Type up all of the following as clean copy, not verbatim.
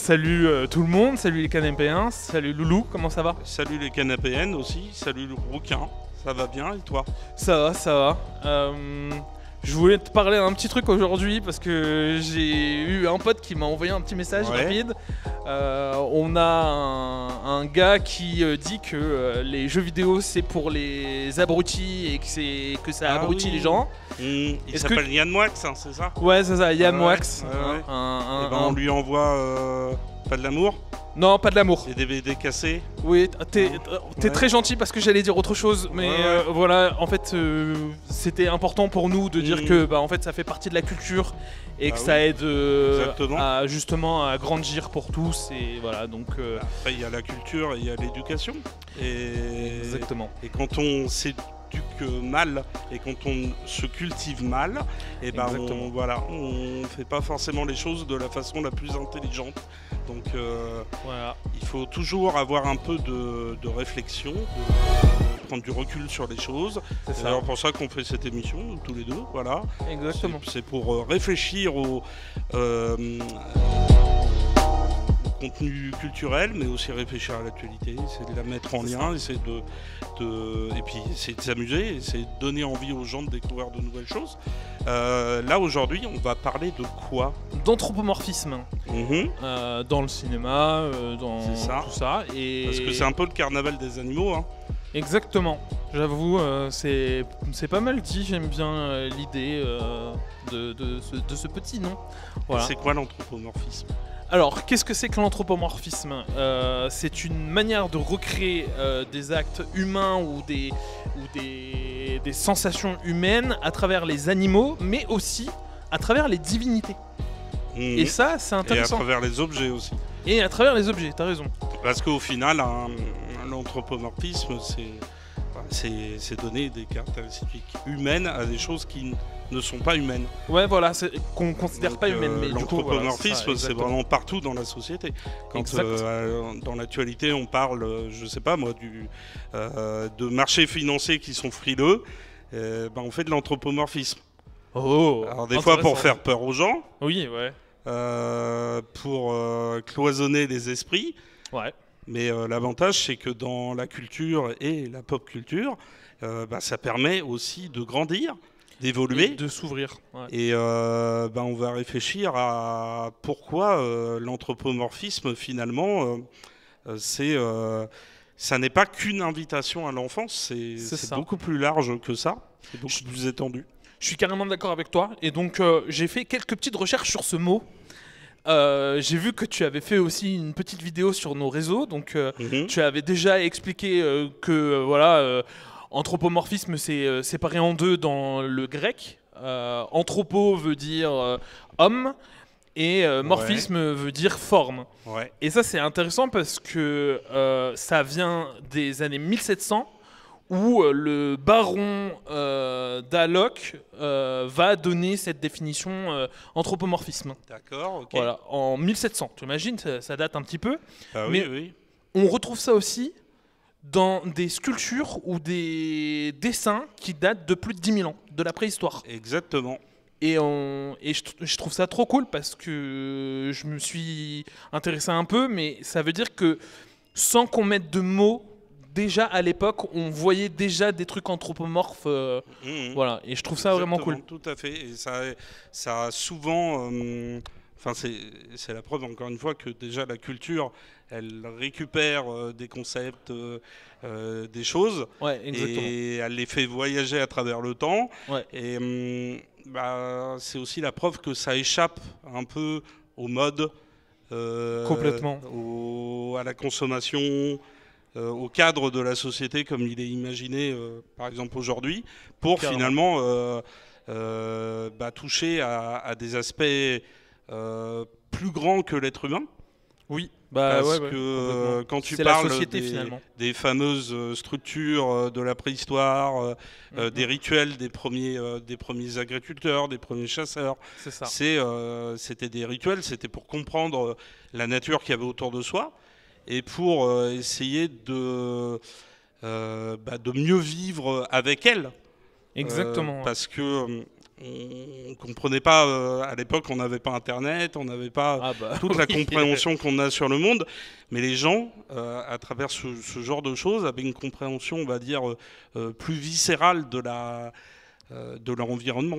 Salut tout le monde, salut les canapéens, salut Loulou, comment ça va? Salut les canapéennes aussi, salut le rouquin, ça va bien et toi? Ça va, ça va. Je voulais te parler d'un petit truc aujourd'hui parce que j'ai eu un pote qui m'a envoyé un petit message rapide. On a un gars qui dit que les jeux vidéo c'est pour les abrutis et que ça abrutit les gens. Il s'appelle Yann Moix, hein, c'est ça? Ouais, c'est ça, Yann Moix. On lui envoie pas de l'amour? Non, pas de l'amour. Des DVD cassés? Oui, t'es très gentil parce que j'allais dire autre chose, mais voilà, en fait, c'était important pour nous de dire que, en fait, ça fait partie de la culture et que ça aide à justement à grandir pour tous et voilà donc. Après, il y a la culture et il y a l'éducation. Exactement. Et quand on s'éduque mal et quand on se cultive mal, et ben on fait pas forcément les choses de la façon la plus intelligente. Donc il faut toujours avoir un peu de réflexion, de prendre du recul sur les choses. C'est d'ailleurs pour ça qu'on fait cette émission, nous, tous les deux. Voilà. Exactement. C'est pour réfléchir au contenu culturel, mais aussi réfléchir à l'actualité, c'est de la mettre en lien, essayer et puis essayer de s'amuser, essayer de donner envie aux gens de découvrir de nouvelles choses. Là aujourd'hui, on va parler de quoi? D'anthropomorphisme. Dans le cinéma, dans tout ça. Et parce que c'est un peu le carnaval des animaux. Hein. Exactement. J'avoue, c'est pas mal dit. J'aime bien l'idée de ce petit nom. Voilà. C'est quoi l'anthropomorphisme? Alors, qu'est-ce que c'est que l'anthropomorphisme? C'est une manière de recréer des actes humains ou des sensations humaines à travers les animaux, mais aussi à travers les divinités. Et ça, c'est intéressant. Et à travers les objets aussi. Et à travers les objets, t'as raison. Parce qu'au final, l'anthropomorphisme, c'est donner des caractéristiques humaines à des choses qui ne sont pas humaines. Ouais, voilà, qu'on considère pas humaines. Mais l'anthropomorphisme, c'est vraiment partout dans la société. Quand dans l'actualité, on parle, je sais pas moi, de marchés financiers qui sont frileux, on fait de l'anthropomorphisme. Oh. Alors des fois pour faire peur aux gens. Oui, ouais. Pour cloisonner les esprits. Ouais. Mais l'avantage, c'est que dans la culture et la pop culture, ça permet aussi de grandir, d'évoluer, de s'ouvrir. Ouais. Et on va réfléchir à pourquoi l'anthropomorphisme, finalement, ça n'est pas qu'une invitation à l'enfance, c'est beaucoup plus large que ça, c'est beaucoup plus étendu. Je suis carrément d'accord avec toi, et donc j'ai fait quelques petites recherches sur ce mot. J'ai vu que tu avais fait aussi une petite vidéo sur nos réseaux, donc tu avais déjà expliqué que anthropomorphisme c'est séparé en deux dans le grec. Anthropo veut dire homme et morphisme veut dire forme. Ouais. Et ça c'est intéressant parce que ça vient des années 1700 où le baron d'Alloc va donner cette définition anthropomorphisme. D'accord, ok. Voilà, en 1700, tu imagines, ça date un petit peu. Mais oui. On retrouve ça aussi dans des sculptures ou des dessins qui datent de plus de 10 000 ans, de la préhistoire. Exactement. Et je trouve ça trop cool parce que je me suis intéressé un peu, mais ça veut dire que sans qu'on mette de mots, déjà à l'époque, on voyait déjà des trucs anthropomorphes, voilà. Et je trouve ça vraiment cool. Tout à fait. Et ça a souvent, c'est la preuve encore une fois que déjà la culture, elle récupère des concepts, des choses, et elle les fait voyager à travers le temps. Ouais. Et c'est aussi la preuve que ça échappe un peu aux modes, complètement, à la consommation. Au cadre de la société comme il est imaginé par exemple aujourd'hui, pour finalement toucher à des aspects plus grands que l'être humain. Oui, parce que quand tu parles des fameuses structures de la préhistoire, des rituels des premiers agriculteurs, des premiers chasseurs, c'était des rituels, c'était pour comprendre la nature qu'il y avait autour de soi. Et pour essayer de mieux vivre avec elle. Exactement. Parce que on comprenait pas, à l'époque on n'avait pas internet, on n'avait pas toute la compréhension qu'on a sur le monde, mais les gens à travers ce genre de choses avaient une compréhension, on va dire, plus viscérale de leur environnement.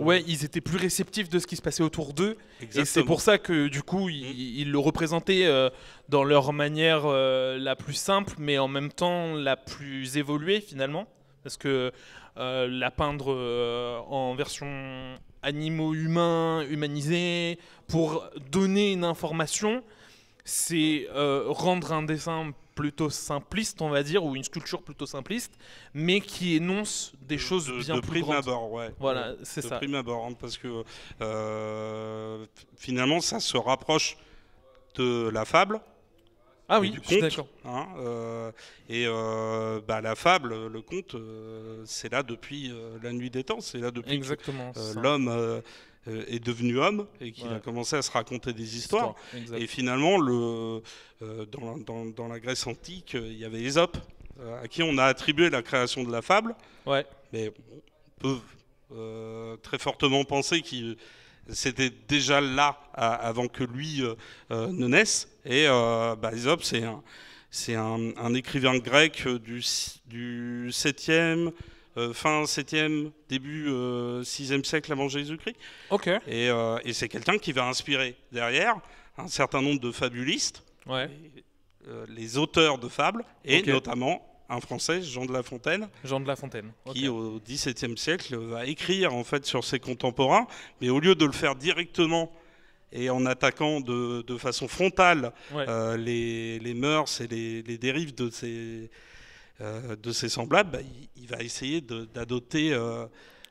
Ouais, ils étaient plus réceptifs de ce qui se passait autour d'eux. Exactement. Et c'est pour ça que du coup ils le représentaient dans leur manière la plus simple, mais en même temps la plus évoluée finalement, parce que la peindre en version animaux humains, humanisés, pour donner une information, c'est rendre un dessin plutôt simpliste, on va dire, ou une sculpture plutôt simpliste, mais qui énonce des choses bien plus grandes. De prime abord, ouais. Voilà, c'est ça. De prime abord, hein, parce que finalement, ça se rapproche de la fable. Ah oui, je suis d'accord. Hein, la fable, le conte, c'est là depuis la nuit des temps. C'est là depuis que l'homme est devenu homme et qu'il a commencé à se raconter des histoires. Et finalement, dans la Grèce antique, il y avait Ésope, à qui on a attribué la création de la fable. Ouais. Mais on peut très fortement penser qu'il c'était déjà là avant que lui ne naisse. Et Ésope, c'est un écrivain grec du 7e, fin 7e, début 6e siècle avant Jésus-Christ. Ok. Et c'est quelqu'un qui va inspirer derrière un certain nombre de fabulistes, les auteurs de fables, et notamment un Français, Jean de La Fontaine. Jean de La Fontaine. Qui, au XVIIe siècle, va écrire en fait sur ses contemporains, mais au lieu de le faire directement et en attaquant de façon frontale les mœurs et les dérives de ses semblables, il va essayer d'adopter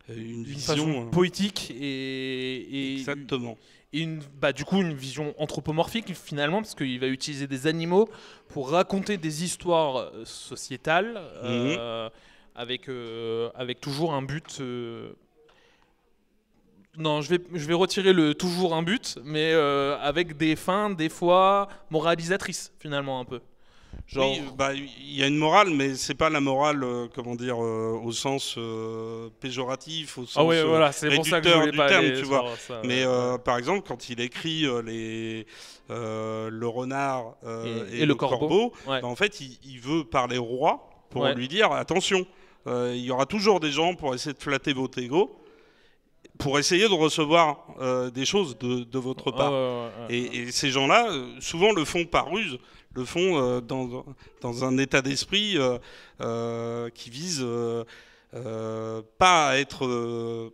une vision poétique et exactement. Du coup, une vision anthropomorphique finalement, parce qu'il va utiliser des animaux pour raconter des histoires sociétales avec toujours un but. Non, je vais retirer le toujours un but, mais avec des fins des fois moralisatrices finalement un peu. Genre... Oui, il y a une morale, mais c'est pas la morale, au sens péjoratif, au sens réducteur du terme, tu vois. Mais par exemple, quand il écrit le renard et le corbeau, en fait, il veut parler au roi pour lui dire attention, il y aura toujours des gens pour essayer de flatter votre ego, pour essayer de recevoir des choses de votre part. Et ces gens-là, souvent le font par ruse, le font dans un état d'esprit qui vise pas à être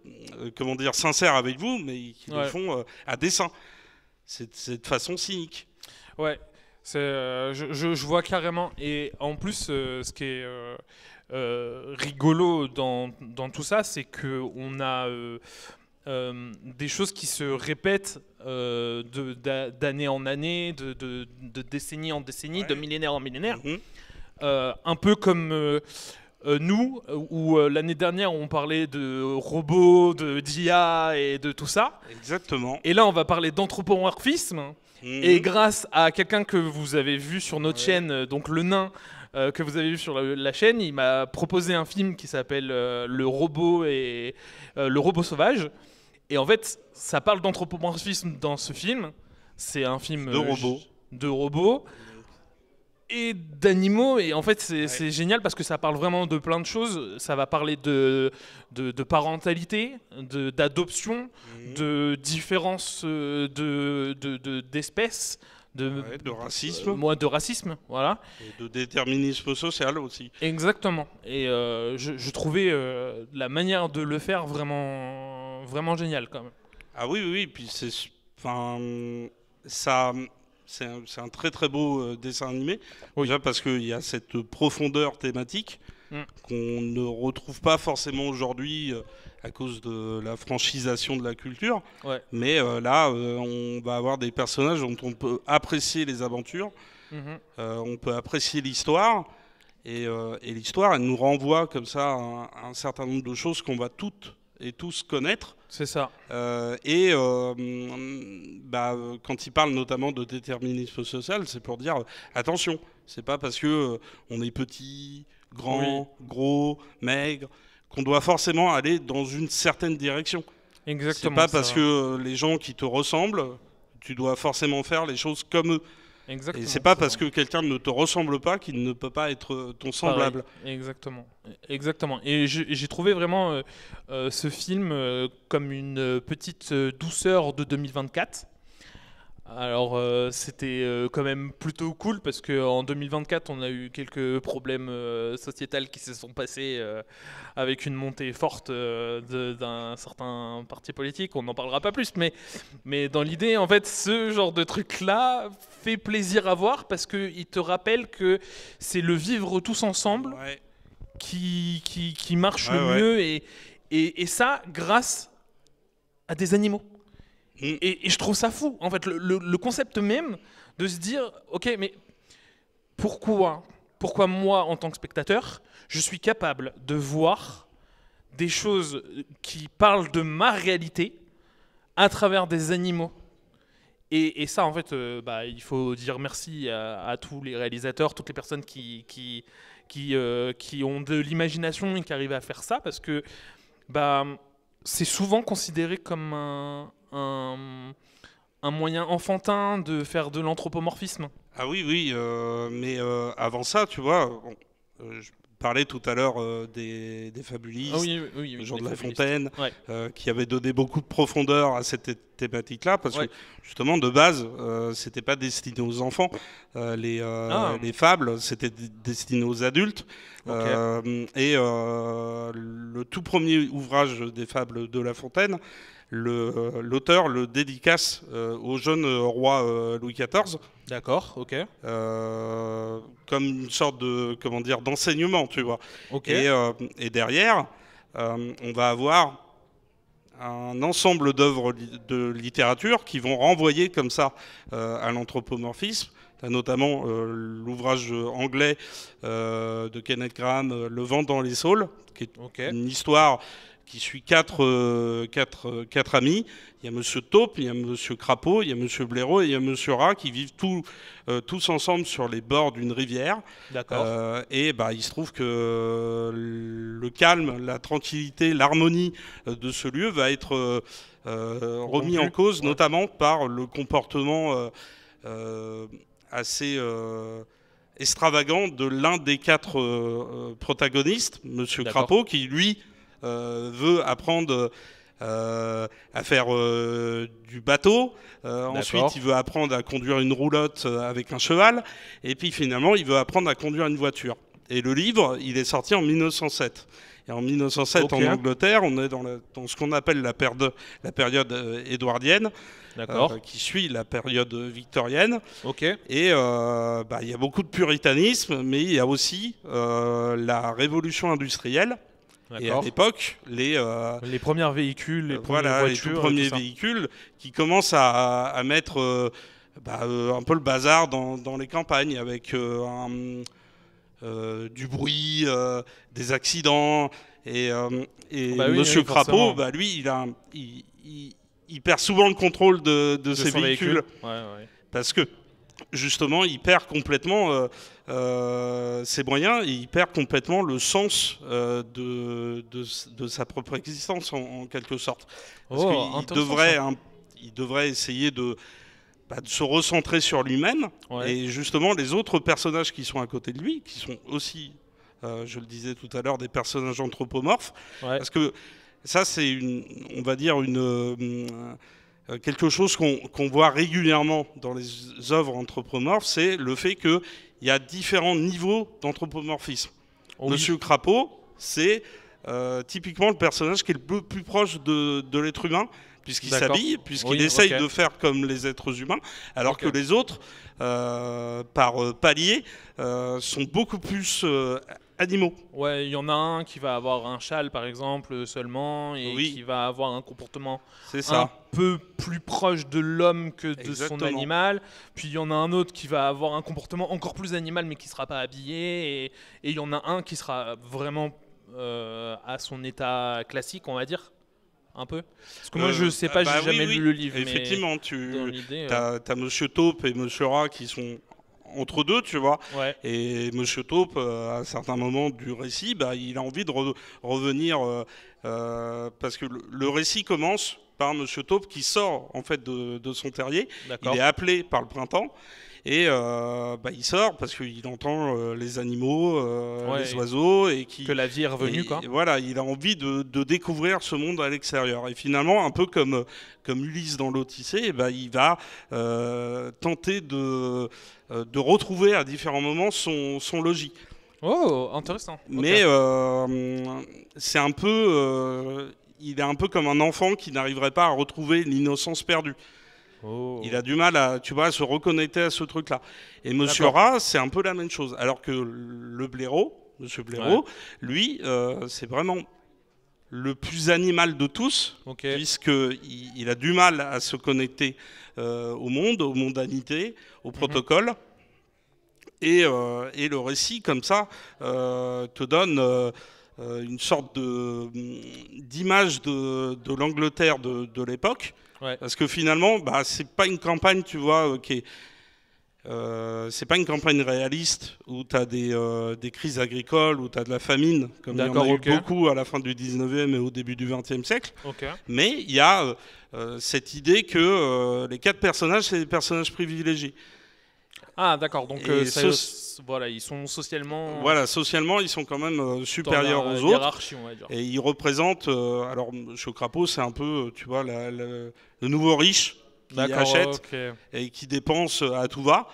sincère avec vous, mais qui le font à dessein. C'est de façon cynique. Ouais, je vois carrément. Et en plus, ce qui est rigolo dans tout ça, c'est qu'on a des choses qui se répètent d'année en année, de décennie en décennie, de millénaire en millénaire. Un peu comme nous, où l'année dernière on parlait de robots, d'IA et de tout ça. Exactement. Et là on va parler d'anthropomorphisme. Et grâce à quelqu'un que vous avez vu sur notre chaîne, donc le nain, que vous avez vu sur la chaîne, il m'a proposé un film qui s'appelle Le robot sauvage. Et en fait, ça parle d'anthropomorphisme dans ce film. C'est un film de robots et d'animaux. Et en fait, c'est génial parce que ça parle vraiment de plein de choses. Ça va parler de parentalité, d'adoption, de différence d'espèces. De racisme. De racisme, voilà. Et de déterminisme social aussi. Exactement. Et je trouvais la manière de le faire vraiment, vraiment géniale quand même. Ah oui. Puis c'est un très très beau dessin animé. Oui. Déjà parce qu'il y a cette profondeur thématique qu'on ne retrouve pas forcément aujourd'hui à cause de la franchisation de la culture. Ouais. Mais là, on va avoir des personnages dont on peut apprécier les aventures, on peut apprécier l'histoire, et l'histoire, elle nous renvoie comme ça à un certain nombre de choses qu'on va toutes et tous connaître. C'est ça. Quand il parle notamment de déterminisme social, c'est pour dire attention, c'est pas parce que on est petit, grand, gros, maigre, qu'on doit forcément aller dans une certaine direction. Exactement. C'est pas parce que les gens qui te ressemblent, tu dois forcément faire les choses comme eux. Exactement. Et c'est pas parce que quelqu'un ne te ressemble pas qu'il ne peut pas être ton semblable. Pareil. Exactement. Exactement. Et j'ai trouvé vraiment ce film comme une petite douceur de 2024. Alors c'était quand même plutôt cool parce qu'en 2024 on a eu quelques problèmes sociétals qui se sont passés avec une montée forte d'un certain parti politique, on n'en parlera pas plus, mais dans l'idée en fait ce genre de truc là fait plaisir à voir parce qu'il te rappelle que c'est le vivre tous ensemble qui marche le mieux et ça grâce à des animaux. Et je trouve ça fou, en fait, le concept même de se dire, ok, mais pourquoi moi, en tant que spectateur, je suis capable de voir des choses qui parlent de ma réalité à travers des animaux. Et ça, en fait, il faut dire merci à tous les réalisateurs, toutes les personnes qui ont de l'imagination et qui arrivent à faire ça, parce que c'est souvent considéré comme un moyen enfantin de faire de l'anthropomorphisme. Ah oui, mais avant ça, tu vois, je parlais tout à l'heure des fabulistes, Jean de La Fontaine, qui avaient donné beaucoup de profondeur à cette thématique-là, parce que justement, de base, c'était pas destiné aux enfants. Les fables, c'était destiné aux adultes. Et le tout premier ouvrage des fables de La Fontaine, l'auteur le dédicace au jeune roi Louis XIV. D'accord, ok. Comme une sorte de, d'enseignement, tu vois. Okay. Et derrière, on va avoir un ensemble d'œuvres de littérature qui vont renvoyer comme ça à l'anthropomorphisme. Notamment l'ouvrage anglais de Kenneth Grahame, Le vent dans les saules, qui est une histoire qui suit quatre amis. Il y a Monsieur Taupe, il y a Monsieur Crapaud, il y a Monsieur Blaireau et il y a Monsieur Rat qui vivent tous ensemble sur les bords d'une rivière. D'accord. Et il se trouve que le calme, la tranquillité, l'harmonie de ce lieu va être remis en cause, notamment par le comportement assez extravagant de l'un des quatre protagonistes, Monsieur Crapaud, qui lui veut apprendre à faire du bateau. Ensuite, il veut apprendre à conduire une roulotte avec un cheval. Et puis finalement, il veut apprendre à conduire une voiture. Et le livre, il est sorti en 1907. Et en 1907, en Angleterre, on est dans ce qu'on appelle la période édouardienne, qui suit la période victorienne. Et il y a beaucoup de puritanisme, mais il y a aussi la révolution industrielle. Et à l'époque, les premiers véhicules, les premières voitures, les tout premiers véhicules qui commencent à mettre un peu le bazar dans les campagnes avec du bruit, des accidents. Et Monsieur Crapaud, lui, il perd souvent le contrôle de ses véhicules. Parce que justement, il perd complètement ses moyens et il perd complètement le sens de sa propre existence, en quelque sorte. Parce qu'il devrait essayer de se recentrer sur lui-même. Et justement, les autres personnages qui sont à côté de lui, qui sont aussi, je le disais tout à l'heure, des personnages anthropomorphes. Parce que ça, c'est on va dire quelque chose qu'on voit régulièrement dans les œuvres anthropomorphes, c'est le fait qu'il y a différents niveaux d'anthropomorphisme. Monsieur Crapaud, c'est typiquement le personnage qui est le plus proche de l'être humain, puisqu'il s'habille, puisqu'il essaye de faire comme les êtres humains, alors que les autres, par palier, sont beaucoup plus animaux. Ouais, il y en a un qui va avoir un châle, par exemple, seulement, et qui va avoir un comportement un peu plus proche de l'homme que de son animal. Puis il y en a un autre qui va avoir un comportement encore plus animal, mais qui ne sera pas habillé. Et il y en a un qui sera vraiment à son état classique, on va dire. Un peu. Parce que moi, je sais pas, j'ai jamais lu le livre. Effectivement, tu as Monsieur Taupe et Monsieur Rat qui sont entre deux, tu vois. Ouais. Et Monsieur Taupe, à un certain moment du récit, il a envie de revenir, parce que le récit commence par Monsieur Taupe qui sort en fait de son terrier. Il est appelé par le printemps. Et il sort parce qu'il entend les animaux, les oiseaux, et que la vie est revenue, quoi. Et voilà, il a envie de découvrir ce monde à l'extérieur. Et finalement, un peu comme Ulysse dans l'Odyssée, il va tenter de retrouver à différents moments son logis. Oh, intéressant. Mais c'est un peu, il est un peu comme un enfant qui n'arriverait pas à retrouver l'innocence perdue. Oh. Il a du mal à se reconnecter à ce truc-là. Et Monsieur Rat, c'est un peu la même chose. Alors que le blaireau, Monsieur Blaireau, lui, c'est vraiment le plus animal de tous, puisqu'il a du mal à se connecter au monde, aux mondanités, au protocole. Et le récit, comme ça, te donne une sorte d'image de l'Angleterre de l'époque. Ouais. Parce que finalement, c'est pas une campagne, tu vois, c'est pas une campagne réaliste où tu as des crises agricoles, où tu as de la famine, comme il y en a eu beaucoup à la fin du 19e et au début du 20e siècle. Mais il y a cette idée que les 4 personnages, c'est des personnages privilégiés. Ah, d'accord. Donc, voilà, ils sont socialement... Voilà, socialement, ils sont quand même supérieurs aux autres. On va dire. Et ils représentent... alors, Monsieur Crapaud, c'est un peu, tu vois, le nouveau riche qui achète et qui dépense à tout va.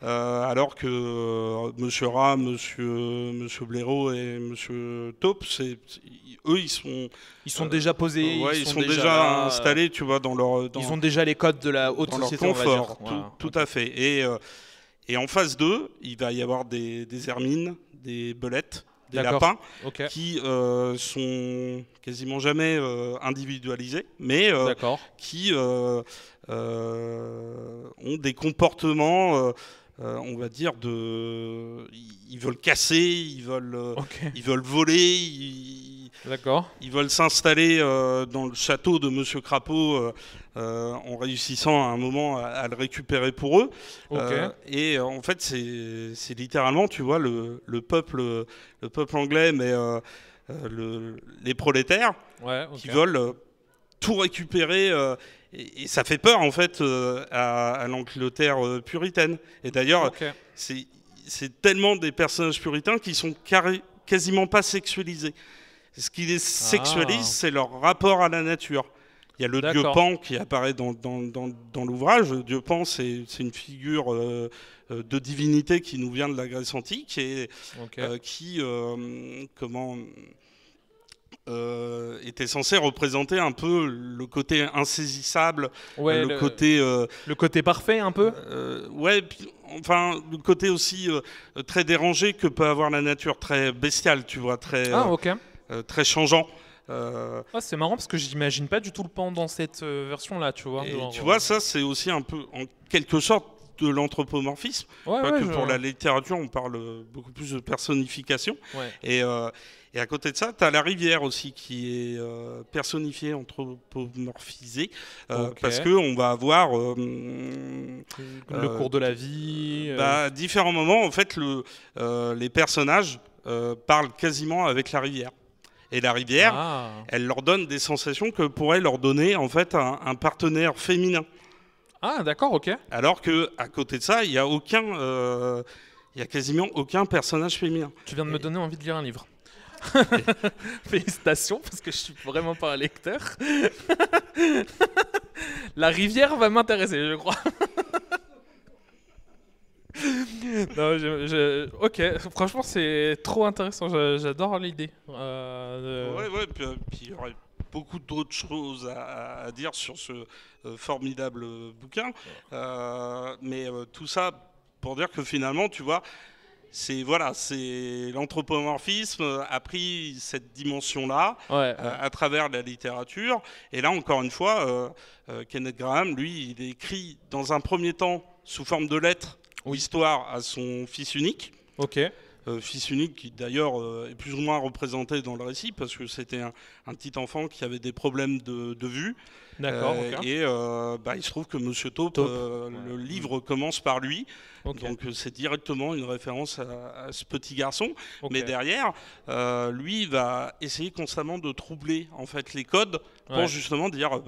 Alors que Monsieur Rat, Monsieur Blaireau et Monsieur Taupe, eux, ils sont déjà posés. Ils sont déjà installés, tu vois, dans leur... ils ont déjà les codes de la haute société, leur confort, on va dire. Tout à fait. Et en phase 2, il va y avoir des hermines, des belettes, des lapins, qui sont quasiment jamais individualisés, mais qui ont des comportements, on va dire, ils veulent casser, ils veulent voler, ils veulent s'installer dans le château de Monsieur Crapaud en réussissant à un moment à le récupérer pour eux. Et en fait, c'est littéralement, tu vois, le peuple anglais, mais les prolétaires qui veulent tout récupérer. Et ça fait peur, en fait, à l'Angleterre puritaine. Et d'ailleurs, c'est tellement des personnages puritains qui sont quasiment pas sexualisés. Ce qui les sexualise, c'est leur rapport à la nature. Il y a le dieu Pan qui apparaît dans l'ouvrage. Le dieu Pan, c'est une figure de divinité qui nous vient de la Grèce antique et qui était censé représenter un peu le côté insaisissable, le côté parfait un peu. Enfin le côté aussi très dérangé que peut avoir la nature, très bestiale, tu vois, très changeant. C'est marrant parce que j'imagine pas du tout le Pan dans cette version-là, tu vois. Tu vois, ça c'est aussi un peu, en quelque sorte, de l'anthropomorphisme. Pour la littérature, on parle beaucoup plus de personnification. Et à côté de ça, tu as la rivière aussi qui est personnifiée, anthropomorphisée, parce qu'on va avoir... le cours de la vie... à différents moments, en fait, les personnages parlent quasiment avec la rivière. Et la rivière, elle leur donne des sensations que pourrait leur donner en fait un partenaire féminin. Ah, d'accord, Alors qu'à côté de ça, il y a quasiment aucun personnage féminin. Tu viens de me donner envie de lire un livre. Félicitations, parce que je suis vraiment pas un lecteur. La rivière va m'intéresser, je crois. Non, franchement c'est trop intéressant, j'adore l'idée. Puis il y aurait beaucoup d'autres choses à dire sur ce formidable bouquin, mais tout ça pour dire que finalement, tu vois, c'est l'anthropomorphisme a pris cette dimension-là à travers la littérature, et là encore une fois, Kenneth Grahame, lui, il écrit dans un premier temps sous forme de lettres. Histoire à son fils unique, fils unique, qui d'ailleurs est plus ou moins représenté dans le récit, parce que c'était un petit enfant qui avait des problèmes de vue. D'accord. Et il se trouve que Monsieur Taupe, le livre commence par lui. Donc c'est directement une référence à ce petit garçon. Mais derrière, lui, il va essayer constamment de troubler en fait les codes pour justement dire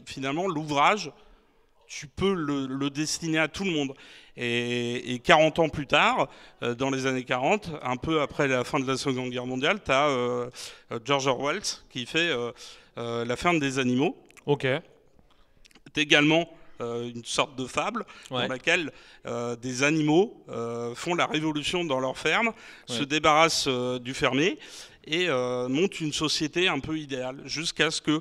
finalement l'ouvrage, tu peux le destiner à tout le monde. Et 40 ans plus tard, dans les années 40, un peu après la fin de la Seconde Guerre mondiale, tu as George Orwell qui fait La ferme des animaux. C'est également une sorte de fable dans laquelle des animaux font la révolution dans leur ferme, se débarrassent du fermier et montent une société un peu idéale, jusqu'à ce que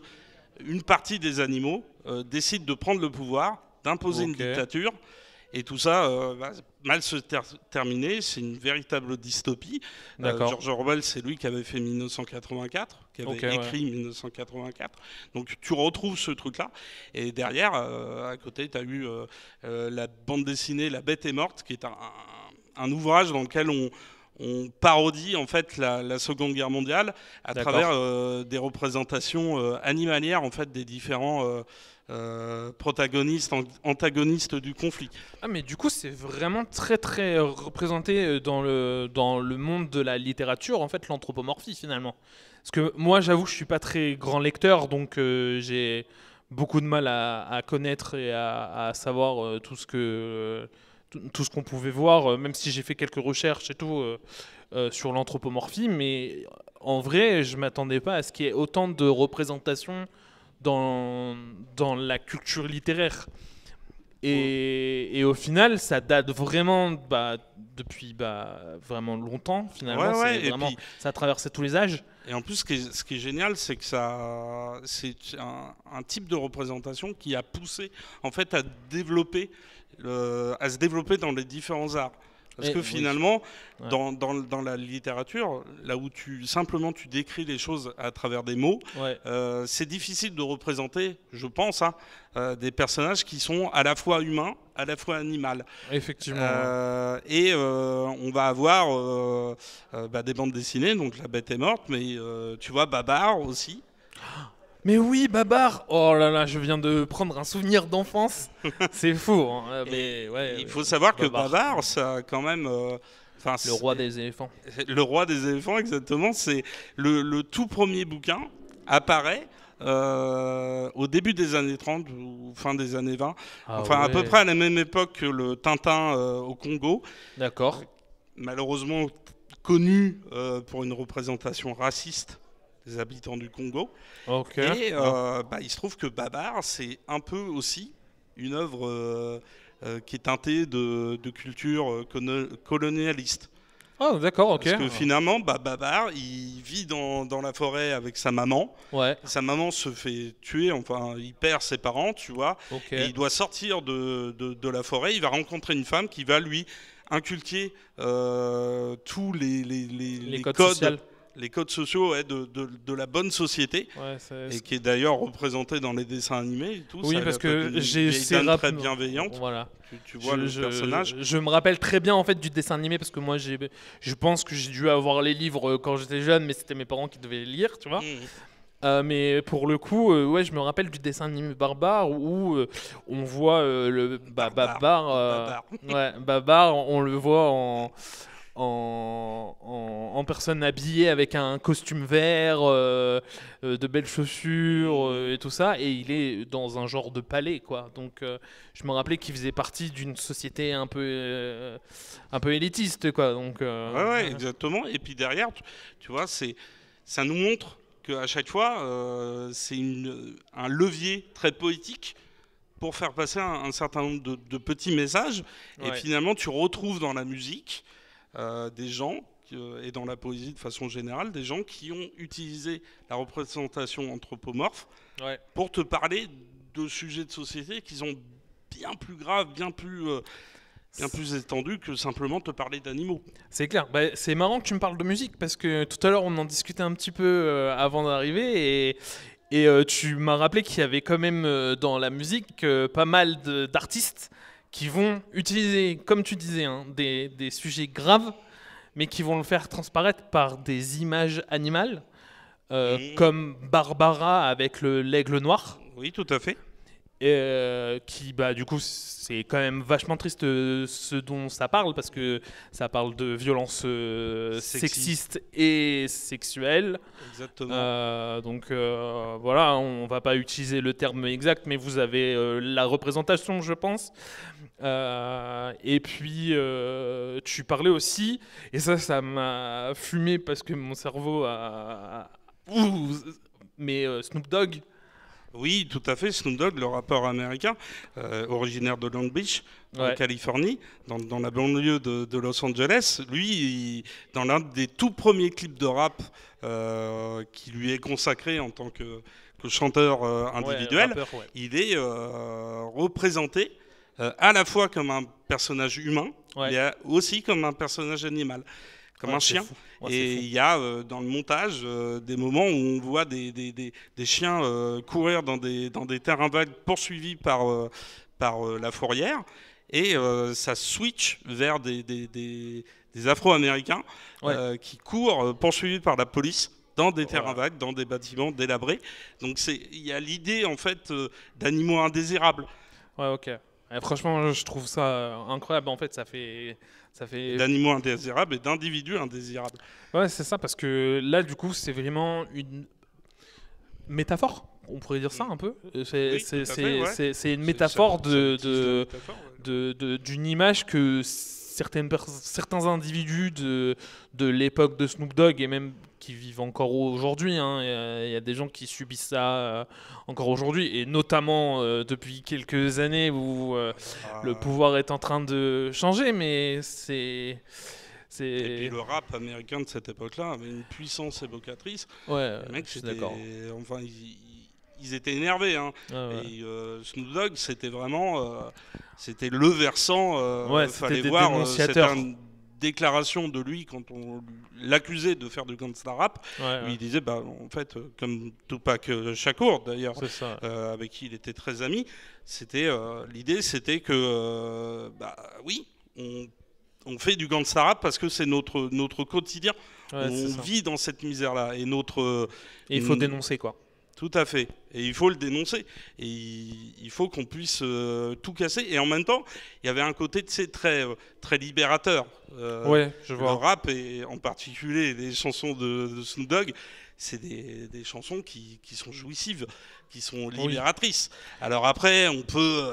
une partie des animaux décide de prendre le pouvoir, d'imposer une dictature, et tout ça va mal se terminer. C'est une véritable dystopie. George Orwell, c'est lui qui avait fait 1984, qui avait écrit 1984. Donc tu retrouves ce truc-là. Et derrière, à côté, tu as eu la bande dessinée La Bête est morte, qui est un ouvrage dans lequel on parodie en fait la Seconde Guerre mondiale à travers des représentations animalières en fait des différents protagonistes, antagonistes du conflit. Ah, mais du coup c'est vraiment très très représenté dans le monde de la littérature, en fait, l'anthropomorphie finalement. Parce que moi j'avoue que je suis pas très grand lecteur, donc j'ai beaucoup de mal à connaître et à savoir tout ce qu'on pouvait voir, même si j'ai fait quelques recherches et tout sur l'anthropomorphie, mais en vrai, je m'attendais pas à ce qu'il y ait autant de représentations dans la culture littéraire. Et au final, ça date vraiment depuis vraiment longtemps, finalement. Ça a traversé tous les âges. Et en plus, ce qui est génial, c'est que c'est un type de représentation qui a poussé en fait, à se développer dans les différents arts. Parce que finalement, dans la littérature, là où tu décris les choses à travers des mots, c'est difficile de représenter, je pense, des personnages qui sont à la fois humains, à la fois animaux. Effectivement. Et on va avoir des bandes dessinées, donc La Bête est morte, mais tu vois Babar aussi. Mais oui, Babar. Oh là là, je viens de prendre un souvenir d'enfance. C'est fou. Hein. Mais il faut savoir que Babar, ça a quand même... le roi des éléphants. Le roi des éléphants, exactement. C'est le tout premier bouquin apparaît au début des années 30 ou fin des années 20. À peu près à la même époque que le Tintin au Congo. D'accord. Malheureusement connu pour une représentation raciste des habitants du Congo. Et il se trouve que Babar, c'est un peu aussi une œuvre qui est teintée de culture colonialiste. Oh, d'accord, ok. Parce que finalement, Babar, il vit dans la forêt avec sa maman. Sa maman se fait tuer, enfin, il perd ses parents, tu vois. Et il doit sortir de la forêt. Il va rencontrer une femme qui va lui inculquer tous les codes. Les codes sociaux de la bonne société, et qui est d'ailleurs représenté dans les dessins animés et tout. Oui, parce que j'ai très bienveillante. Voilà. Tu vois le personnage. Je me rappelle très bien en fait du dessin animé, parce que moi je pense que j'ai dû avoir les livres quand j'étais jeune, mais c'était mes parents qui devaient les lire, tu vois. Mais pour le coup, je me rappelle du dessin animé Babar où on voit le Babar, on le voit en personne habillée avec un costume vert, de belles chaussures et tout ça, et il est dans un genre de palais, quoi. Donc je me rappelais qu'il faisait partie d'une société un peu élitiste, quoi. Donc exactement. Et puis derrière, tu vois, ça nous montre qu'à chaque fois, c'est un levier très poétique pour faire passer un certain nombre de petits messages. Et finalement, tu retrouves dans la musique des gens, et dans la poésie de façon générale, des gens qui ont utilisé la représentation anthropomorphe pour te parler de sujets de société qui sont bien plus graves, bien plus étendus que simplement te parler d'animaux. C'est clair. C'est marrant que tu me parles de musique, parce que tout à l'heure on en discutait un petit peu avant d'arriver, et tu m'as rappelé qu'il y avait quand même dans la musique pas mal d'artistes qui vont utiliser, comme tu disais, des sujets graves, mais qui vont le faire transparaître par des images animales, comme Barbara avec l'aigle noir. Oui, tout à fait. Qui, du coup, c'est quand même vachement triste ce dont ça parle, parce que ça parle de violences sexistes et sexuelles. Exactement. Donc voilà, on va pas utiliser le terme exact, mais vous avez la représentation, je pense. Et puis, tu parlais aussi, et ça m'a fumé parce que mon cerveau mais Snoop Dogg. Oui, tout à fait. Snoop Dogg, le rappeur américain, originaire de Long Beach, en Californie, dans la banlieue de Los Angeles. Lui, dans l'un des tout premiers clips de rap qui lui est consacré en tant que chanteur individuel, rappeur, il est représenté à la fois comme un personnage humain, mais aussi comme un personnage animal, comme un chien. Et il y a dans le montage des moments où on voit des chiens courir dans des terrains vagues poursuivis par la fourrière, et ça switch vers des Afro-Américains qui courent poursuivis par la police dans des terrains vagues, dans des bâtiments délabrés. Donc il y a l'idée en fait d'animaux indésirables. Ouais, ok. Franchement, je trouve ça incroyable. En fait, ça fait d'animaux indésirables et d'individus indésirables. Ouais, c'est ça, parce que là, du coup, c'est vraiment une métaphore. On pourrait dire ça un peu. C'est une métaphore d'une image que certains individus de l'époque de Snoop Dogg, et même qui vivent encore aujourd'hui, il y a des gens qui subissent ça encore aujourd'hui, et notamment depuis quelques années où le pouvoir est en train de changer, mais Et puis le rap américain de cette époque-là avait une puissance évocatrice. Ouais, les mecs, je suis d'accord. Enfin, ils étaient énervés. Et Snoop Dogg, c'était vraiment c'était le versant. Fallait voir cette déclaration de lui quand on l'accusait de faire du gangsta rap. Où il disait, en fait, comme Tupac Shakur d'ailleurs, avec qui il était très ami, l'idée, c'était que oui, on fait du gangsta rap parce que c'est notre quotidien. On vit dans cette misère-là. Et il faut dénoncer, quoi. Tout à fait. Et il faut le dénoncer. Et il faut qu'on puisse tout casser. Et en même temps, il y avait un côté très libérateur. Je vois. Le rap, et en particulier les chansons de Snoop Dogg, c'est des chansons qui sont jouissives, qui sont libératrices. Alors après, on peut,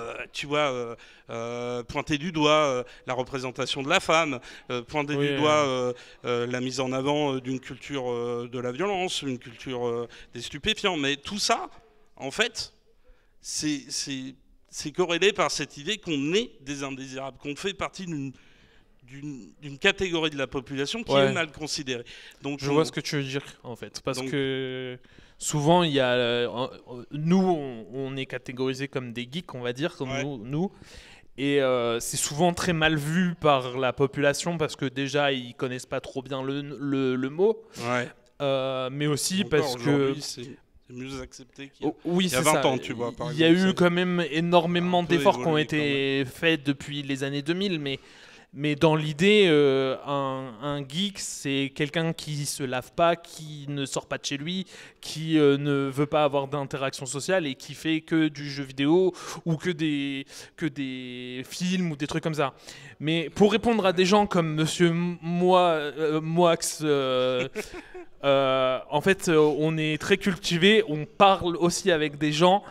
pointer du doigt la représentation de la femme, pointer du doigt la mise en avant d'une culture de la violence, une culture des stupéfiants. Mais tout ça, en fait, c'est corrélé par cette idée qu'on est des indésirables, qu'on fait partie d'une catégorie de la population qui est mal considérée. Donc, je vois ce que tu veux dire, en fait. Parce que souvent, il y a, nous, on est catégorisés comme des geeks, on va dire, comme nous. Et c'est souvent très mal vu par la population parce que déjà, ils connaissent pas trop bien le mot. Mais aussi parce que... c'est mieux accepté qu'il y a 20 ans, tu vois. Il y a eu quand même énormément d'efforts qui ont été faits depuis les années 2000, mais dans l'idée, un geek, c'est quelqu'un qui se lave pas, qui ne sort pas de chez lui, qui ne veut pas avoir d'interaction sociale et qui fait que du jeu vidéo ou que des films ou des trucs comme ça. Mais pour répondre à des gens comme Monsieur Moix, en fait, on est très cultivé, on parle aussi avec des gens.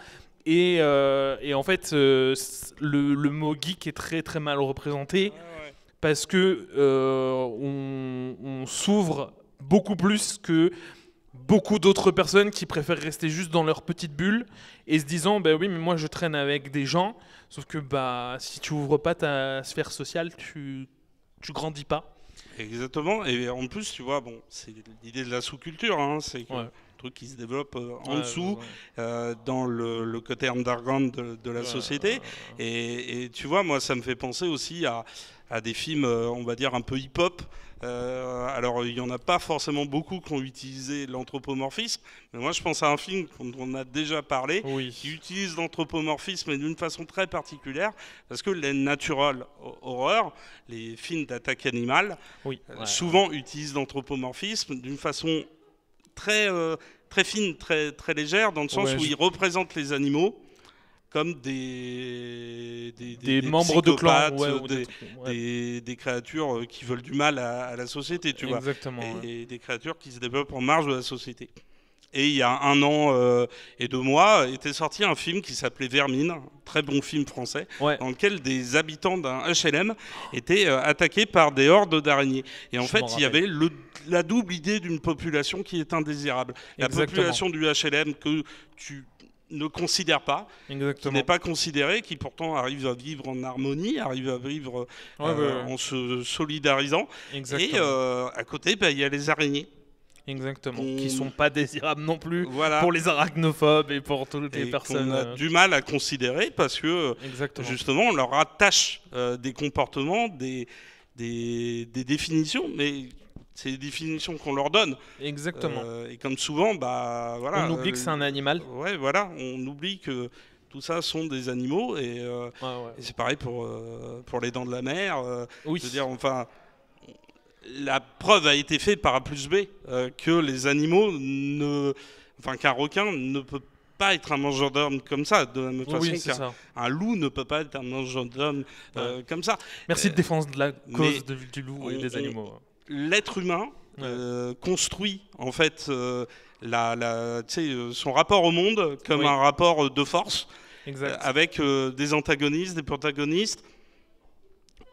Et en fait, le mot geek est très très mal représenté. Parce que on s'ouvre beaucoup plus que beaucoup d'autres personnes qui préfèrent rester juste dans leur petite bulle et se disant oui, mais moi je traîne avec des gens, sauf que si tu ouvres pas ta sphère sociale, tu grandis pas. Exactement. Et en plus, tu vois, c'est l'idée de la sous-culture, c'est que truc qui se développe en dessous, dans le côté underground de la société. Et tu vois, moi, ça me fait penser aussi à des films, on va dire, un peu hip-hop, Alors, il n'y en a pas forcément beaucoup qui ont utilisé l'anthropomorphisme, mais moi, je pense à un film dont on a déjà parlé, qui utilise l'anthropomorphisme d'une façon très particulière, parce que les natural horror, les films d'attaque animale, souvent utilisent l'anthropomorphisme d'une façon très fine, très légère, dans le sens où ils représentent les animaux comme des membres de clan, des créatures qui veulent du mal à la société, tu vois. Et des créatures qui se développent en marge de la société. Et il y a 1 an et 2 mois était sorti un film qui s'appelait Vermine, très bon film français, dans lequel des habitants d'un HLM étaient attaqués par des hordes d'araignées. Et en fait, il y avait la double idée d'une population qui est indésirable. La population du HLM que tu ne considère pas, qui n'est pas considérée, qui pourtant arrive à vivre en harmonie, arrive à vivre en se solidarisant. Et à côté, il y a les araignées. Exactement, qui sont pas désirables non plus pour les arachnophobes et pour toutes les personnes. On a du mal à considérer parce que justement on leur attache des comportements, des définitions, mais c'est des définitions qu'on leur donne. Exactement. Et comme souvent, voilà. On oublie que c'est un animal. Ouais, voilà, on oublie que tout ça sont des animaux et c'est pareil pour les dents de la mer. Je veux dire, enfin. La preuve a été faite par A plus B que les animaux qu'un requin ne peut pas être un mangeur d'hommes comme ça, de la même façon qu'un loup ne peut pas être un mangeur d'hommes comme ça. Merci de défendre la cause du loup et des animaux. L'être humain construit en fait son rapport au monde comme un rapport de force, avec des antagonistes, des protagonistes,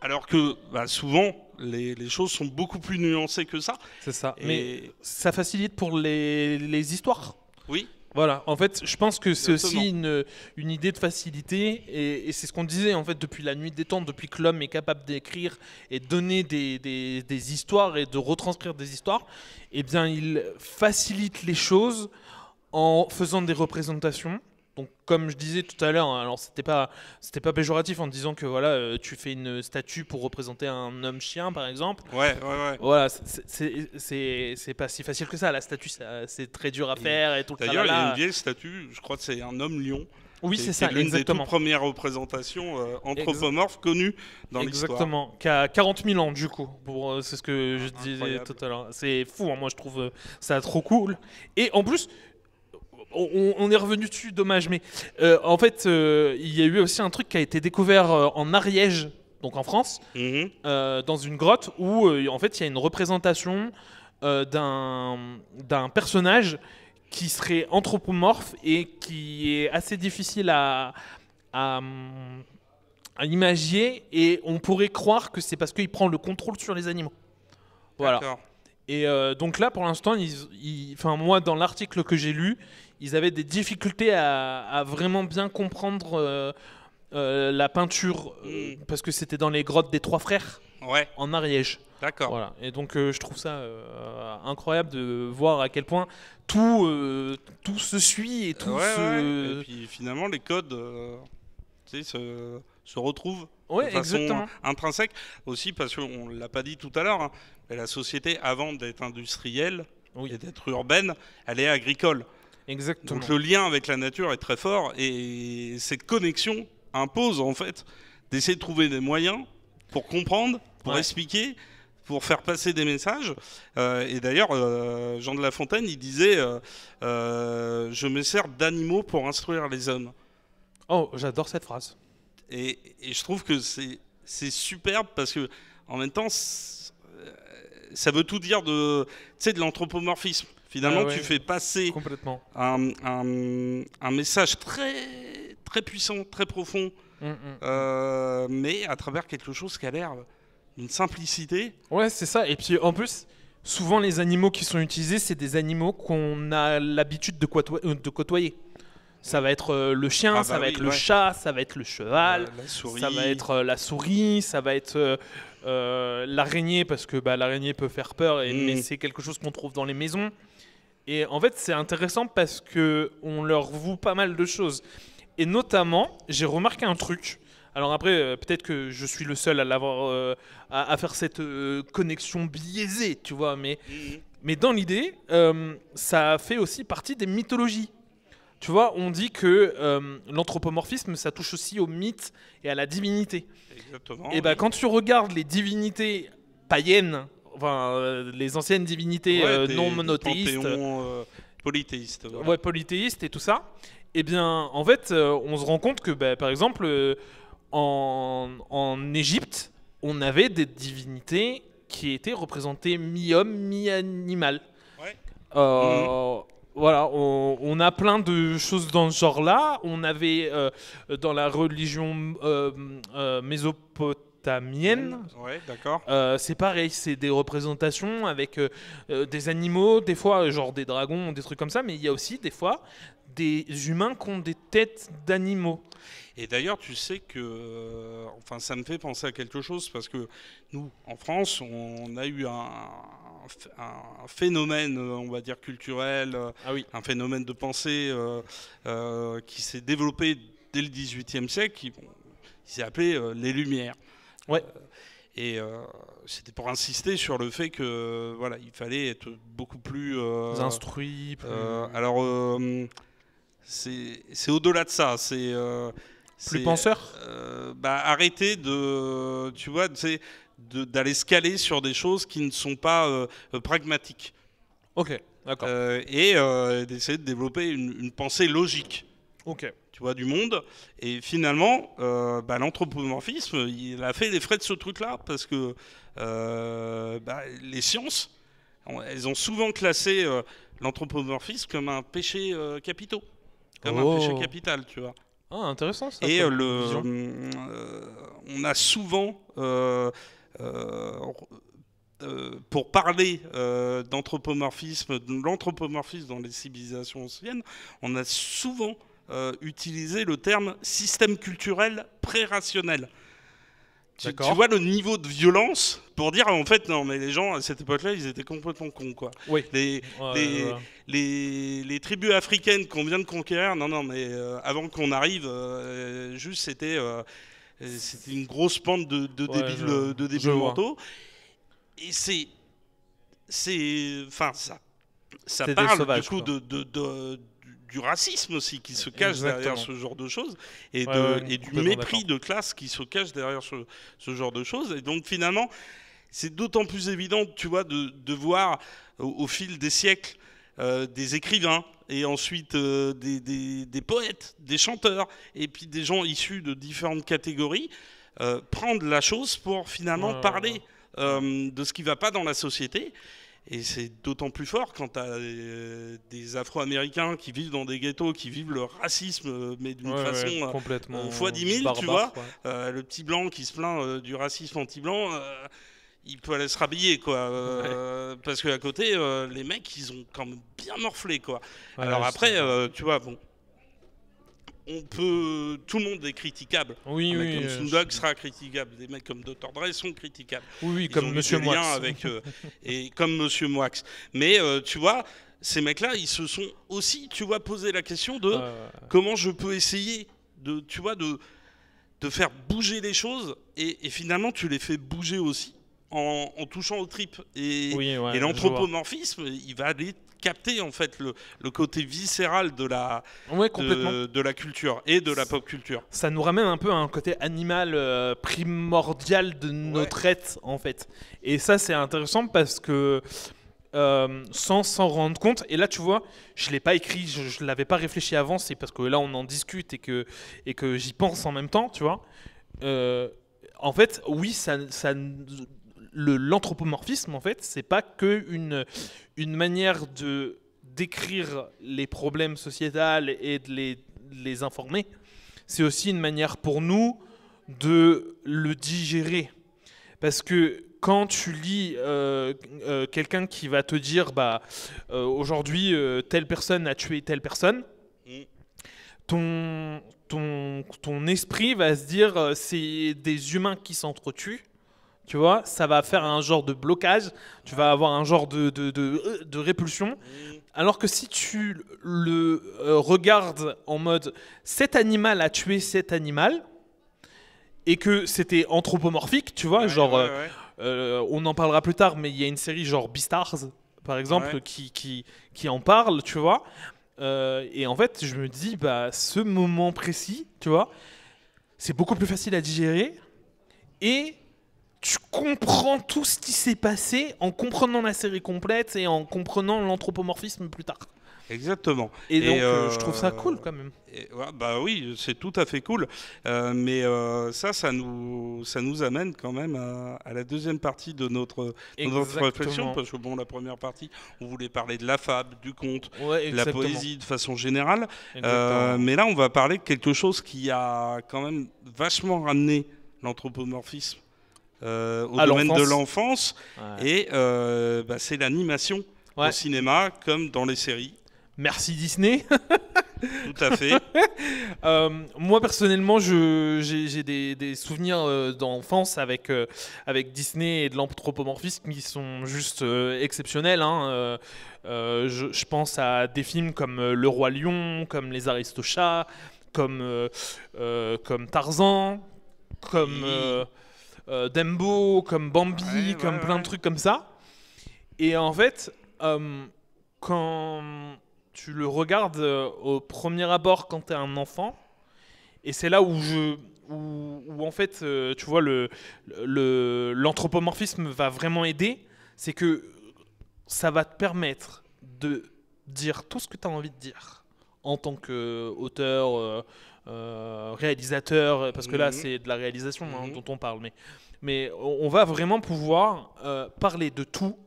alors que souvent les choses sont beaucoup plus nuancées que ça. C'est ça. Mais ça facilite pour les histoires. Oui. Voilà. En fait, je pense que c'est aussi une idée de facilité. Et c'est ce qu'on disait en fait depuis la nuit des temps, depuis que l'homme est capable d'écrire et de donner des histoires et de retranscrire des histoires. Eh bien, il facilite les choses en faisant des représentations. Donc, comme je disais tout à l'heure, alors c'était pas péjoratif en disant que voilà, tu fais une statue pour représenter un homme-chien, par exemple. Voilà, c'est pas si facile que ça. La statue, c'est très dur à faire et tout. D'ailleurs, il y a une vieille statue, je crois que c'est un homme-lion. Oui, c'est ça, l'une exactement. des toutes premières représentations anthropomorphes connues dans l'histoire. Exactement, qui a 40 000 ans du coup. C'est ce que je disais tout à l'heure. C'est fou, hein, moi je trouve ça trop cool. Et en plus. On est revenu dessus, dommage, mais en fait, il y a eu aussi un truc qui a été découvert en Ariège, donc en France, dans une grotte où en fait il y a une représentation d'un personnage qui serait anthropomorphe et qui est assez difficile à imager, et on pourrait croire que c'est parce qu'il prend le contrôle sur les animaux. Voilà. D'accord. Et donc là, pour l'instant, moi, dans l'article que j'ai lu, ils avaient des difficultés à vraiment bien comprendre la peinture, parce que c'était dans les grottes des Trois Frères, en Ariège. D'accord. Voilà. Et donc, je trouve ça incroyable de voir à quel point tout se suit et tout Et puis finalement, les codes se retrouvent de façon intrinsèque. Aussi, parce qu'on ne l'a pas dit tout à l'heure, mais la société, avant d'être industrielle et d'être urbaine, elle est agricole. Exactement. Donc le lien avec la nature est très fort, et cette connexion impose en fait d'essayer de trouver des moyens pour comprendre, pour expliquer, pour faire passer des messages. Et d'ailleurs, Jean de La Fontaine, il disait je me sers d'animaux pour instruire les hommes. Oh, j'adore cette phrase. Et je trouve que c'est superbe, parce que en même temps, ça veut tout dire de l'anthropomorphisme. Finalement, tu fais passer un message très, très puissant, très profond, mais à travers quelque chose qui a l'air d'une simplicité. Ouais, c'est ça. Et puis en plus, souvent les animaux qui sont utilisés, c'est des animaux qu'on a l'habitude de côtoyer. Ça va être le chien, ça va être le chat, ça va être le cheval, ça va être la souris, ça va être l'araignée, parce que l'araignée peut faire peur, mais c'est quelque chose qu'on trouve dans les maisons. Et en fait, c'est intéressant parce qu'on leur voue pas mal de choses. Et notamment, j'ai remarqué un truc. Alors après, peut-être que je suis le seul à l'avoir, à faire cette connexion biaisée, tu vois, mais dans l'idée, ça fait aussi partie des mythologies. Tu vois, on dit que l'anthropomorphisme, ça touche aussi au mythe et à la divinité. Exactement. Et bah, quand tu regardes les divinités païennes, enfin, les anciennes divinités non monothéistes, polythéistes. Ouais, polythéistes et tout ça, eh bien, en fait, on se rend compte que, bah, par exemple, en Égypte, on avait des divinités qui étaient représentées mi-homme, mi-animal. Ouais. Voilà, on a plein de choses dans ce genre-là. On avait dans la religion mésopotamienne, ouais, d'accord. c'est pareil, c'est des représentations avec des animaux, des fois genre des dragons, des trucs comme ça, mais il y a aussi des fois des humains qui ont des têtes d'animaux. Et d'ailleurs, tu sais que, enfin, ça me fait penser à quelque chose parce que nous, en France, on a eu un phénomène, on va dire culturel, un phénomène de pensée qui s'est développé dès le XVIIIe siècle, qui s'est appelé les Lumières. Ouais. Et c'était pour insister sur le fait que voilà, il fallait être beaucoup plus instruit. Alors c'est au-delà de ça. C'est plus penseur. Arrêter de, tu vois, d'aller se caler sur des choses qui ne sont pas pragmatiques. Ok, d'accord. Et d'essayer de développer une pensée logique. Ok. Tu vois, du monde. Et finalement, l'anthropomorphisme, il a fait les frais de ce truc-là parce que les sciences, elles ont souvent classé l'anthropomorphisme comme un péché capital, un péché capital, tu vois. Ah, intéressant ça. Et on a souvent, pour parler d'anthropomorphisme, de l'anthropomorphisme dans les civilisations anciennes, on a souvent utiliser le terme système culturel pré-rationnel. Tu vois le niveau de violence pour dire en fait non mais les gens à cette époque-là ils étaient complètement cons quoi. Oui. Les tribus africaines qu'on vient de conquérir, non mais avant qu'on arrive juste c'était une grosse bande de débiles mentaux. Et enfin ça parle sauvages, du coup du racisme aussi qui se cache derrière ce genre de choses et du mépris de classe qui se cache derrière ce genre de choses. Et donc finalement, c'est d'autant plus évident, tu vois, de voir au fil des siècles des écrivains et ensuite des poètes, des chanteurs et puis des gens issus de différentes catégories prendre la chose pour finalement parler de ce qui ne va pas dans la société. Et c'est d'autant plus fort quand tu as des Afro-Américains qui vivent dans des ghettos, qui vivent le racisme, mais d'une façon complètement fois 10 000, barbare, tu vois. Le petit blanc qui se plaint du racisme anti-blanc, il peut aller se rhabiller, quoi. Parce qu'à côté, les mecs, ils ont quand même bien morflé, quoi. Alors après, tu vois, bon. Tout le monde est critiquable. Oui, un mec comme Snoop Dogg sera critiquable. Des mecs comme Dr. Dre sont critiquables. Oui, ils comme Monsieur Moix. Et comme Monsieur Moix. Mais tu vois, ces mecs-là, ils se sont aussi, tu vois, posé la question de comment je peux essayer de, tu vois, de faire bouger les choses. Et finalement, tu les fais bouger aussi en touchant aux tripes. Et l'anthropomorphisme, il va aller capter en fait le côté viscéral de la culture et de la pop culture. Ça nous ramène un peu à un côté animal primordial de notre être en fait. Et ça c'est intéressant parce que sans s'en rendre compte, et là tu vois, je l'ai pas écrit, je l'avais pas réfléchi avant, c'est parce que là on en discute et que j'y pense en même temps, tu vois. En fait, oui, l'anthropomorphisme, en fait, c'est pas que une manière de décrire les problèmes sociétals et de les informer. C'est aussi une manière pour nous de le digérer. Parce que quand tu lis quelqu'un qui va te dire aujourd'hui telle personne a tué telle personne, ton esprit va se dire c'est des humains qui s'entretuent. Tu vois, ça va faire un genre de blocage, tu vas avoir un genre de répulsion. Alors que si tu le regardes en mode cet animal a tué cet animal, et que c'était anthropomorphique, tu vois, on en parlera plus tard, mais il y a une série genre Beastars, par exemple, qui en parle, tu vois. Et en fait, je me dis, bah, ce moment précis, tu vois, c'est beaucoup plus facile à digérer et tu comprends tout ce qui s'est passé en comprenant la série complète et en comprenant l'anthropomorphisme plus tard. Exactement. Et donc, je trouve ça cool quand même. Bah oui, c'est tout à fait cool. Mais ça nous amène quand même à la deuxième partie de notre réflexion. Parce que bon, la première partie, on voulait parler de la fable, du conte, de la poésie de façon générale. Mais là, on va parler de quelque chose qui a quand même vachement ramené l'anthropomorphisme au domaine de l'enfance. Et c'est l'animation au cinéma comme dans les séries. Merci Disney. Tout à fait. Moi personnellement, j'ai des souvenirs d'enfance avec Disney et de l'anthropomorphisme qui sont juste exceptionnels. Hein. Je pense à des films comme Le Roi Lion, comme Les Aristochats, comme Tarzan, comme Dumbo, comme Bambi, plein de trucs comme ça. Et en fait, quand tu le regardes au premier abord quand tu es un enfant, et c'est là où en fait, tu vois, l'anthropomorphisme va vraiment aider, c'est que ça va te permettre de dire tout ce que tu as envie de dire en tant qu'auteur, réalisateur, parce que là c'est de la réalisation dont on parle, mais on va vraiment pouvoir parler de tout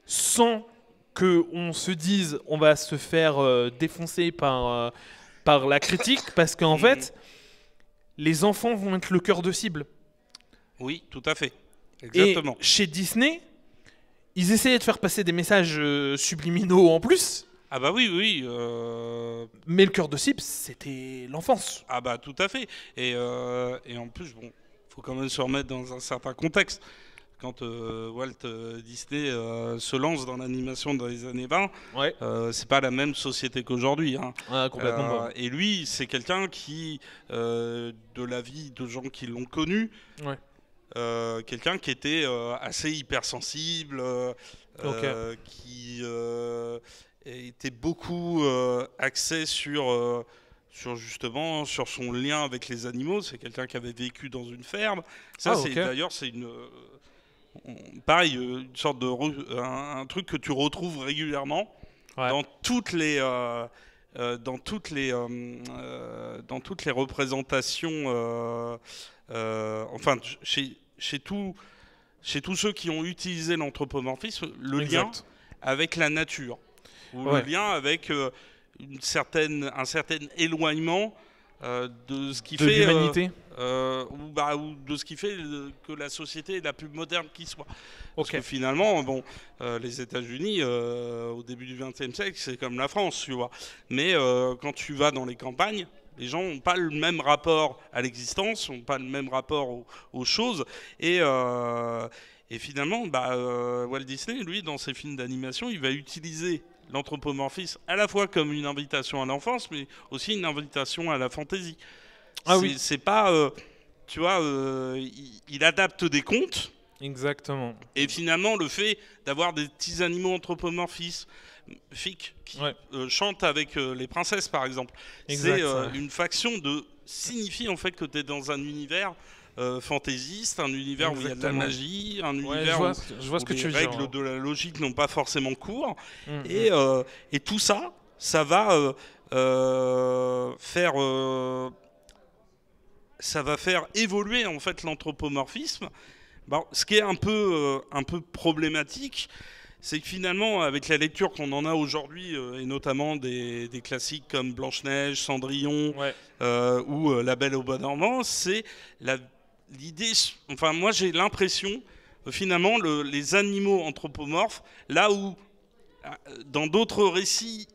sans qu'on se dise on va se faire défoncer par la critique, parce qu'en fait, les enfants vont être le cœur de cible. Oui, tout à fait. Exactement. Et chez Disney, ils essayaient de faire passer des messages subliminaux en plus. Ah bah oui. Mais le cœur de cible, c'était l'enfance. Ah bah tout à fait. Et en plus, bon, faut quand même se remettre dans un certain contexte. Quand Walt Disney se lance dans l'animation dans les années 20, c'est pas la même société qu'aujourd'hui. Hein. Complètement. Et lui, c'est quelqu'un qui, de la vie de gens qui l'ont connu, quelqu'un qui était assez hypersensible, qui était beaucoup axé sur son lien avec les animaux. C'est quelqu'un qui avait vécu dans une ferme. Ça, d'ailleurs, c'est pareil, une sorte un truc que tu retrouves régulièrement dans toutes les représentations, enfin chez tous ceux qui ont utilisé l'anthropomorphisme, le lien avec la nature, ou le lien avec un certain éloignement de ce qui fait l'humanité, ou de ce qui fait que la société est la plus moderne qui soit. Parce que finalement, bon, les États-Unis au début du XXe siècle, c'est comme la France, tu vois. Mais quand tu vas dans les campagnes, les gens n'ont pas le même rapport à l'existence, n'ont pas le même rapport aux choses, et finalement, Walt Disney, lui, dans ses films d'animation, il va utiliser l'anthropomorphisme à la fois comme une invitation à l'enfance, mais aussi une invitation à la fantaisie. C'est pas, tu vois, il adapte des contes. Exactement. Et finalement, le fait d'avoir des petits animaux anthropomorphiques qui chantent avec les princesses, par exemple, c'est une faction de signifier en fait que tu es dans un univers fantaisiste, un univers où il y a de la magie, un univers où les règles de la logique n'ont pas forcément cours. Et tout ça, ça va faire évoluer en fait l'anthropomorphisme. Ce qui est un peu problématique, c'est que finalement, avec la lecture qu'on en a aujourd'hui, et notamment des classiques comme Blanche-Neige, Cendrillon ou La Belle au Bois dormant, c'est l'idée. Enfin, moi, j'ai l'impression, finalement, les animaux anthropomorphes, là où, dans d'autres récits,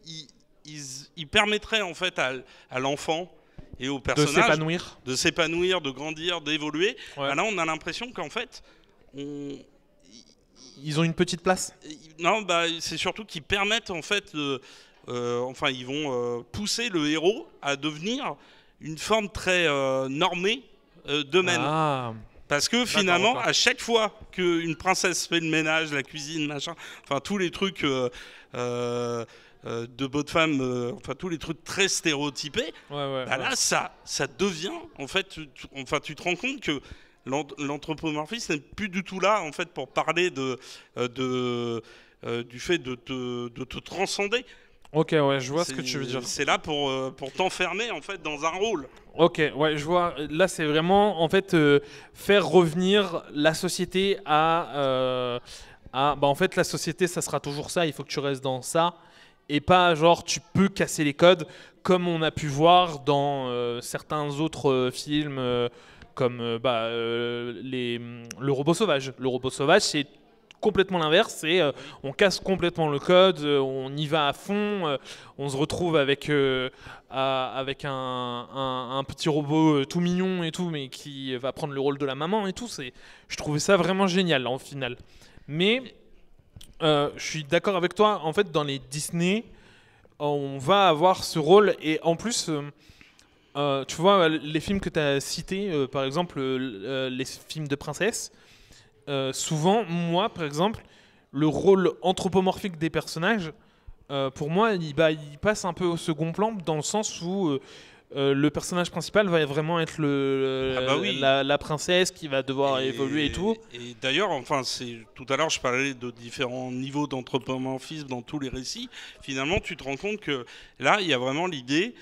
ils permettraient en fait à l'enfant et au personnage de s'épanouir, de grandir, d'évoluer. Là, on a l'impression qu'en fait, ils ont une petite place. Non, c'est surtout qu'ils permettent en fait, ils vont pousser le héros à devenir une forme très normée d'eux-mêmes. Parce que finalement, à chaque fois qu'une princesse fait le ménage, la cuisine, machin, enfin tous les trucs de bonne femme, enfin tous les trucs très stéréotypés, là ça devient, en fait, tu te rends compte que l'anthropomorphisme n'est plus du tout là, en fait, pour parler du fait de te transcender. Ok, ouais, je vois ce que tu veux dire. C'est là pour t'enfermer, en fait, dans un rôle. Ok, ouais, je vois. Là, c'est vraiment, en fait, faire revenir la société à en fait, la société, ça sera toujours ça, il faut que tu restes dans ça, et pas, genre, tu peux casser les codes, comme on a pu voir dans certains autres films, comme le robot sauvage. Le robot sauvage, c'est complètement l'inverse, c'est on casse complètement le code, on y va à fond, on se retrouve avec un petit robot tout mignon et tout, mais qui va prendre le rôle de la maman et tout. Je trouvais ça vraiment génial en final. Mais je suis d'accord avec toi, en fait dans les Disney, on va avoir ce rôle, et en plus tu vois les films que tu as cités, par exemple les films de princesse, souvent, moi, par exemple, le rôle anthropomorphique des personnages, pour moi, il passe un peu au second plan, dans le sens où le personnage principal va vraiment être la princesse qui va devoir évoluer et tout. Et d'ailleurs, enfin, tout à l'heure, je parlais de différents niveaux d'anthropomorphisme dans tous les récits. Finalement, tu te rends compte que là, il y a vraiment l'idée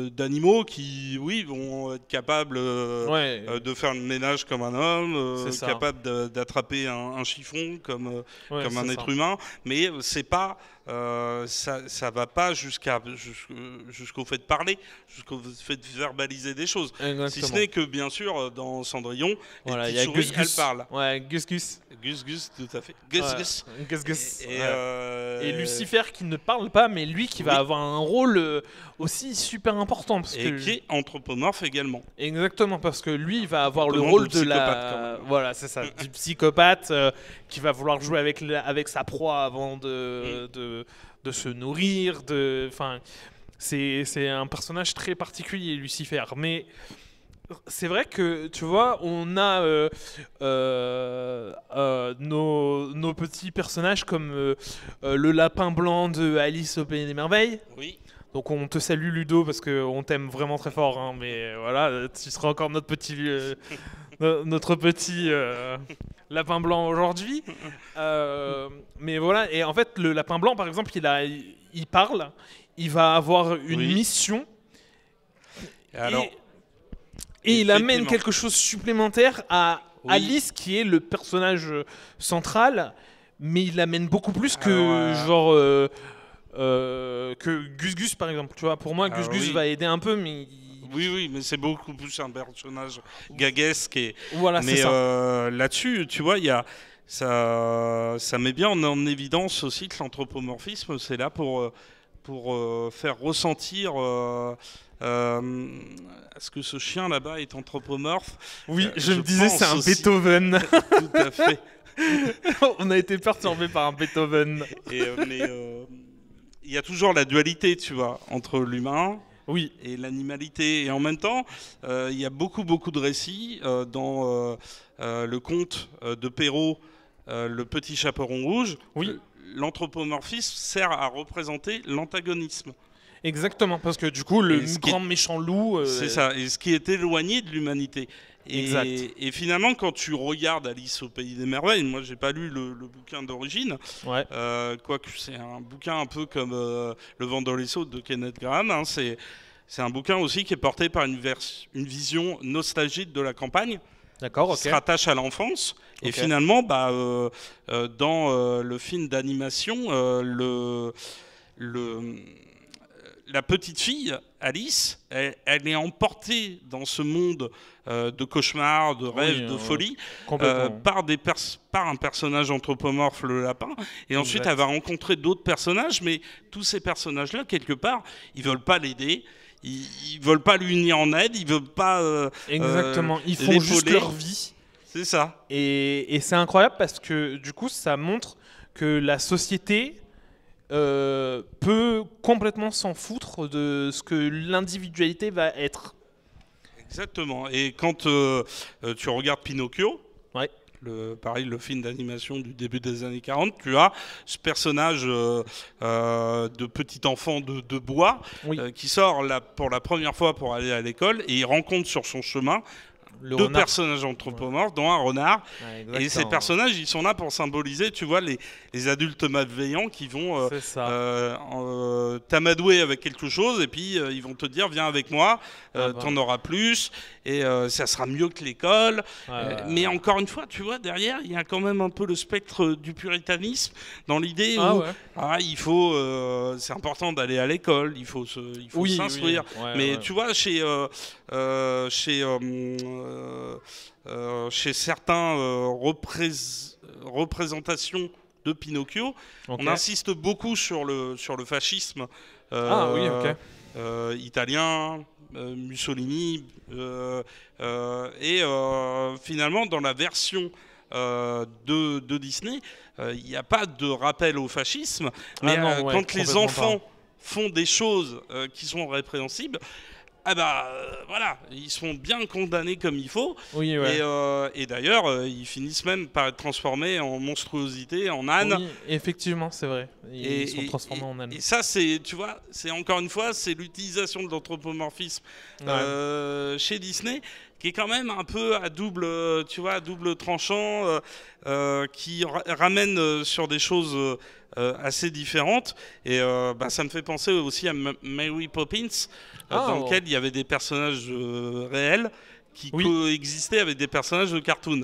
d'animaux qui, oui, vont être capables de faire le ménage comme un homme, capables d'attraper un chiffon comme un être humain, mais c'est pas ça va pas jusqu'au fait de parler, jusqu'au fait de verbaliser des choses. Exactement. Si ce n'est que, bien sûr, dans Cendrillon, les petites souris, elles parlent. Ouais, Gus Gus. Gus Gus, tout à fait. Gus Gus. Gus Gus. Et Lucifer qui ne parle pas, mais lui qui va avoir un rôle aussi super important. Qui est anthropomorphe également. Exactement, parce que lui, il va avoir le rôle de la... Voilà, c'est ça, du psychopathe qui va vouloir jouer avec sa proie avant de se nourrir. Enfin, c'est un personnage très particulier, Lucifer. Mais c'est vrai que, tu vois, on a nos petits personnages comme le lapin blanc de Alice au Pays des Merveilles. Oui. Donc on te salue, Ludo, parce qu'on t'aime vraiment très fort, hein, mais voilà, tu seras encore notre petit lapin blanc aujourd'hui. Mais voilà, et en fait, le lapin blanc, par exemple, il parle, il va avoir une mission, et il amène quelque chose supplémentaire à Alice, qui est le personnage central, mais il amène beaucoup plus que que Gus Gus, par exemple. Tu vois, pour moi, Gus Gus va aider un peu, mais... Oui, mais c'est beaucoup plus un personnage gaguesque. Voilà, mais là-dessus, tu vois, ça met bien en évidence aussi que l'anthropomorphisme, c'est là pour faire ressentir... est-ce que ce chien là-bas est anthropomorphe? Oui, je me disais, c'est un Beethoven. Tout à fait. On a été perturbé par un Beethoven. Mais il y a toujours la dualité, tu vois, entre l'humain et l'animalité. Et en même temps, il y a beaucoup de récits dans le conte de Perrault, Le Petit Chaperon Rouge. L'anthropomorphisme sert à représenter l'antagonisme. Exactement, parce que du coup, le grand méchant loup... C'est ça, et ce qui est éloigné de l'humanité. Et finalement, quand tu regardes Alice au Pays des Merveilles, moi j'ai pas lu le bouquin d'origine, quoique c'est un bouquin un peu comme Le Vent dans les Saules de Kenneth Grahame, hein, c'est un bouquin aussi qui est porté par une vision nostalgique de la campagne, qui se rattache à l'enfance. Et finalement, dans le film d'animation, la petite fille, Alice, elle est emportée dans ce monde de cauchemars, de rêves, de folie, par un personnage anthropomorphe, le lapin. Et ensuite, elle va rencontrer d'autres personnages, mais tous ces personnages-là, quelque part, ils veulent pas l'aider. Ils veulent pas lui venir en aide. Ils veulent pas. Exactement. Ils font juste leur vie. C'est ça. Et c'est incroyable parce que du coup, ça montre que la société peut complètement s'en foutre de ce que l'individualité va être. Exactement. Et quand tu regardes Pinocchio, ouais. Pareil, le film d'animation du début des années 40, tu as ce personnage de petit enfant de bois qui sort là, pour la première fois pour aller à l'école et il rencontre sur son chemin deux personnages anthropomorphes, dont un renard. Ouais, et ces personnages, ils sont là pour symboliser, tu vois, les adultes malveillants qui vont t'amadouer avec quelque chose et puis ils vont te dire viens avec moi, t'en auras plus et ça sera mieux que l'école. Mais encore une fois, tu vois, derrière, il y a quand même un peu le spectre du puritanisme dans l'idée où il faut, c'est important d'aller à l'école, il faut s'instruire. Mais tu vois, chez certains représentations de Pinocchio, on insiste beaucoup sur le fascisme italien, Mussolini, et finalement dans la version de Disney, il n'y a pas de rappel au fascisme, mais quand les enfants font des choses qui sont répréhensibles, voilà, ils sont bien condamnés comme il faut. Et d'ailleurs, ils finissent même par être transformés en monstruosité, en âne. Oui, effectivement, c'est vrai. Ils sont transformés en âne. Et ça, tu vois, c'est encore une fois, c'est l'utilisation de l'anthropomorphisme chez Disney, qui est quand même un peu à double tranchant, qui ramène sur des choses assez différentes. Et ça me fait penser aussi à Mary Poppins, dans lequel il y avait des personnages réels qui coexistaient avec des personnages de cartoon.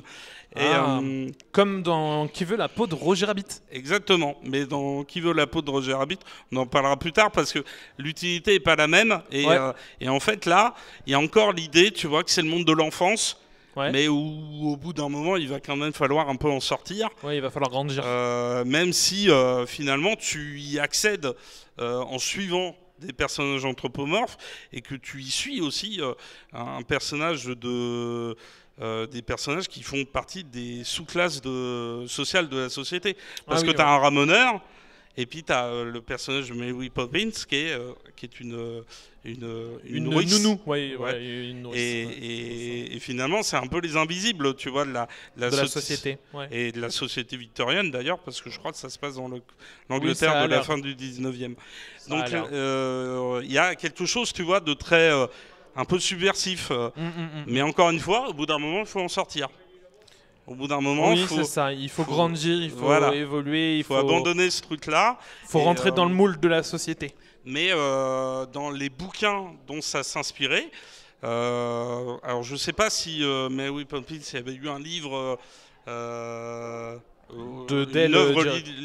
Comme dans Qui veut la peau de Roger Rabbit. Exactement, mais dans Qui veut la peau de Roger Rabbit, on en parlera plus tard parce que l'utilité n'est pas la même. Et en fait, là, il y a encore l'idée, tu vois, que c'est le monde de l'enfance. Mais où au bout d'un moment, il va quand même falloir un peu en sortir. Il va falloir grandir. Même si finalement, tu y accèdes en suivant des personnages anthropomorphes et que tu y suis aussi un personnage des personnages qui font partie des sous-classes sociales de la société. Parce que tu as un ramoneur et puis tu as le personnage de Mary Poppins qui est une nourrice. Nounou. Une nourrice. Et finalement, c'est un peu les invisibles, tu vois, de la société. Et de la société victorienne, d'ailleurs, parce que je crois que ça se passe dans l'Angleterre de la fin du 19e. Donc, il y a quelque chose, tu vois, de très... un peu subversif. Mais encore une fois, au bout d'un moment, il faut en sortir. Au bout d'un moment, c'est ça. Il faut grandir, il faut évoluer. Il faut abandonner ce truc-là. Il faut rentrer dans le moule de la société. Mais dans les bouquins dont ça s'inspirait, alors je ne sais pas si Mary Poppins avait eu un livre, une œuvre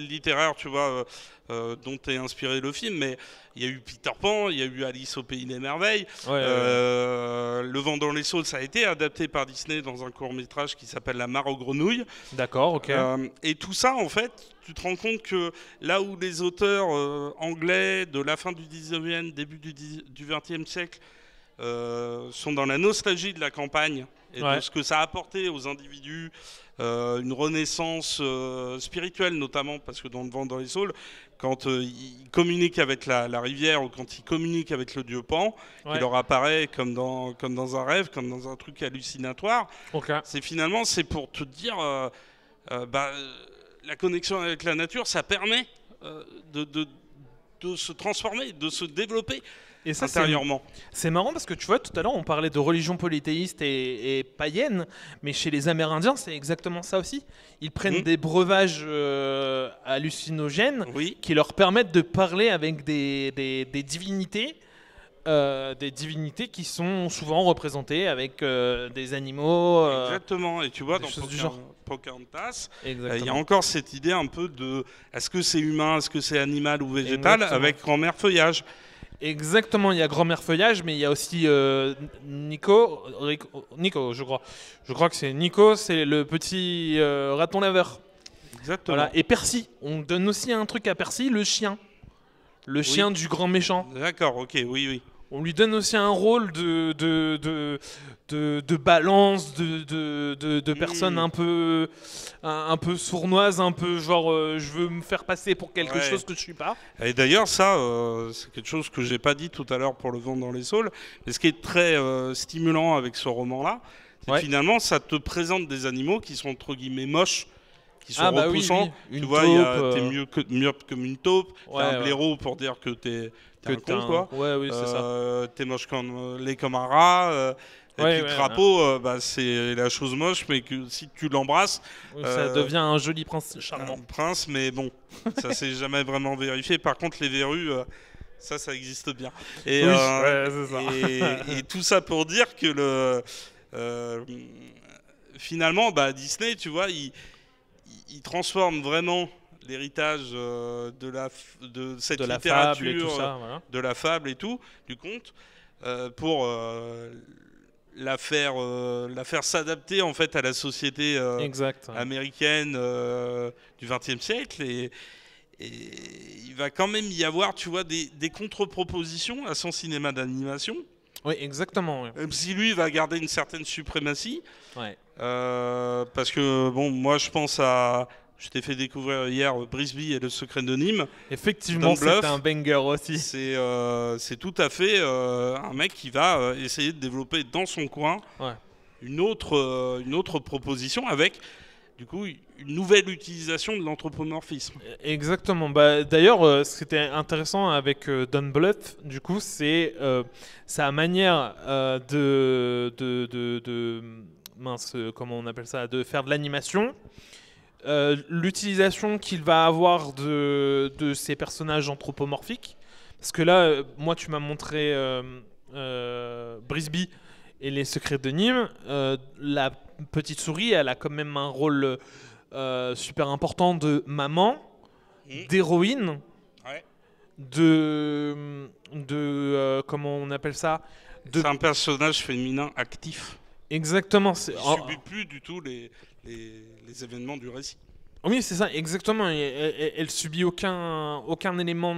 littéraire, tu vois, dont est inspiré le film, mais il y a eu Peter Pan, il y a eu Alice au Pays des Merveilles, Le Vent dans les Saules, ça a été adapté par Disney dans un court-métrage qui s'appelle La Mare aux Grenouilles. D'accord, ok. Et tout ça, en fait, tu te rends compte que là où les auteurs anglais de la fin du 19e, début du 20e siècle sont dans la nostalgie de la campagne et de ce que ça a apporté aux individus, une renaissance spirituelle notamment, parce que dans Le Vent dans les Saules, quand ils communiquent avec la rivière ou quand ils communiquent avec le dieu Pan, il leur apparaît comme dans un rêve, comme dans un truc hallucinatoire. C'est pour te dire, la connexion avec la nature, ça permet de se transformer, de se développer. Et ça, intérieurement. C'est marrant parce que tu vois, tout à l'heure, on parlait de religion polythéiste et païenne, mais chez les Amérindiens, c'est exactement ça aussi. Ils prennent des breuvages hallucinogènes qui leur permettent de parler avec des divinités. Des divinités qui sont souvent représentées avec des animaux. Exactement, et tu vois, dans Pocahontas, il y a encore cette idée un peu de est-ce que c'est humain, est-ce que c'est animal ou végétal, avec grand-mère feuillage. Exactement, il y a grand-mère feuillage, mais il y a aussi Nico, je crois. Je crois que c'est Nico, c'est le petit raton laveur. Exactement. Voilà. Et Percy, on donne aussi un truc à Percy, le chien. Le chien du grand méchant. D'accord, ok, oui. On lui donne aussi un rôle de balance, de personne un peu sournoise, un peu genre je veux me faire passer pour quelque chose que je suis pas. Et d'ailleurs ça, c'est quelque chose que j'ai pas dit tout à l'heure pour Le Vent dans les saules, mais ce qui est très stimulant avec ce roman-là, c'est que finalement ça te présente des animaux qui sont entre guillemets moches, qui sont repoussants. Oui. Tu vois, t'es mieux comme une taupe, t'as un blaireau pour dire que t'es un con, quoi. Oui, c'est ça. T'es moche comme un rat. Et puis le crapaud, c'est la chose moche, mais que si tu l'embrasses... ça devient un joli prince charmant. Un prince, mais bon, ça s'est jamais vraiment vérifié. Par contre, les verrues, ça existe bien. Et, c'est ça. et tout ça pour dire que finalement, Disney, tu vois, il transforme vraiment l'héritage de cette littérature, et tout ça, voilà. de la fable et tout, du conte, pour la faire s'adapter en fait à la société américaine du XXe siècle. Et il va quand même y avoir, tu vois, des contre-propositions à son cinéma d'animation. Oui, exactement. Oui. Même si lui va garder une certaine suprématie. Ouais. Parce que, bon, moi je pense à... Je t'ai fait découvrir hier Brisby et le secret de Nîmes. Effectivement, c'est un banger aussi. C'est tout à fait un mec qui va essayer de développer dans son coin une autre proposition avec, du coup, une nouvelle utilisation de l'anthropomorphisme. Exactement. D'ailleurs, ce qui était intéressant avec Don Bluth, du coup, c'est sa manière comment on appelle ça, de faire de l'animation. L'utilisation qu'il va avoir de ces personnages anthropomorphiques, parce que là moi tu m'as montré Brisby et les secrets de Nîmes. La petite souris, elle a quand même un rôle super important de maman, d'héroïne, de comment on appelle ça, c'est un personnage féminin actif. Exactement. Il ne subit plus du tout les événements du récit. Oui, c'est ça, exactement. Elle subit aucun élément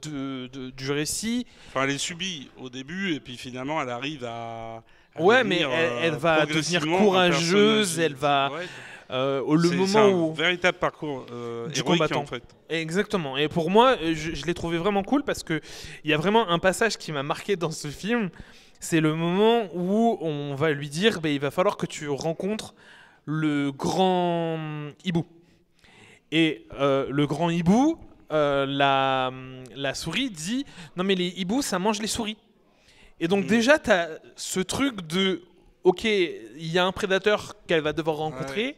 du récit. Enfin, elle est subie au début, et puis finalement, elle arrive à mais elle va devenir courageuse, elle va... c'est un véritable parcours du combattant. En fait. Exactement. Et pour moi, je l'ai trouvé vraiment cool, parce qu'il y a vraiment un passage qui m'a marqué dans ce film. C'est le moment où on va lui dire il va falloir que tu rencontres le grand hibou. Et le grand hibou, la souris dit non mais les hiboux ça mange les souris. Et donc déjà tu as ce truc de ok, il y a un prédateur qu'elle va devoir rencontrer.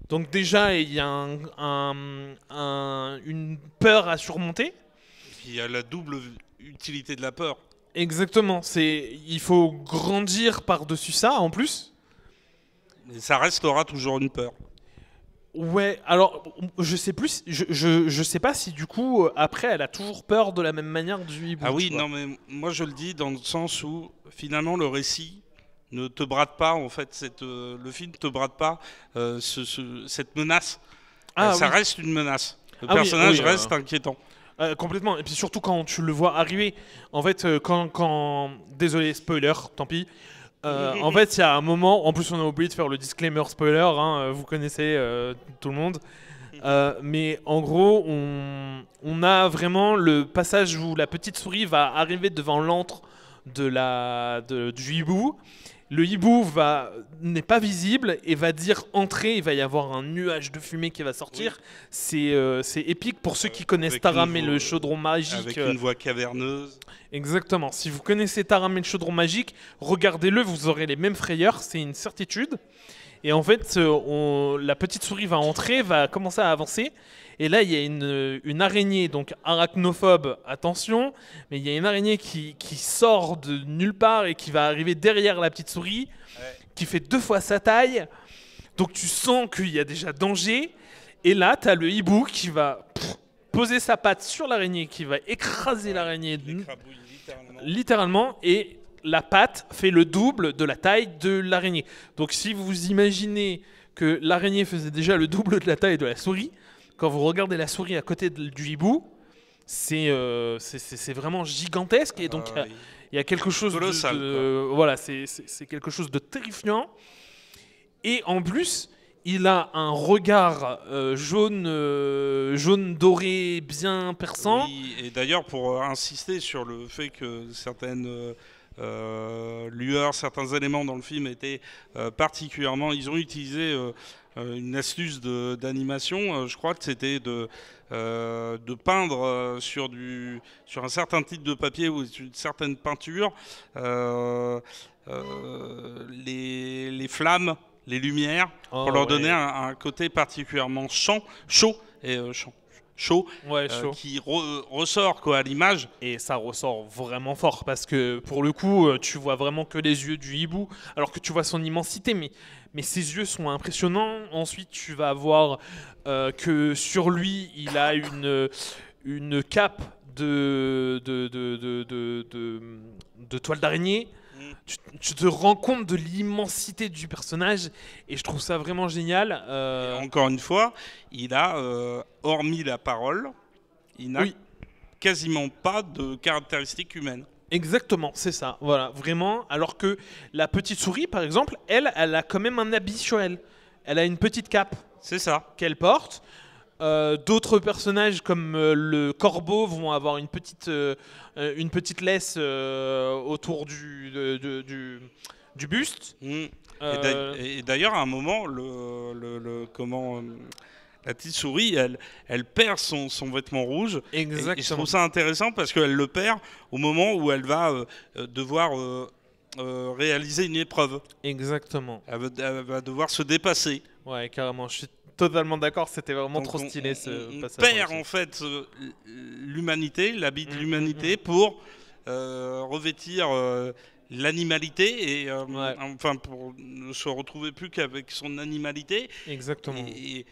Donc déjà il y a une peur à surmonter. Et puis il y a la double utilité de la peur. Exactement, il faut grandir par-dessus ça en plus. Mais ça restera toujours une peur. Ouais, alors je sais plus, je sais pas si du coup après elle a toujours peur de la même manière du hibou. Ah oui, non mais moi je le dis dans le sens où finalement le récit ne te brade pas en fait, le film ne te brade pas cette menace. Ça reste une menace. Le personnage reste inquiétant. Complètement, et puis surtout quand tu le vois arriver, en fait quand désolé spoiler, tant pis. En fait, il y a un moment, en plus on a oublié de faire le disclaimer spoiler, vous connaissez tout le monde, mais en gros, on a vraiment le passage où la petite souris va arriver devant l'antre du hibou. Le hibou n'est pas visible et va dire entrer, il va y avoir un nuage de fumée qui va sortir. Oui. C'est épique pour ceux qui connaissent Taram et le chaudron magique. Avec une voix caverneuse. Exactement. Si vous connaissez Taram et le chaudron magique, regardez-le, vous aurez les mêmes frayeurs, c'est une certitude. Et en fait, la petite souris va entrer, va commencer à avancer. Et là, il y a une araignée, donc arachnophobe, attention, mais il y a une araignée qui sort de nulle part et qui va arriver derrière la petite souris, qui fait 2 fois sa taille. Donc tu sens qu'il y a déjà danger. Et là, tu as le hibou qui va poser sa patte sur l'araignée, qui va écraser l'araignée littéralement. Et la patte fait le double de la taille de l'araignée. Donc si vous imaginez que l'araignée faisait déjà le double de la taille de la souris, quand vous regardez la souris à côté du hibou, c'est vraiment gigantesque. Et donc Il y a quelque chose colossal, voilà, c'est quelque chose de terrifiant. Et en plus, il a un regard jaune doré bien perçant. Oui, et d'ailleurs, pour insister sur le fait que certaines lueurs, certains éléments dans le film étaient particulièrement... Ils ont utilisé une astuce d'animation, je crois que c'était de peindre sur un certain type de papier ou une certaine peinture les flammes, les lumières, pour leur donner un côté particulièrement chaud qui ressort à l'image. Et ça ressort vraiment fort parce que pour le coup, tu vois vraiment que les yeux du hibou, alors que tu vois son immensité, mais ses yeux sont impressionnants. Ensuite, tu vas voir que sur lui, il a une cape de toile d'araignée. Tu te rends compte de l'immensité du personnage et je trouve ça vraiment génial. Et encore une fois, il a, hormis la parole, il n'a quasiment pas de caractéristiques humaines. Exactement, c'est ça, voilà, vraiment. Alors que la petite souris, par exemple, elle a quand même un habit sur elle. Elle a une petite cape. C'est ça. Qu'elle porte. D'autres personnages comme le corbeau vont avoir une petite laisse autour du buste. Et d'ailleurs, à un moment, la petite souris, elle perd son vêtement rouge. Exactement. Et je trouve ça intéressant parce qu'elle le perd au moment où elle va devoir réaliser une épreuve. Exactement. Elle va devoir se dépasser. Ouais, carrément. Je suis totalement d'accord. C'était vraiment trop stylé ce passage. On perd en fait l'humanité, l'habit de l'humanité pour revêtir l'animalité et enfin pour ne se retrouver plus qu'avec son animalité. Exactement. Et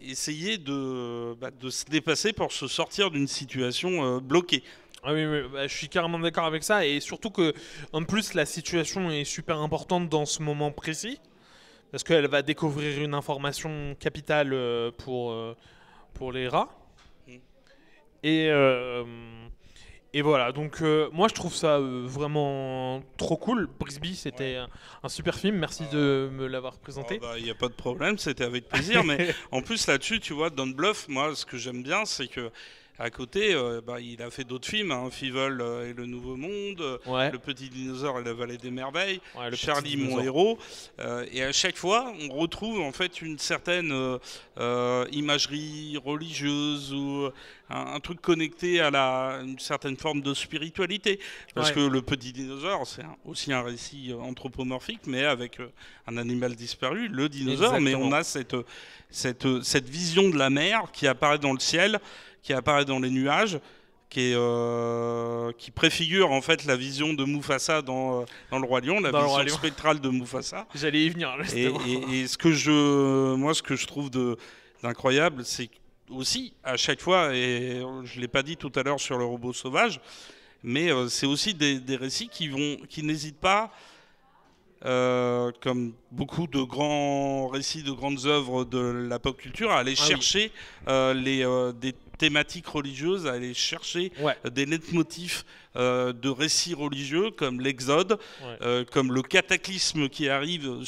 essayer de se dépasser pour se sortir d'une situation bloquée. Ah oui, je suis carrément d'accord avec ça, et surtout que en plus la situation est super importante dans ce moment précis, parce qu'elle va découvrir une information capitale pour les rats. Et voilà, donc moi je trouve ça vraiment trop cool. Brisby, c'était un super film, merci de me l'avoir présenté. Il n'y a pas de problème, c'était avec plaisir, mais en plus là-dessus, tu vois, Don't Bluff, moi ce que j'aime bien, c'est que à côté, il a fait d'autres films, hein, Fievel et le Nouveau Monde, Le Petit Dinosaure et la Vallée des Merveilles, Charlie mon héros, et à chaque fois, on retrouve en fait une certaine imagerie religieuse ou un truc connecté à une certaine forme de spiritualité, parce que Le Petit Dinosaure, c'est aussi un récit anthropomorphique, mais avec un animal disparu, le dinosaure. Exactement. Mais on a cette vision de la mer qui apparaît dans le ciel, qui apparaît dans les nuages, qui préfigure en fait la vision de Mufasa dans Le Roi Lion, la vision spectrale de Mufasa. J'allais y venir. Et ce que je trouve d'incroyable, c'est aussi à chaque fois, et je l'ai pas dit tout à l'heure sur Le Robot Sauvage, mais c'est aussi des récits qui n'hésitent pas, comme beaucoup de grands récits, de grandes œuvres de la pop culture, à aller chercher des thématiques religieuses, à aller chercher des leitmotifs de récits religieux comme l'Exode, comme le cataclysme qui arrive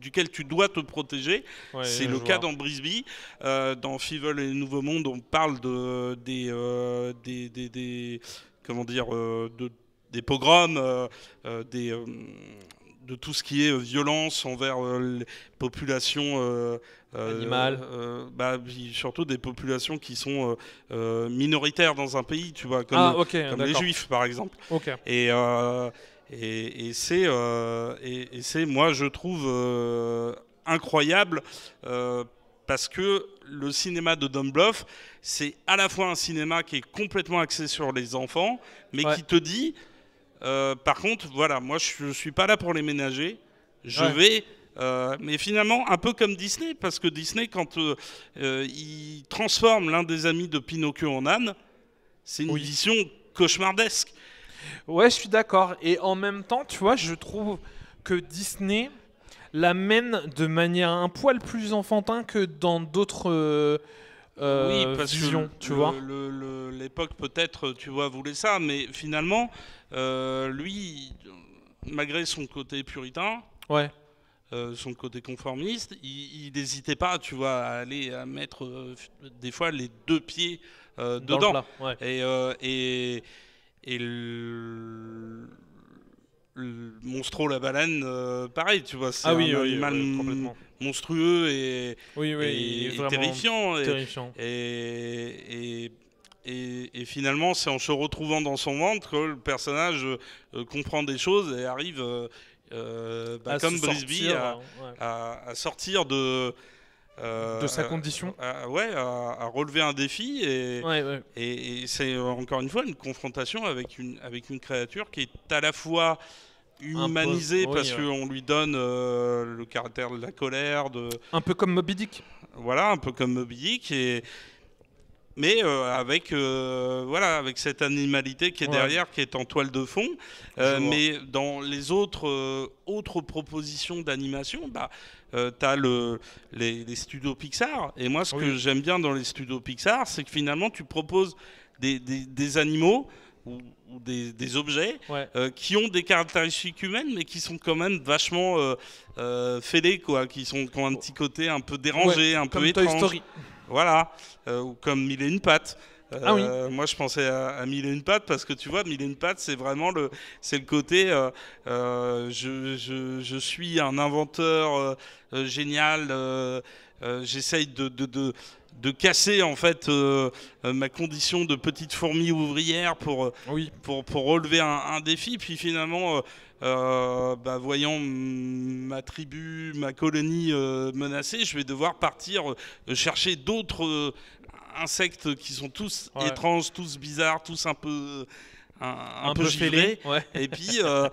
duquel tu dois te protéger. C'est le cas dans Brisby. Dans Fievel et le Nouveau Monde, on parle des pogroms, de tout ce qui est violence envers les populations animales, surtout des populations qui sont minoritaires dans un pays, tu vois, comme les Juifs par exemple. Et c'est moi je trouve incroyable parce que le cinéma de Don Bluth, c'est à la fois un cinéma qui est complètement axé sur les enfants, mais qui te dit par contre, voilà, moi je suis pas là pour les ménager, je vais... mais finalement, un peu comme Disney, parce que Disney, quand il transforme l'un des amis de Pinocchio en âne, c'est une vision cauchemardesque. Ouais, je suis d'accord. Et en même temps, tu vois, je trouve que Disney l'amène de manière un poil plus enfantin que dans d'autres vision, tu vois. L'époque peut-être, tu vois, voulait ça, mais finalement, lui, malgré son côté puritain, ouais. Son côté conformiste, il n'hésitait pas, tu vois, à mettre des fois les deux pieds dedans. Dans le plat, ouais. Et le Monstro la baleine, pareil, tu vois, c'est un animal monstrueux et terrifiant. Et finalement, c'est en se retrouvant dans son ventre que le personnage comprend des choses et arrive, comme Brisby, à sortir de sa condition. À relever un défi. Et c'est encore une fois une confrontation avec une créature qui est à la fois humanisée parce qu'on lui donne le caractère de la colère. Un peu comme Moby Dick. Voilà, un peu comme Moby Dick. Mais avec cette animalité qui est derrière, qui est en toile de fond. Mais dans les autres propositions d'animation, t'as les studios Pixar. Et moi, ce que j'aime bien dans les studios Pixar, c'est que finalement, tu proposes des animaux ou des objets qui ont des caractéristiques humaines, mais qui sont quand même vachement fêlés, quoi, qui ont un petit côté un peu dérangé, un peu étrange. Toy Story. Voilà, ou comme Mille et une pattes. Moi, je pensais à Mille et une pattes parce que tu vois, Mille et une pattes, c'est vraiment le côté. Je suis un inventeur génial. J'essaye de casser en fait ma condition de petite fourmi ouvrière pour relever un défi. Puis finalement. Voyant ma tribu, ma colonie menacée, je vais devoir partir chercher d'autres insectes qui sont tous étranges, tous bizarres, tous un peu givrés. Et puis ça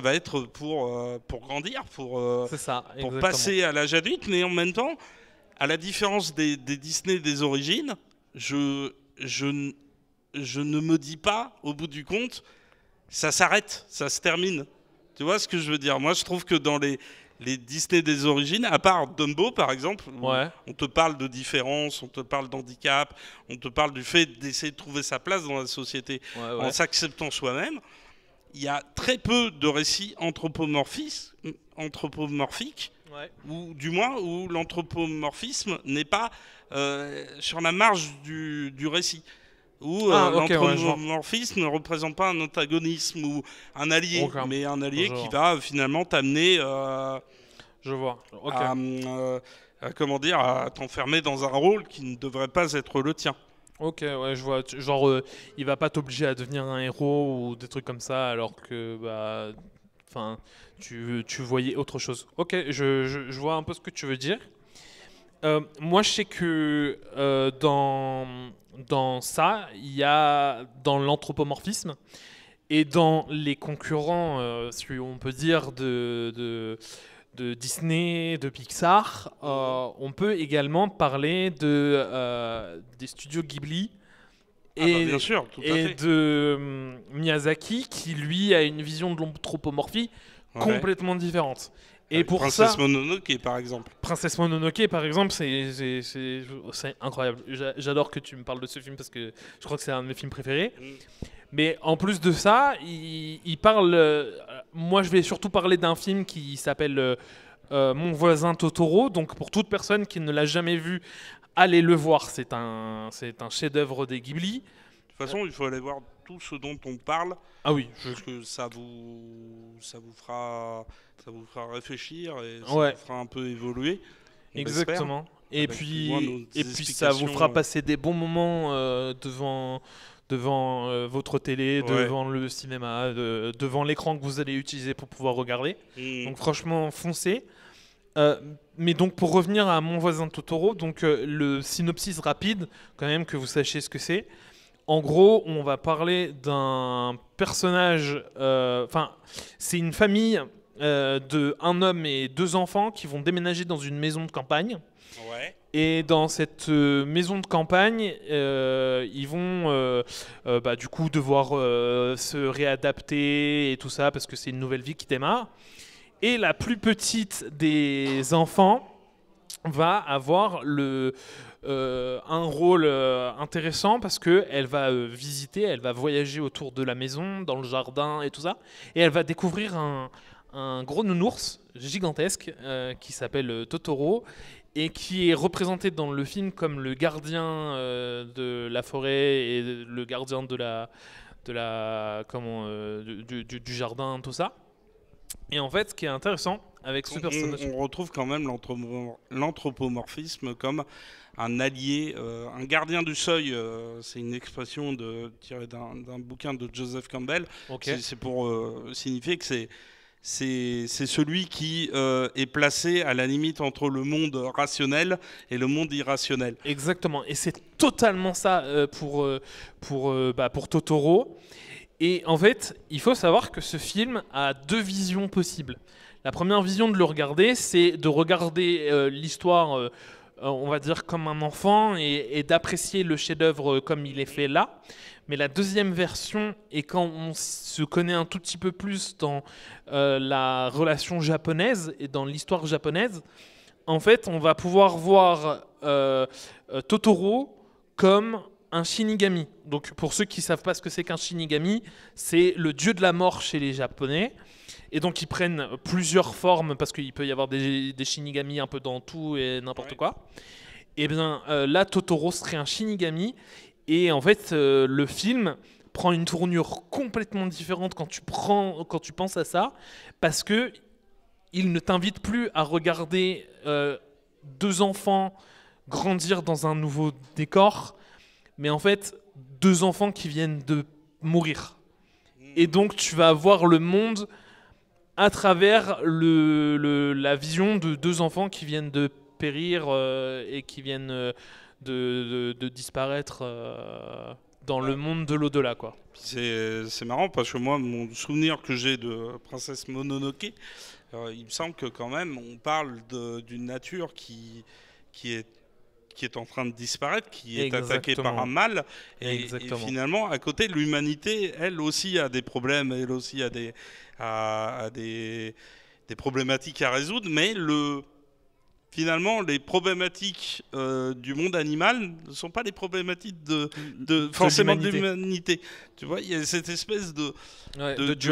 va être pour grandir, pour passer à l'âge adulte, mais en même temps, à la différence des Disney des origines, je ne me dis pas au bout du compte ça s'arrête, ça se termine. Tu vois ce que je veux dire? Moi, je trouve que dans les Disney des origines, à part Dumbo, par exemple, où on te parle de différence, on te parle d'handicap, on te parle du fait d'essayer de trouver sa place dans la société en s'acceptant soi-même, il y a très peu de récits anthropomorphiques, ou du moins où l'anthropomorphisme n'est pas sur la marge du récit. Où l'anthropomorphisme ne représente pas un antagonisme ou un allié, mais un allié qui va finalement t'amener à t'enfermer dans un rôle qui ne devrait pas être le tien. Ok, ouais, je vois. Genre, il va pas t'obliger à devenir un héros ou des trucs comme ça, alors que tu voyais autre chose. Ok, je vois un peu ce que tu veux dire. Moi, je sais que dans ça, il y a dans l'anthropomorphisme et dans les concurrents, si on peut dire, de Disney, de Pixar, on peut également parler des studios Ghibli bien sûr, tout à fait. de Miyazaki, qui lui a une vision de l'anthropomorphie complètement différente. Et pour Princesse Mononoke, par exemple. Princesse Mononoke, par exemple, c'est incroyable. J'adore que tu me parles de ce film parce que je crois que c'est un de mes films préférés. Mais en plus de ça, il parle... moi, je vais surtout parler d'un film qui s'appelle Mon voisin Totoro. Donc, pour toute personne qui ne l'a jamais vu, allez le voir. C'est un chef-d'œuvre des Ghibli. De toute façon, il faut aller voir tout ce dont on parle. Ah oui. Parce que ça vous fera réfléchir et ça vous fera un peu évoluer. Exactement. Et puis ça vous fera passer des bons moments devant votre télé, devant le cinéma, devant l'écran que vous allez utiliser pour pouvoir regarder. Donc franchement, foncez. Mais donc pour revenir à Mon voisin Totoro, donc le synopsis rapide, quand même que vous sachiez ce que c'est. En gros, on va parler d'un personnage. C'est une famille de un homme et 2 enfants qui vont déménager dans une maison de campagne. Et dans cette maison de campagne, ils vont du coup devoir se réadapter et tout ça parce que c'est une nouvelle vie qui démarre. Et la plus petite des enfants va avoir un rôle intéressant parce qu'elle va visiter, elle va voyager autour de la maison, dans le jardin et tout ça, et elle va découvrir un gros nounours gigantesque qui s'appelle Totoro et qui est représenté dans le film comme le gardien de la forêt et le gardien du jardin, tout ça. Et en fait, ce qui est intéressant avec ce personnage... On retrouve quand même l'anthropomorphisme comme un allié, un gardien du seuil. C'est une expression tirée d'un bouquin de Joseph Campbell. Okay. C'est pour signifier que c'est celui qui est placé à la limite entre le monde rationnel et le monde irrationnel. Exactement. Et c'est totalement ça pour Totoro. Et en fait, il faut savoir que ce film a deux visions possibles. La première vision de le regarder, c'est de regarder l'histoire, on va dire, comme un enfant et d'apprécier le chef-d'œuvre comme il est fait là. Mais la deuxième version, et quand on se connaît un tout petit peu plus dans la relation japonaise et dans l'histoire japonaise, en fait, on va pouvoir voir Totoro comme un Shinigami. Donc, pour ceux qui ne savent pas ce que c'est qu'un Shinigami, c'est le dieu de la mort chez les Japonais. Et donc, ils prennent plusieurs formes, parce qu'il peut y avoir des Shinigami un peu dans tout et n'importe quoi. Et bien, là, Totoro serait un Shinigami. Et en fait, le film prend une tournure complètement différente quand tu penses à ça, parce que il ne t'invite plus à regarder deux enfants grandir dans un nouveau décor, mais en fait, deux enfants qui viennent de mourir. Et donc, tu vas voir le monde à travers la vision de deux enfants qui viennent de périr et qui viennent de disparaître dans le monde de l'au-delà, quoi. C'est marrant parce que moi, mon souvenir que j'ai de Princesse Mononoke, il me semble que quand même, on parle d'une nature qui est en train de disparaître, qui est attaquée par un mal. Et finalement, à côté, l'humanité, elle aussi a des problèmes, elle aussi a des problématiques à résoudre, mais finalement, les problématiques du monde animal ne sont pas les problématiques forcément de l'humanité. Tu vois, il y a cette espèce de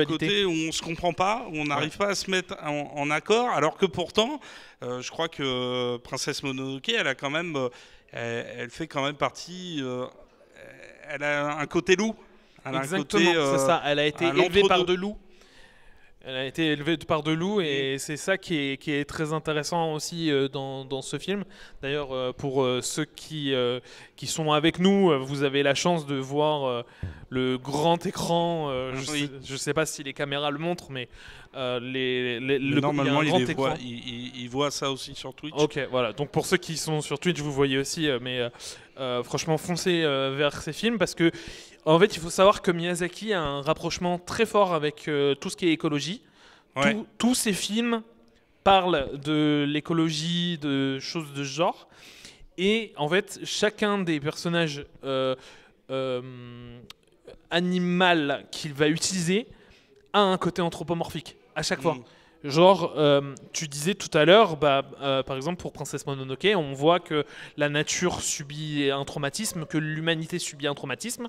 côté où on ne se comprend pas, où on n'arrive pas à se mettre en accord, alors que pourtant, je crois que Princesse Mononoke, elle a quand même, elle fait quand même partie, elle a un côté loup. Exactement, c'est ça. Elle a été élevée par de loups. Elle a été élevée par de loups et c'est ça qui est très intéressant aussi dans ce film. D'ailleurs, pour ceux qui sont avec nous, vous avez la chance de voir le grand écran. Je ne sais pas si les caméras le montrent, mais normalement, il voit ça aussi sur Twitch. Ok, voilà. Donc pour ceux qui sont sur Twitch, vous voyez aussi. Mais franchement, foncez vers ces films parce que en fait, il faut savoir que Miyazaki a un rapprochement très fort avec tout ce qui est écologie. Ouais. Tous ces films parlent de l'écologie, de choses de ce genre. Et en fait, chacun des personnages animaux qu'il va utiliser a un côté anthropomorphique à chaque fois. Genre, tu disais tout à l'heure, par exemple pour Princesse Mononoke, on voit que la nature subit un traumatisme, que l'humanité subit un traumatisme.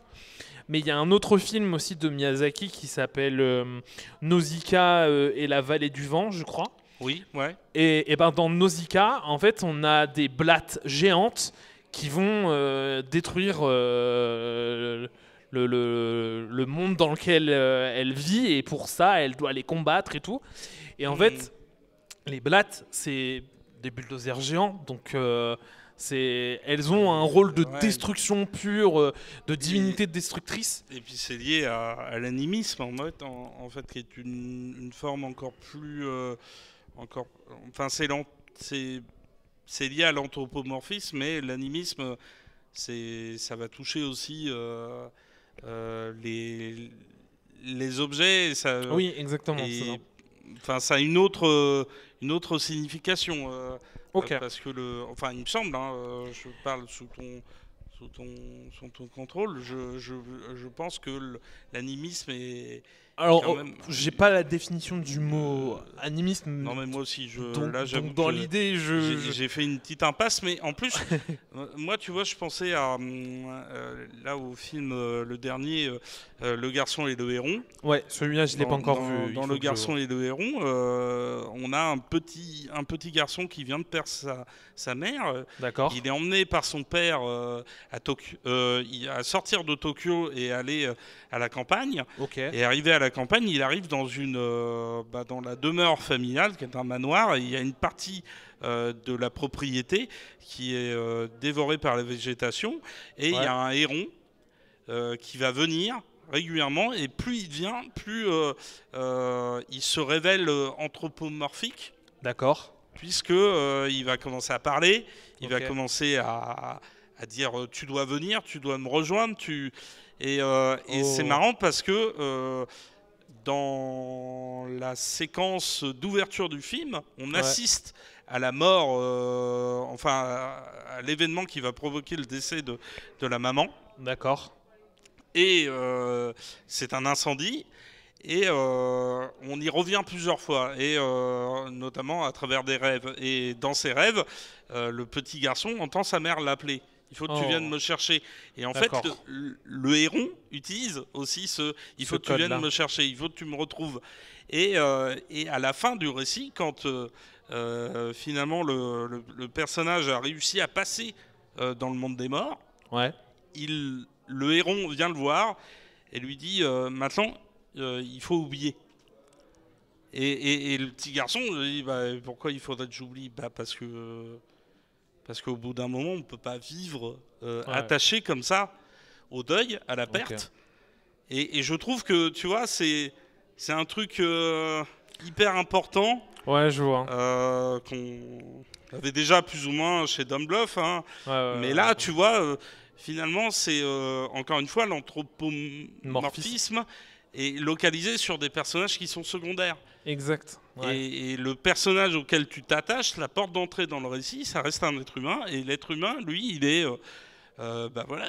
Mais il y a un autre film aussi de Miyazaki qui s'appelle Nausicaa et la vallée du vent, je crois. Oui, ouais. Et dans Nausicaa, en fait, on a des blattes géantes qui vont détruire le monde dans lequel elle vit. Et pour ça, elle doit les combattre et tout. Et en fait, les blattes, c'est des bulldozers géants. Donc, elles ont un rôle de destruction pure, de divinité destructrice. Et puis c'est lié à l'animisme en fait, qui est une forme encore plus... enfin, c'est lié à l'anthropomorphisme, mais l'animisme, ça va toucher aussi les objets. Oui, exactement. Enfin, ça a une autre signification. Okay. Parce que il me semble, je parle sous ton contrôle, je pense que l'animisme Alors, j'ai pas la définition du mot animiste. Non, mais moi aussi, donc dans l'idée, j'ai fait une petite impasse, mais en plus, moi, tu vois, je pensais à là au film le dernier, Le Garçon et le Héron. Ouais, celui-là, je l'ai pas encore vu. Dans Le Garçon et le Héron, on a un petit garçon qui vient de perdre sa mère. D'accord. Il est emmené par son père à sortir de Tokyo et aller à la campagne. Okay. Et arrivé à la campagne, il arrive dans dans la demeure familiale, qui est un manoir, et il y a une partie de la propriété qui est dévorée par la végétation, et il y a un héron qui va venir régulièrement, et plus il vient, plus il se révèle anthropomorphique. D'accord. Puisque il va commencer à parler, il va commencer à dire tu dois venir, tu dois me rejoindre, et c'est marrant parce que dans la séquence d'ouverture du film, on assiste à la mort, à l'événement qui va provoquer le décès de la maman. D'accord. Et c'est un incendie. Et on y revient plusieurs fois, et notamment à travers des rêves. Et dans ces rêves, le petit garçon entend sa mère l'appeler. Il faut que tu viennes me chercher. Et en fait, le héron utilise aussi il faut que tu viennes me chercher, il faut que tu me retrouves. Et à la fin du récit, quand finalement le personnage a réussi à passer dans le monde des morts, le héron vient le voir et lui dit maintenant, il faut oublier. Et le petit garçon dit pourquoi il faudrait que j'oublie? Parce qu'au bout d'un moment, on ne peut pas vivre attaché comme ça au deuil, à la perte. Et je trouve que, tu vois, c'est un truc hyper important. Ouais, je vois. Qu'on avait déjà plus ou moins chez Don Bluth. Hein. Mais là, tu vois, finalement, c'est encore une fois l'anthropomorphisme est localisé sur des personnages qui sont secondaires. Exact. Ouais. Et le personnage auquel tu t'attaches, la porte d'entrée dans le récit, ça reste un être humain. Et l'être humain, lui, il est,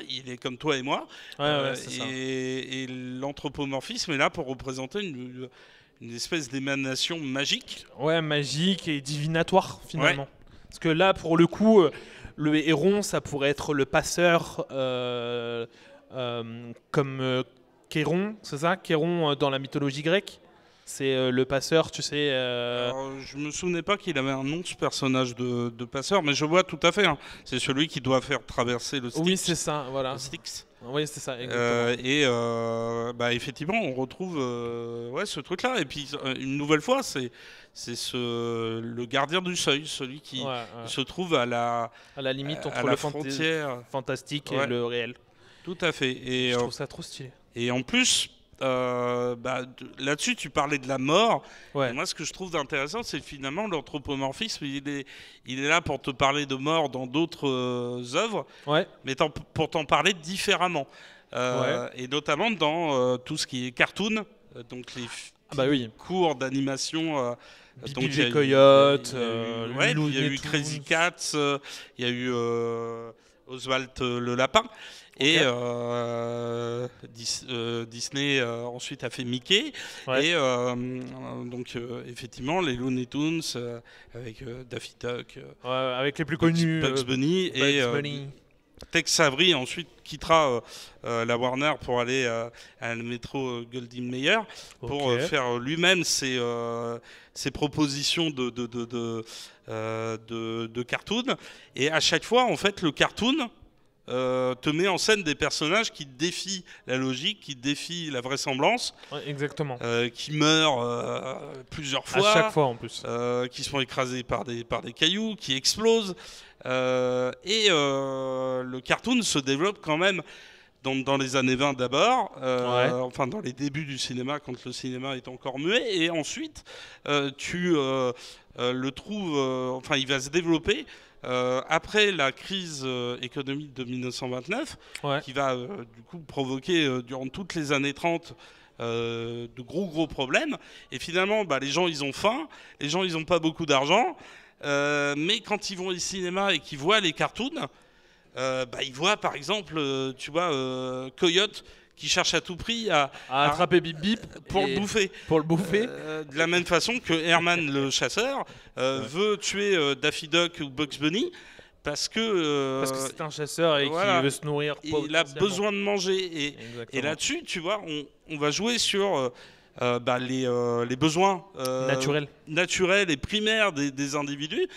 il est comme toi et moi. Et l'anthropomorphisme est là pour représenter une espèce d'émanation magique. Ouais, magique et divinatoire, finalement. Ouais. Parce que là, pour le coup, le héron, ça pourrait être le passeur comme Chéron, c'est ça? Chéron dans la mythologie grecque, c'est le passeur, tu sais. Alors, je me souvenais pas qu'il avait un nom, ce personnage de passeur, mais je vois tout à fait. Hein. C'est celui qui doit faire traverser le Styx. Oui, c'est ça, voilà. Le Styx. Oui, c'est ça, exactement. Effectivement, on retrouve ce truc-là. Et puis, une nouvelle fois, c'est le gardien du seuil, celui qui se trouve à la limite entre le frontière fantastique et le réel. Tout à fait. Et je trouve ça trop stylé. Et en plus, là-dessus, tu parlais de la mort. Ouais. Et moi, ce que je trouve intéressant, c'est finalement l'anthropomorphisme. Il est là pour te parler de mort dans d'autres œuvres, mais pour t'en parler différemment. Et notamment dans tout ce qui est cartoon, donc les cours d'animation. Bibi Coyote, il y a eu Crazy Cats, il y a eu Oswald le lapin. Et Disney ensuite a fait Mickey. Et donc effectivement les Looney Tunes avec Daffy Duck, avec les plus connus, Bugs Bunny et Tex Avery ensuite quittera la Warner pour aller à la Metro Goldwyn Mayer pour faire lui-même ses propositions de cartoon. Et à chaque fois en fait le cartoon te met en scène des personnages qui défient la logique, qui défient la vraisemblance, exactement, qui meurent plusieurs fois, à chaque fois en plus, qui sont écrasés par des cailloux, qui explosent, et le cartoon se développe quand même dans les années 20 d'abord, enfin dans les débuts du cinéma, quand le cinéma est encore muet, et ensuite tu le trouves, il va se développer. Après la crise économique de 1929, qui va du coup provoquer durant toutes les années 30 de gros problèmes, et finalement les gens ils ont faim, les gens ils n'ont pas beaucoup d'argent, mais quand ils vont au cinéma et qu'ils voient les cartoons, ils voient par exemple Coyote qui cherche à tout prix à attraper Bip Bip pour le bouffer. Pour le bouffer. De la même façon que Herman le chasseur veut tuer Daffy Duck ou Bugs Bunny parce que c'est un chasseur et qu'il veut se nourrir. Il a besoin de manger et là-dessus, tu vois, on va jouer sur les besoins naturels et primaires des individus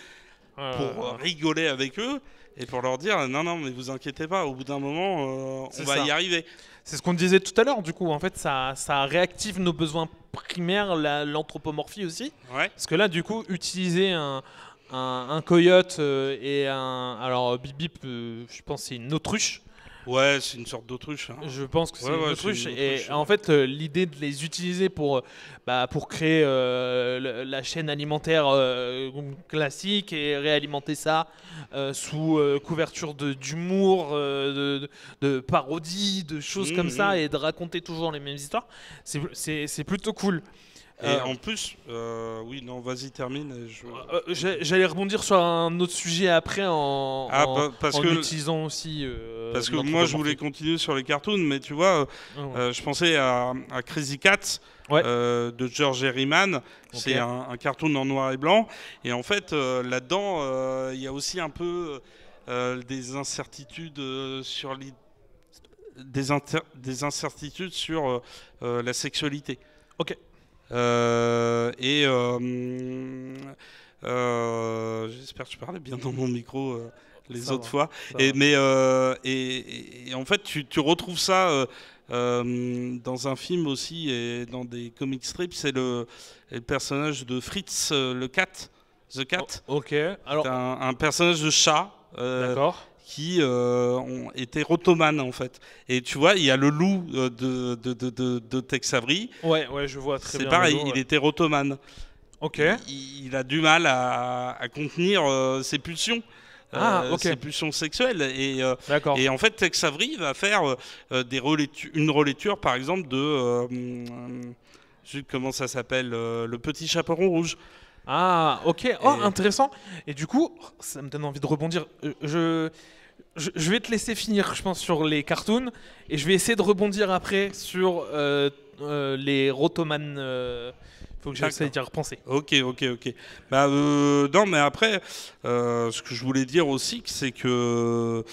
pour rigoler avec eux et pour leur dire non mais vous inquiétez pas, au bout d'un moment on va y arriver. C'est ce qu'on disait tout à l'heure, du coup en fait ça réactive nos besoins primaires, l'anthropomorphie aussi, parce que là du coup utiliser un coyote et alors Bip Bip, je pense c'est une autruche. Ouais, c'est une sorte d'autruche. Hein. Je pense que c'est une autruche. Et en fait, l'idée de les utiliser pour créer la chaîne alimentaire classique et réalimenter ça sous couverture d'humour, de parodie, de choses comme ça, et de raconter toujours les mêmes histoires, c'est plutôt cool. Et en plus, vas-y, termine. J'allais rebondir sur un autre sujet après en utilisant aussi. Parce que moi, je voulais continuer sur les cartoons, mais tu vois, je pensais à Crazy Cat de George Herriman. C'est un cartoon en noir et blanc. Et en fait, là-dedans, il y a aussi un peu des incertitudes sur incertitudes sur la sexualité. Ok. J'espère que je parlais bien dans mon micro les autres fois. Et en fait, tu retrouves ça dans un film aussi et dans des comic strips. C'est le personnage de Fritz le Cat, The Cat. Ok. Alors un personnage de chat. D'accord. Qui était rotomane en fait. Et tu vois, il y a le loup de Tex Avery. Ouais, je vois très bien. C'est pareil, il était rotomane. Ok. Il a du mal à contenir ses pulsions. Ses pulsions sexuelles. Et en fait, Tex Avery va faire une relecture, par exemple, de... comment ça s'appelle Le Petit Chaperon Rouge. Ah, ok. Intéressant. Et du coup, ça me donne envie de rebondir. Je vais te laisser finir, je pense, sur les cartoons. Et je vais essayer de rebondir après sur les rotomanes. Faut que j'essaie d'y repenser. Ok. Non, mais après, ce que je voulais dire aussi, c'est que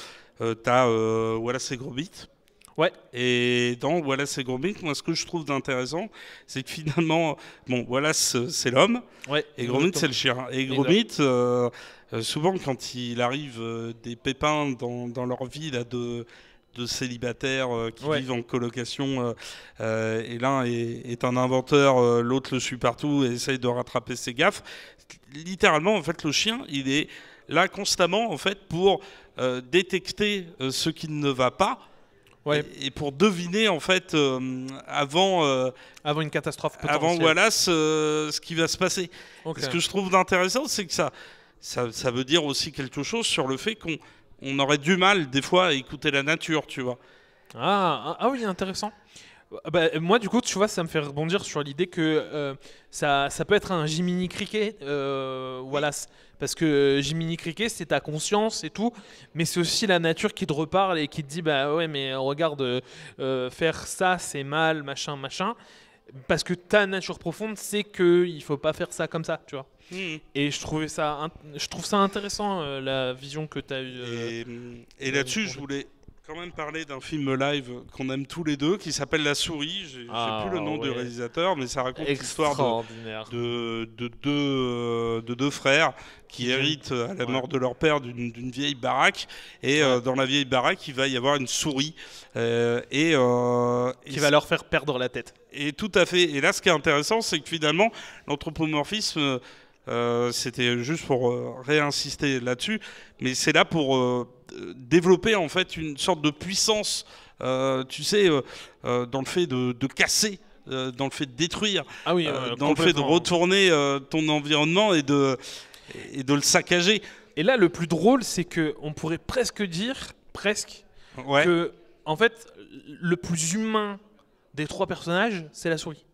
t'as Wallace et Gromit. Ouais. Et dans Wallace et Gromit, moi, ce que je trouve d'intéressant, c'est que finalement, Wallace, c'est l'homme, et Gromit, c'est le chien. Et Gromit, souvent, quand il arrive des pépins dans leur vie là, de célibataires qui vivent en colocation, et l'un est un inventeur, l'autre le suit partout et essaye de rattraper ses gaffes. Littéralement, en fait, le chien, il est là constamment, en fait, pour détecter ce qui ne va pas. Et pour deviner en fait avant une catastrophe potentielle. Avant Wallace ce qui va se passer. Ce que je trouve intéressant, c'est que ça veut dire aussi quelque chose sur le fait qu'on aurait du mal des fois à écouter la nature, tu vois. Ah oui, intéressant. Moi du coup tu vois, ça me fait rebondir sur l'idée que ça peut être un Jiminy Cricket Wallace, parce que Jiminy Cricket c'est ta conscience et tout, mais c'est aussi la nature qui te reparle et qui te dit mais regarde, faire ça c'est mal, machin, parce que ta nature profonde c'est qu'il faut pas faire ça comme ça, tu vois. Et je trouve ça intéressant, la vision que tu as eue. Et là-dessus, je voulais quand même parler d'un film live qu'on aime tous les deux, qui s'appelle La Souris. J'ai plus le nom du réalisateur, mais ça raconte l'histoire de deux frères qui héritent à la mort de leur père d'une vieille baraque. Et dans la vieille baraque, il va y avoir une souris. Qui va leur faire perdre la tête. Et tout à fait. Et là, ce qui est intéressant, c'est que finalement, l'anthropomorphisme... c'était juste pour réinsister là-dessus, mais c'est là pour développer en fait une sorte de puissance, tu sais, dans le fait de casser, dans le fait de détruire, dans le fait de retourner ton environnement et de le saccager. Et là, le plus drôle, c'est que on pourrait presque dire que en fait, le plus humain des trois personnages, c'est la souris.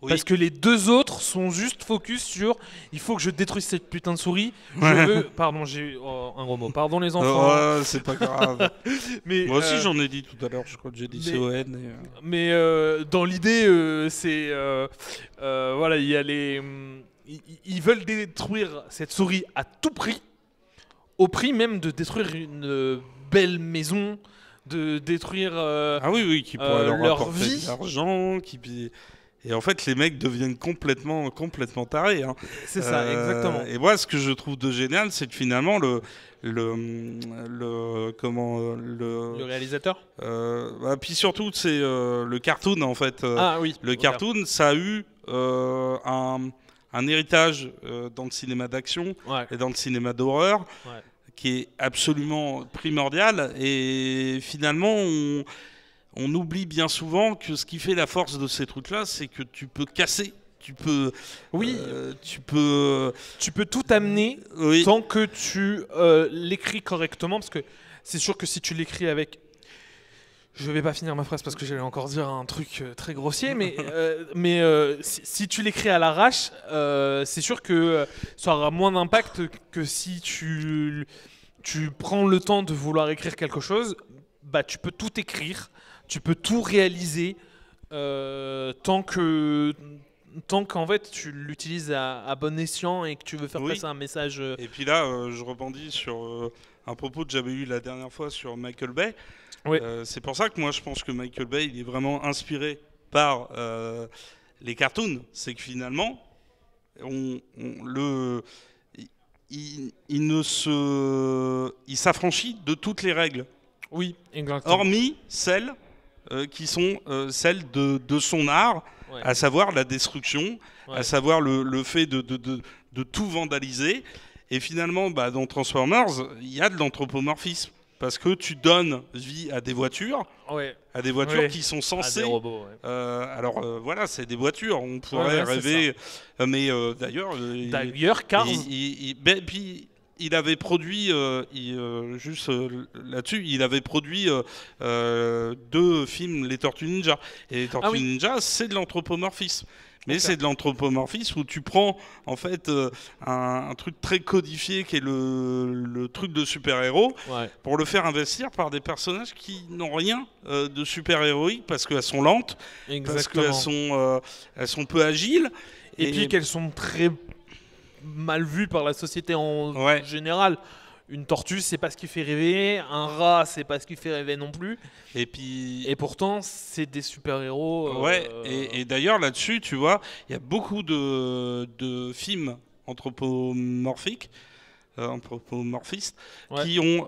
Oui. Parce que les deux autres sont juste focus sur il faut que je détruise cette putain de souris. Je veux. Pardon, j'ai un gros mot. Pardon les enfants. C'est pas grave. Mais, moi aussi j'en ai dit tout à l'heure, je crois que j'ai dit CON. Mais dans l'idée, c'est. Voilà, il y a les. Ils veulent détruire cette souris à tout prix, au prix même de détruire une belle maison, de détruire qui pourrait leur vie. De l'argent, Et en fait, les mecs deviennent complètement tarés. Hein. C'est ça, exactement. Et moi, ce que je trouve de génial, c'est que finalement, le réalisateur. Puis surtout, c'est le cartoon en fait. Le cartoon, ça a eu un héritage dans le cinéma d'action et dans le cinéma d'horreur qui est absolument primordial. Et finalement, on oublie bien souvent que ce qui fait la force de ces trucs-là, c'est que tu peux casser. Tu peux tout amener tant que tu l'écris correctement, parce que c'est sûr que si tu l'écris avec... Je vais pas finir ma phrase parce que j'allais encore dire un truc très grossier, mais si tu l'écris à l'arrache, c'est sûr que ça aura moins d'impact que si tu prends le temps de vouloir écrire quelque chose. Bah, tu peux tout écrire, tu peux tout réaliser tant qu'en fait tu l'utilises à bon escient et que tu veux faire passer un message. Et puis là, je rebondis sur un propos que j'avais eu la dernière fois sur Michael Bay. Oui. C'est pour ça que moi je pense que Michael Bay il est vraiment inspiré par les cartoons. C'est que finalement, il s'affranchit de toutes les règles. Oui, exactement. Hormis celles qui sont celles de son art, à savoir la destruction, à savoir le fait de tout vandaliser. Et finalement, dans Transformers, il y a de l'anthropomorphisme. Parce que tu donnes vie à des voitures, qui sont censées... À des robots, voilà, c'est des voitures, on pourrait rêver... Mais d'ailleurs... Cars... Puis il avait produit, juste là-dessus, il avait produit 2 films, Les Tortues Ninja. Et Les Tortues Ninja, c'est de l'anthropomorphisme. Mais c'est de l'anthropomorphisme où tu prends en fait un truc très codifié qui est le truc de super-héros pour le faire investir par des personnages qui n'ont rien de super-héroïque parce qu'elles sont lentes, parce qu'elles sont peu agiles. Et puis qu'elles sont très mal vues par la société en général. Une tortue, c'est pas ce qui fait rêver. Un rat, c'est pas ce qui fait rêver non plus. Et pourtant, c'est des super-héros. Et d'ailleurs, là-dessus, tu vois, il y a beaucoup de films anthropomorphistes qui ont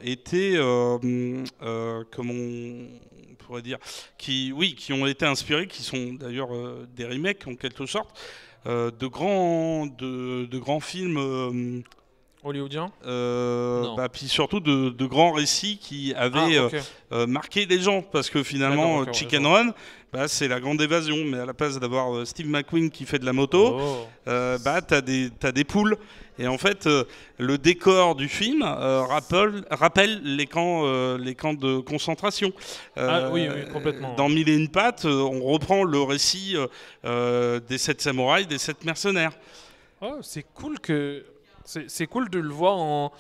été, comment on pourrait dire, qui ont été inspirés, qui sont d'ailleurs des remakes en quelque sorte, de grands films... hollywoodien puis surtout de grands récits qui avaient marqué les gens, parce que finalement Chicken Run, c'est la grande évasion, mais à la place d'avoir Steve McQueen qui fait de la moto, t'as des poules. Et en fait, le décor du film rappelle les camps de concentration. Oui, complètement. Dans Mille et une pattes, on reprend le récit des 7 samouraïs, des 7 mercenaires. C'est cool que... C'est cool de le voir en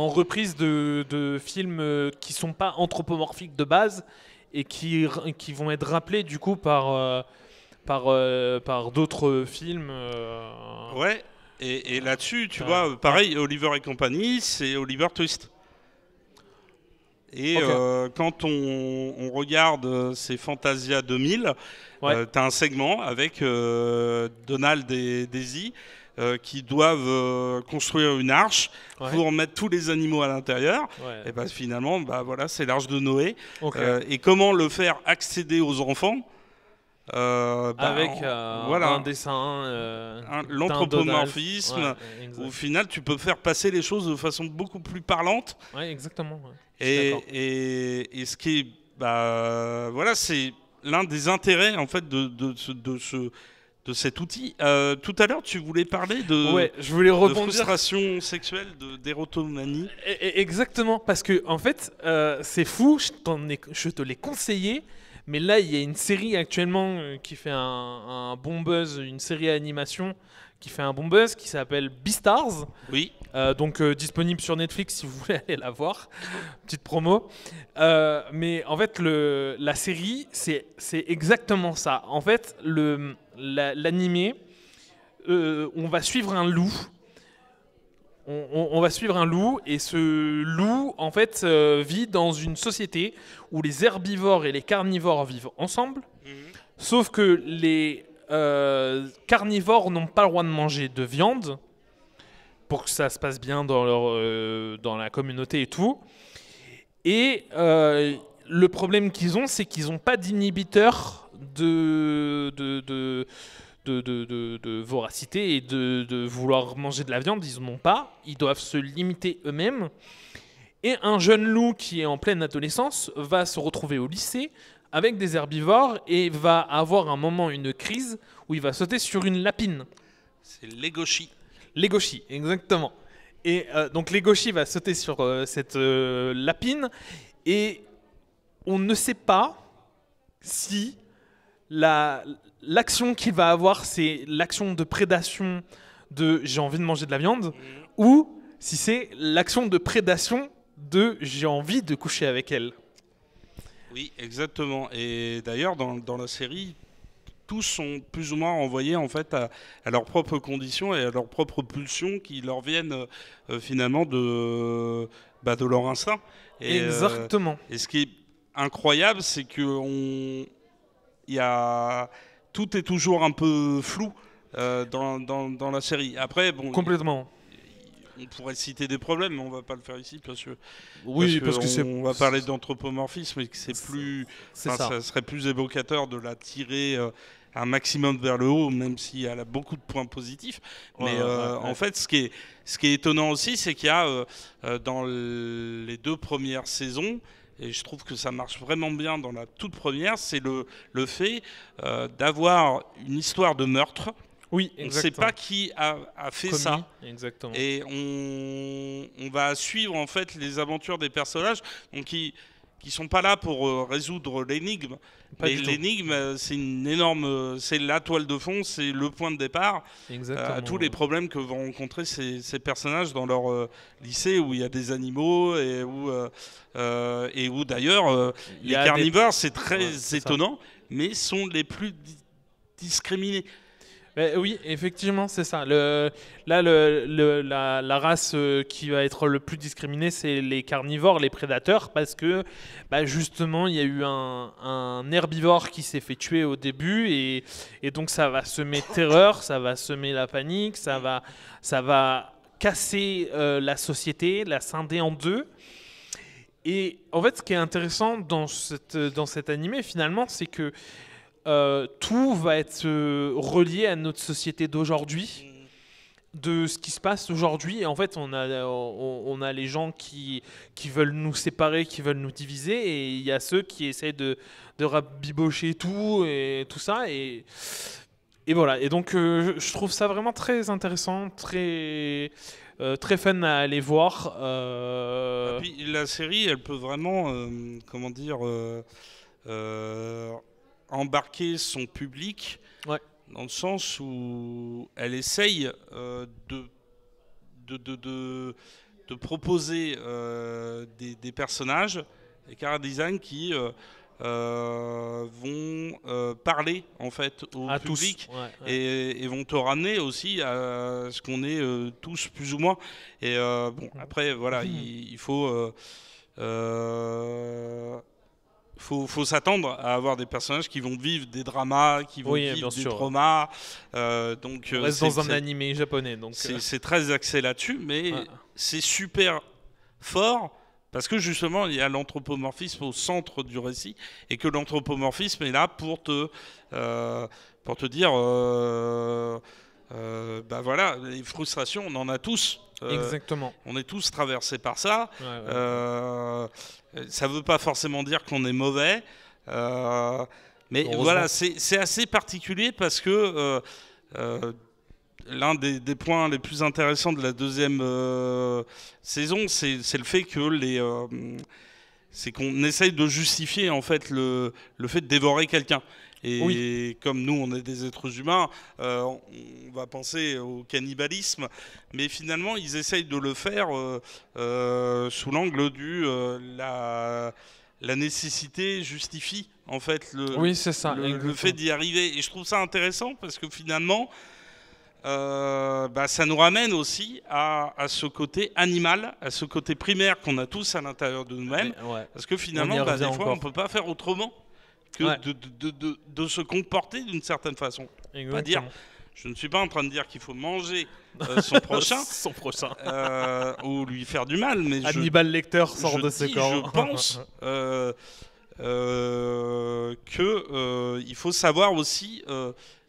reprise de films qui sont pas anthropomorphiques de base et qui vont être rappelés du coup par d'autres films. Et là-dessus, tu vois, pareil, Oliver et compagnie, c'est Oliver Twist. Et quand on regarde ces Fantasia 2000, t'as un segment avec Donald et Daisy qui doivent construire une arche pour mettre tous les animaux à l'intérieur. Et finalement, c'est l'arche de Noé. Et comment le faire accéder aux enfants avec un dessin, l'anthropomorphisme, où au final tu peux faire passer les choses de façon beaucoup plus parlante. Exactement. Et ce qui est, c'est l'un des intérêt en fait de cet outil. Tout à l'heure, tu voulais parler de frustration sexuelle, d'érotomanie. Exactement, parce que en fait, c'est fou. Je te l'ai conseillé. Mais là, il y a une série actuellement qui fait un bon buzz, une série animation qui fait un bon buzz, qui s'appelle Beastars. Oui. Donc disponible sur Netflix si vous voulez aller la voir. Petite promo. Mais en fait, la série, c'est exactement ça. En fait, l'animé, on va suivre un loup. On va suivre un loup, et ce loup, en fait, vit dans une société où les herbivores et les carnivores vivent ensemble. Sauf que les carnivores n'ont pas le droit de manger de viande pour que ça se passe bien dans la communauté et tout. Et le problème qu'ils ont, c'est qu'ils n'ont pas d'inhibiteur de voracité et de vouloir manger de la viande. Ils n'en ont pas. Ils doivent se limiter eux-mêmes. Et un jeune loup qui est en pleine adolescence va se retrouver au lycée avec des herbivores et va avoir un moment, une crise, où il va sauter sur une lapine. C'est Legoshi. Legoshi, exactement. Et donc Legoshi va sauter sur cette lapine, et on ne sait pas si l'action qu'il va avoir, c'est l'action de prédation de j'ai envie de manger de la viande, ou si c'est l'action de prédation de j'ai envie de coucher avec elle. Oui, exactement. Et d'ailleurs, dans la série, tous sont plus ou moins envoyés en fait à leurs propres conditions et à leurs propres pulsions qui leur viennent finalement de leur instinct. Et, exactement. Et ce qui est incroyable, c'est que tout est toujours un peu flou dans la série. Après, bon. Complètement. On pourrait citer des problèmes, mais on va pas le faire ici parce que on va parler d'anthropomorphisme et que ça serait plus évocateur de la tirer un maximum vers le haut, même si elle a beaucoup de points positifs. Mais en fait, ce qui est étonnant aussi, c'est qu'il y a dans les 2 premières saisons, et je trouve que ça marche vraiment bien dans la toute première, c'est le fait d'avoir une histoire de meurtre. Oui, on ne sait pas qui a fait ça. Exactement. Et on va suivre en fait les aventures des personnages, donc qui sont pas là pour résoudre l'énigme. Mais l'énigme, c'est la toile de fond, c'est le point de départ à tous les problèmes que vont rencontrer ces personnages dans leur lycée où il y a des animaux et où d'ailleurs les carnivores, c'est très étonnant, mais sont les plus discriminés. Oui, effectivement, c'est ça. La race qui va être le plus discriminée, c'est les carnivores, les prédateurs, parce que justement, il y a eu un herbivore qui s'est fait tuer au début, et donc ça va semer terreur, ça va semer la panique, ça va casser la société, la scinder en deux. Et en fait, ce qui est intéressant dans cet animé, finalement, c'est que tout va être relié à notre société d'aujourd'hui, de ce qui se passe aujourd'hui. Et en fait, on a les gens qui veulent nous séparer, qui veulent nous diviser, et il y a ceux qui essaient de rabibocher tout et tout ça. Et voilà. Et donc, je trouve ça vraiment très intéressant, très fun à aller voir. Et puis, la série, elle peut vraiment, embarquer son public, dans le sens où elle essaye de proposer des personnages, des character design qui vont parler en fait au public et vont te ramener aussi à ce qu'on est tous plus ou moins. Et après voilà, il faut s'attendre à avoir des personnages qui vont vivre des dramas, qui vont vivre des traumas. Donc, on reste dans un animé japonais. C'est très axé là-dessus, mais c'est super fort parce que justement, il y a l'anthropomorphisme au centre du récit et que l'anthropomorphisme est là pour te dire voilà, les frustrations, on en a tous. Exactement. On est tous traversés par ça. Ça ne veut pas forcément dire qu'on est mauvais. Mais voilà, c'est assez particulier parce que l'un des points les plus intéressants de la 2e saison, c'est le fait que c'est qu'on essaye de justifier en fait le fait de dévorer quelqu'un. Et comme nous, on est des êtres humains, on va penser au cannibalisme. Mais finalement, ils essayent de le faire sous l'angle du la nécessité justifie en fait le fait d'y arriver. Et je trouve ça intéressant parce que finalement, ça nous ramène aussi à ce côté animal, à ce côté primaire qu'on a tous à l'intérieur de nous-mêmes. Parce que finalement, des fois, on ne peut pas faire autrement que de se comporter d'une certaine façon. Pas dire, je ne suis pas en train de dire qu'il faut manger son prochain, ou lui faire du mal, mais Hannibal Lecter sort de ses corps. Je pense qu'il faut savoir aussi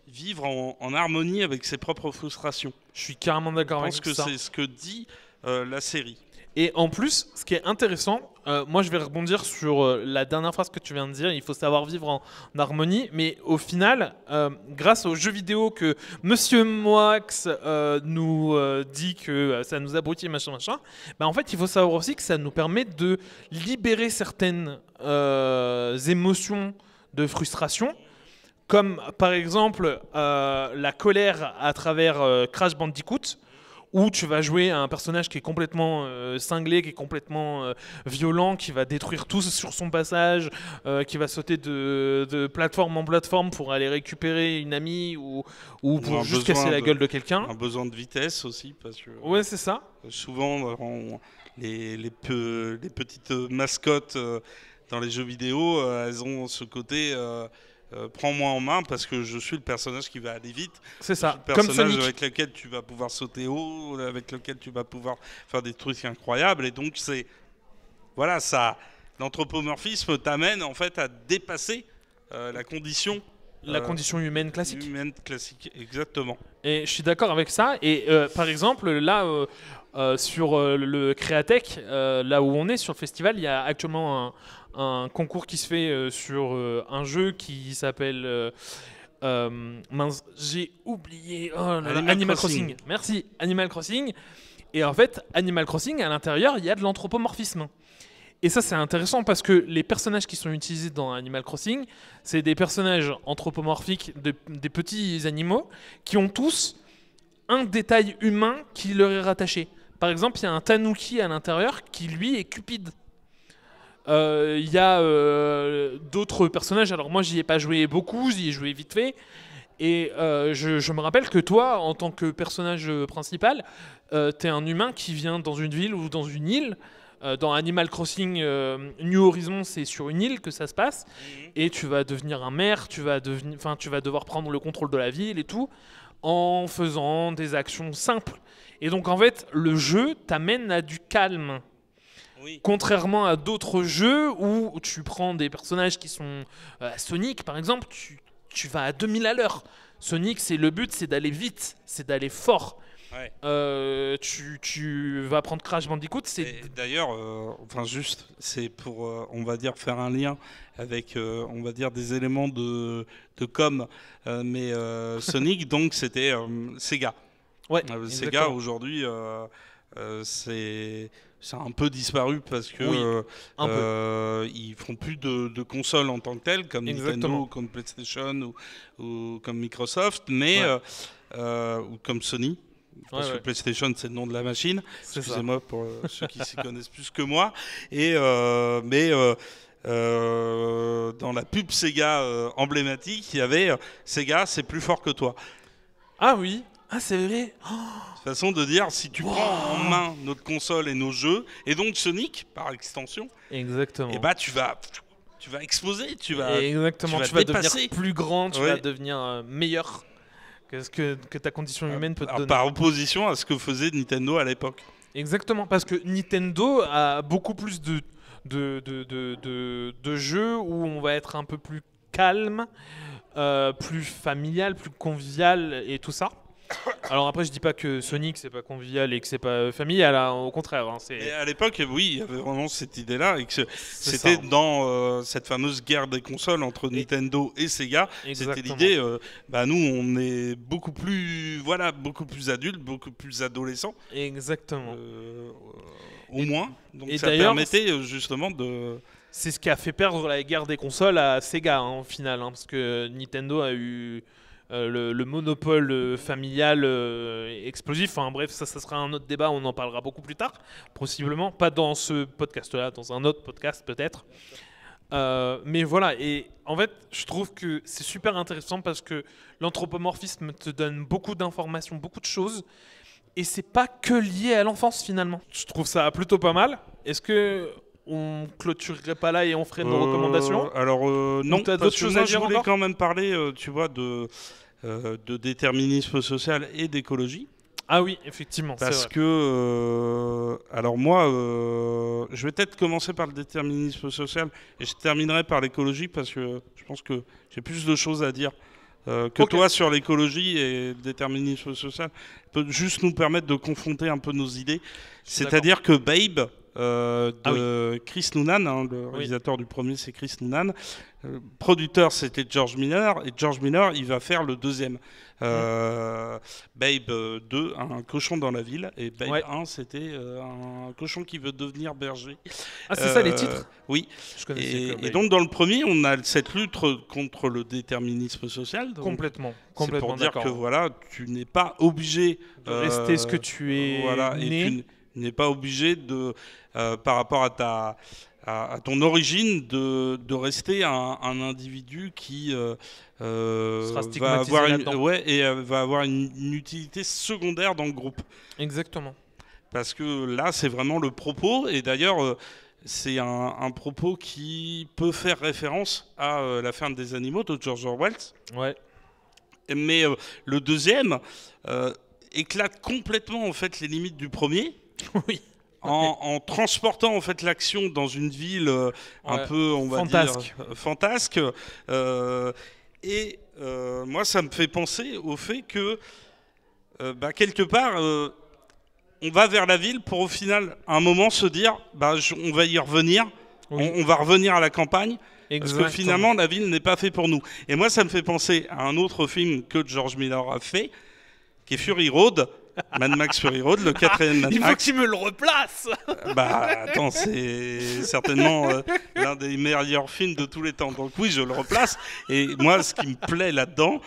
vivre en harmonie avec ses propres frustrations. Je suis carrément d'accord avec ça. Je pense que c'est ce que dit la série. Et en plus, ce qui est intéressant, moi je vais rebondir sur la dernière phrase que tu viens de dire, il faut savoir vivre en harmonie, mais au final, grâce aux jeux vidéo que Monsieur Moix nous dit que ça nous abrutit, machin, en fait il faut savoir aussi que ça nous permet de libérer certaines émotions de frustration, comme par exemple la colère à travers Crash Bandicoot, où tu vas jouer un personnage qui est complètement cinglé, qui est complètement violent, qui va détruire tout sur son passage, qui va sauter de plateforme en plateforme pour aller récupérer une amie ou pour juste casser la gueule de quelqu'un. Un besoin de vitesse aussi, parce que ouais, c'est ça. Souvent, les petites mascottes dans les jeux vidéo, elles ont ce côté... prends-moi en main parce que je suis le personnage qui va aller vite. C'est ça. Le personnage avec lequel tu vas pouvoir sauter haut, avec lequel tu vas pouvoir faire des trucs incroyables. Et donc, l'anthropomorphisme t'amène en fait à dépasser la condition. La condition humaine classique. Humaine classique, exactement. Et je suis d'accord avec ça. Et par exemple, là, sur le Créatech, là où on est, sur le festival, il y a actuellement un concours qui se fait sur un jeu qui s'appelle... j'ai oublié... Animal Crossing. Merci, Animal Crossing. Et en fait, Animal Crossing, à l'intérieur, il y a de l'anthropomorphisme. Et ça, c'est intéressant parce que les personnages qui sont utilisés dans Animal Crossing, c'est des personnages anthropomorphiques, des petits animaux, qui ont tous un détail humain qui leur est rattaché. Par exemple, il y a un tanuki à l'intérieur qui, lui, est cupide. Il y a d'autres personnages, alors moi, j'y ai pas joué beaucoup, j'y ai joué vite fait. Et je me rappelle que toi, en tant que personnage principal, t'es un humain qui vient dans une ville ou dans une île. Dans Animal Crossing New Horizons, c'est sur une île que ça se passe, et tu vas devenir un maire, tu vas devoir prendre le contrôle de la ville et tout, en faisant des actions simples. Et donc en fait, le jeu t'amène à du calme. Oui. Contrairement à d'autres jeux où tu prends des personnages qui sont... Sonic, par exemple, tu vas à 2000 à l'heure. Sonic, le but, c'est d'aller vite, c'est d'aller fort. Ouais. Tu vas prendre Crash Bandicoot. D'ailleurs, c'est pour, on va dire, faire un lien avec, on va dire, des éléments de com. Mais Sonic, donc, c'était Sega. Ouais, Sega, aujourd'hui, c'est un peu disparu parce que ils font plus de consoles en tant que telles, comme Nintendo, comme PlayStation ou comme Microsoft, mais ou comme Sony. Parce que PlayStation, c'est le nom de la machine. Excusez-moi pour ceux qui s'y connaissent plus que moi. Et dans la pub Sega emblématique, il y avait Sega, c'est plus fort que toi. Ah oui. Ah, c'est vrai. Façon de dire, si tu prends en main notre console et nos jeux, et donc Sonic, par extension, exactement. Et tu vas exploser, tu vas devenir plus grand, tu vas devenir meilleur que ta condition humaine peut te donner. Par opposition à ce que faisait Nintendo à l'époque. Exactement, parce que Nintendo a beaucoup plus de jeux où on va être un peu plus calme, plus familial, plus convivial et tout ça. Alors après, je dis pas que Sonic c'est pas convivial et que c'est pas familial, hein, au contraire. Hein, et à l'époque, oui, il y avait vraiment cette idée-là et que c'était dans cette fameuse guerre des consoles entre Nintendo et Sega. C'était l'idée. Nous, on est beaucoup plus adultes, beaucoup plus adolescents. Exactement. Au moins. Donc ça permettait justement de. C'est ce qui a fait perdre la guerre des consoles à Sega, hein, au final, hein, parce que Nintendo a eu le monopole familial explosif. Enfin bref, ça sera un autre débat, on en parlera beaucoup plus tard, possiblement. Pas dans ce podcast-là, dans un autre podcast peut-être. Mais voilà, et en fait, je trouve que c'est super intéressant parce que l'anthropomorphisme te donne beaucoup d'informations, beaucoup de choses, et c'est pas que lié à l'enfance finalement. Je trouve ça plutôt pas mal. Est-ce que on clôturerait pas là et on ferait nos recommandations? Alors non, t'as d'autres choses à dire je voulais encore quand même parler, tu vois, de déterminisme social et d'écologie. Ah oui, effectivement. Parce que, alors moi, je vais peut-être commencer par le déterminisme social et je terminerai par l'écologie parce que je pense que j'ai plus de choses à dire que toi sur l'écologie, et le déterminisme social peut juste nous permettre de confronter un peu nos idées. C'est-à-dire que Babe, Chris Noonan, hein, le réalisateur du premier, c'est Chris Noonan. Le producteur, c'était George Miller, et George Miller, il va faire le deuxième. Babe 2, un cochon dans la ville, et Babe 1, c'était un cochon qui veut devenir berger. Ah, c'est ça les titres? Oui. Et donc dans le premier, on a cette lutte contre le déterminisme social. Complètement. C'est pour dire que voilà, tu n'es pas obligé de rester ce que tu es né. Et tu n'es pas obligé de, par rapport à ton origine, de rester un individu qui va avoir une utilité secondaire dans le groupe. Exactement. Parce que là, c'est vraiment le propos, et d'ailleurs, c'est un propos qui peut faire référence à La ferme des animaux de George Orwell. Ouais. Mais le deuxième éclate complètement en fait les limites du premier. Oui. En transportant en fait l'action dans une ville un peu, on va dire, fantasque. Et moi, ça me fait penser au fait que quelque part, on va vers la ville pour au final, à un moment, se dire, on va y revenir. Oui. On va revenir à la campagne. Exactement. Parce que finalement, la ville n'est pas faite pour nous. Et moi, ça me fait penser à un autre film que George Miller a fait, qui est Fury Road. Mad Max Fury Road, le quatrième Mad Max. Il faut que tu me le replaces. Attends, c'est certainement l'un des meilleurs films de tous les temps. Donc oui, je le replace. Et moi, ce qui me plaît là-dedans,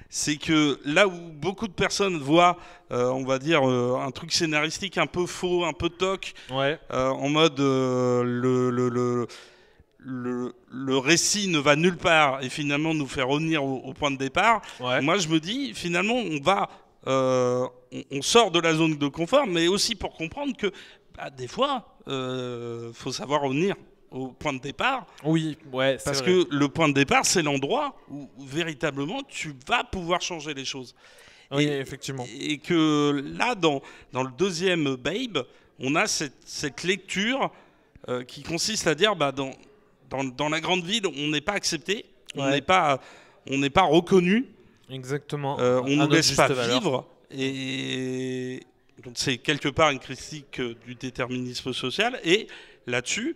c'est que là où beaucoup de personnes voient, on va dire, un truc scénaristique un peu faux, un peu toc, en mode le récit ne va nulle part et finalement nous fait revenir au point de départ. Moi, je me dis, finalement, on sort de la zone de confort, mais aussi pour comprendre que des fois, faut savoir revenir au point de départ. Oui, ouais, c'est parce vrai. Que le point de départ, c'est l'endroit où véritablement tu vas pouvoir changer les choses. Oui, effectivement. Et que là, dans le deuxième Babe, on a cette lecture qui consiste à dire, dans la grande ville, on n'est pas accepté, on n'est pas reconnu. Exactement. On ne nous laisse pas vivre. Et donc c'est quelque part une critique du déterminisme social. Et là-dessus,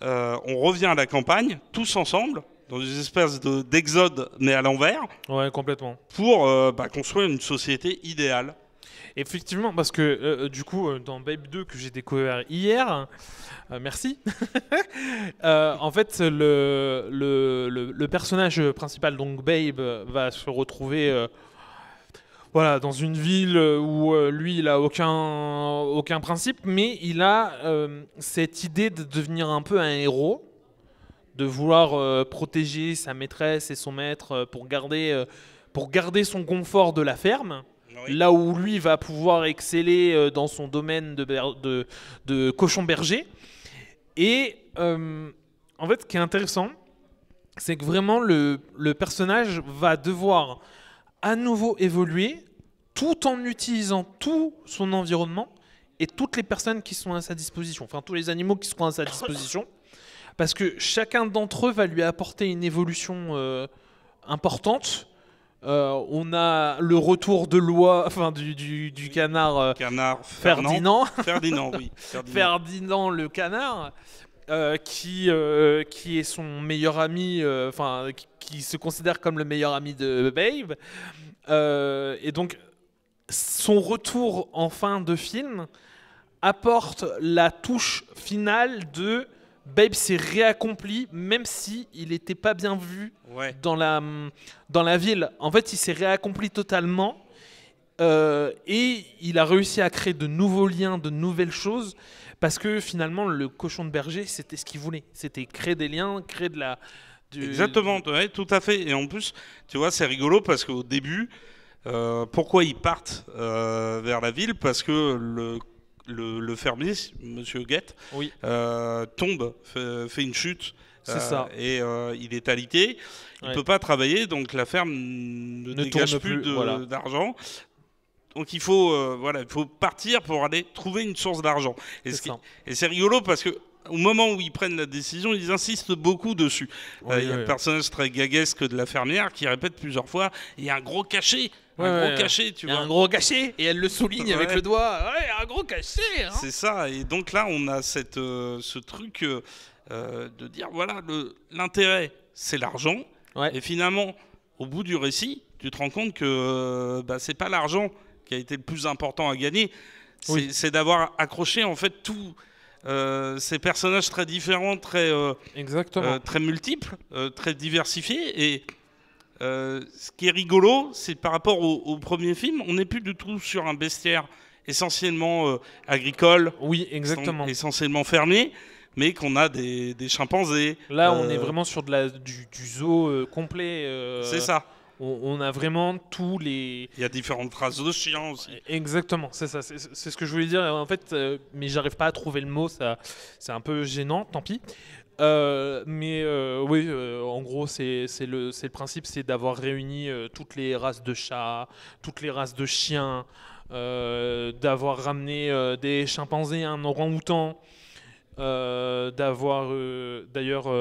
on revient à la campagne, tous ensemble, dans une espèce d'exode, mais à l'envers. Ouais, complètement. Pour construire une société idéale. Effectivement, parce que du coup, dans Babe 2 que j'ai découvert hier, merci. En fait, le personnage principal, donc Babe, va se retrouver dans une ville où lui, il a aucun principe, mais il a cette idée de devenir un peu un héros, de vouloir protéger sa maîtresse et son maître pour garder son confort de la ferme. Oui. Là où lui va pouvoir exceller dans son domaine de cochon berger. Et en fait, ce qui est intéressant, c'est que vraiment le personnage va devoir à nouveau évoluer tout en utilisant tout son environnement et toutes les personnes qui sont à sa disposition, enfin tous les animaux qui seront à sa disposition, parce que chacun d'entre eux va lui apporter une évolution importante. On a le retour de loi, enfin du canard, Ferdinand. Ferdinand, oui. Ferdinand le canard, qui est son meilleur ami, enfin qui se considère comme le meilleur ami de Babe. Et donc son retour en fin de film apporte la touche finale de Babe s'est réaccompli, même si il n'était pas bien vu dans la ville. En fait, il s'est réaccompli totalement et il a réussi à créer de nouveaux liens, de nouvelles choses, parce que finalement, le cochon de berger, c'était ce qu'il voulait. C'était créer des liens, créer de la... Exactement, ouais, tout à fait. Et en plus, tu vois, c'est rigolo parce qu'au début, pourquoi ils partent vers la ville? Parce que le fermier, Monsieur Guette, tombe, fait une chute. C'est ça. Et il est alité. Il ne peut pas travailler, donc la ferme ne dégage plus d'argent. Donc il faut partir pour aller trouver une source d'argent. Et c'est rigolo parce que au moment où ils prennent la décision, ils insistent beaucoup dessus. Il y a le personnage très gaguesque de la fermière qui répète plusieurs fois « il y a un gros cachet ». Un gros cachet, et elle le souligne avec le doigt. Ouais, un gros cachet. Hein. C'est ça. Et donc là, on a ce truc de dire voilà, l'intérêt, c'est l'argent. Et finalement, au bout du récit, tu te rends compte que c'est pas l'argent qui a été le plus important à gagner. C'est d'avoir accroché en fait tous ces personnages très différents, très multiples, très diversifiés. Et ce qui est rigolo, c'est par rapport au premier film, on n'est plus du tout sur un bestiaire essentiellement agricole, essentiellement fermier, mais qu'on a des chimpanzés. Là, on est vraiment sur du zoo complet. C'est ça. On a vraiment tous les... Il y a différentes races de chiens aussi. Exactement, c'est ça. C'est ce que je voulais dire, en fait, mais j'arrive pas à trouver le mot, c'est un peu gênant, tant pis. Oui, en gros, c'est le principe, c'est d'avoir réuni toutes les races de chats, toutes les races de chiens, d'avoir ramené des chimpanzés, un orang-outan, d'avoir d'ailleurs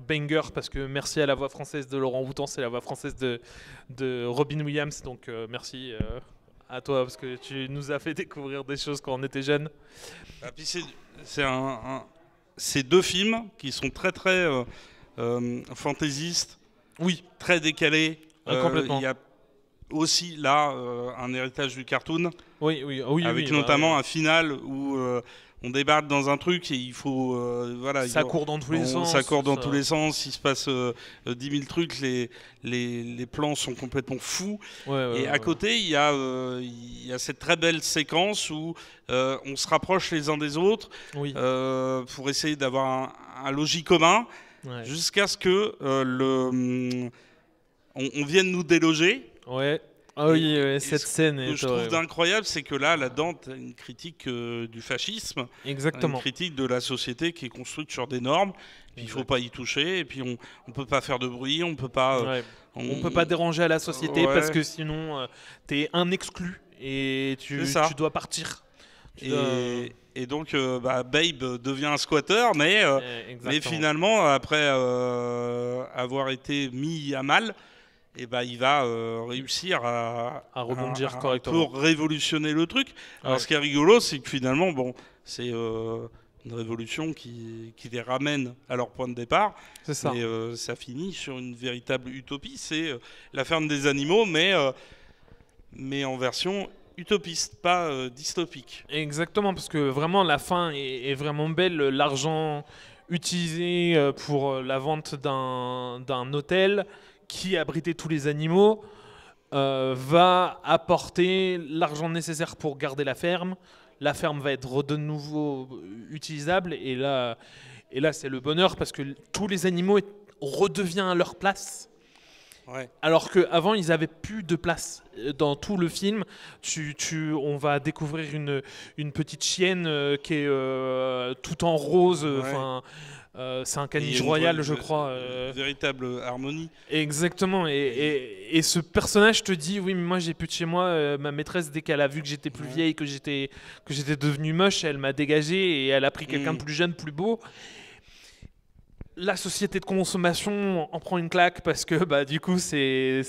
banger, parce que merci à la voix française de l'orang-outan, c'est la voix française de Robin Williams, donc merci à toi, parce que tu nous as fait découvrir des choses quand on était jeunes. Et puis c'est deux films qui sont très très fantaisistes, très décalés. Complètement. Il y a aussi là un héritage du cartoon, avec notamment un final où on débarque dans un truc et il faut ça court dans tous les sens. Ça court dans tous les sens. Il se passe 10 000 trucs. Les plans sont complètement fous. Et à côté, il y a cette très belle séquence où on se rapproche les uns des autres pour essayer d'avoir un logis commun, jusqu'à ce que on vienne nous déloger. Cette scène est... Ce que je trouve d'incroyable, c'est que là-dedans, tu as une critique du fascisme. Exactement. Une critique de la société qui est construite sur des normes. Puis il ne faut pas y toucher. Et puis on ne peut pas faire de bruit. On ne peut pas... on peut pas déranger à la société parce que sinon, tu es un exclu et tu dois partir. Et donc, Babe devient un squatter, mais finalement, après avoir été mis à mal... il va réussir à rebondir correctement. Pour révolutionner le truc. Alors ce qui est rigolo, c'est que finalement, c'est une révolution qui les ramène à leur point de départ. C'est ça. Et ça finit sur une véritable utopie. C'est la ferme des animaux, mais en version utopiste, pas dystopique. Exactement, parce que vraiment la fin est vraiment belle. L'argent utilisé pour la vente d'un hôtel qui abritait tous les animaux va apporter l'argent nécessaire pour garder la ferme. La ferme va être de nouveau utilisable et là c'est le bonheur parce que tous les animaux redeviennent à leur place. Alors qu'avant ils n'avaient plus de place. Dans tout le film, on va découvrir une petite chienne qui est tout en rose. C'est un caniche royal, je crois. Véritable harmonie. Exactement. Et ce personnage te dit, oui, mais moi j'ai plus de chez moi. Ma maîtresse, dès qu'elle a vu que j'étais plus vieille, que j'étais devenu moche, elle m'a dégagé et elle a pris quelqu'un de plus jeune, plus beau. la société de consommation en prend une claque parce que bah, du coup c'est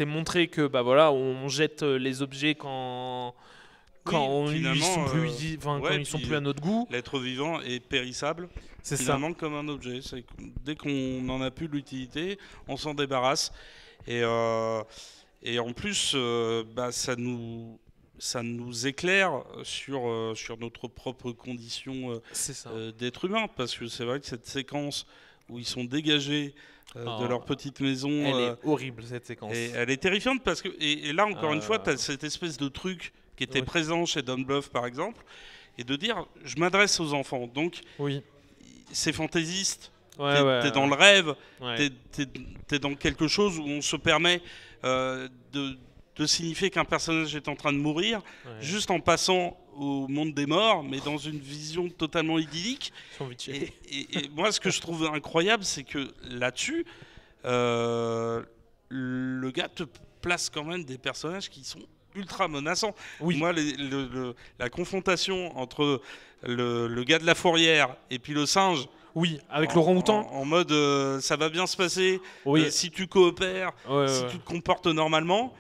montré que bah, voilà, on jette les objets quand ils sont plus, quand ils sont plus à notre goût. L'être vivant est périssable. C'est finalement comme un objet. Dès qu'on n'en a plus l'utilité, on s'en débarrasse. Et en plus, ça nous éclaire sur notre propre condition d'être humain. Parce que c'est vrai que cette séquence où ils sont dégagés de leur petite maison... Elle est horrible, cette séquence. Et elle est terrifiante parce que... Et là, encore une fois, tu as cette espèce de truc qui était présent chez Don Bluth, par exemple, et de dire, je m'adresse aux enfants. Donc, c'est fantaisiste. T'es dans le rêve, t'es dans quelque chose où on se permet de signifier qu'un personnage est en train de mourir, juste en passant au monde des morts, mais dans une vision totalement idyllique. Et moi, ce que je trouve incroyable, c'est que là-dessus, le gars te place quand même des personnages qui sont ultra menaçants. Moi, la confrontation entre le gars de la fourrière et puis le singe, avec l'orang-outan. En mode ça va bien se passer si tu coopères, si tu te comportes normalement.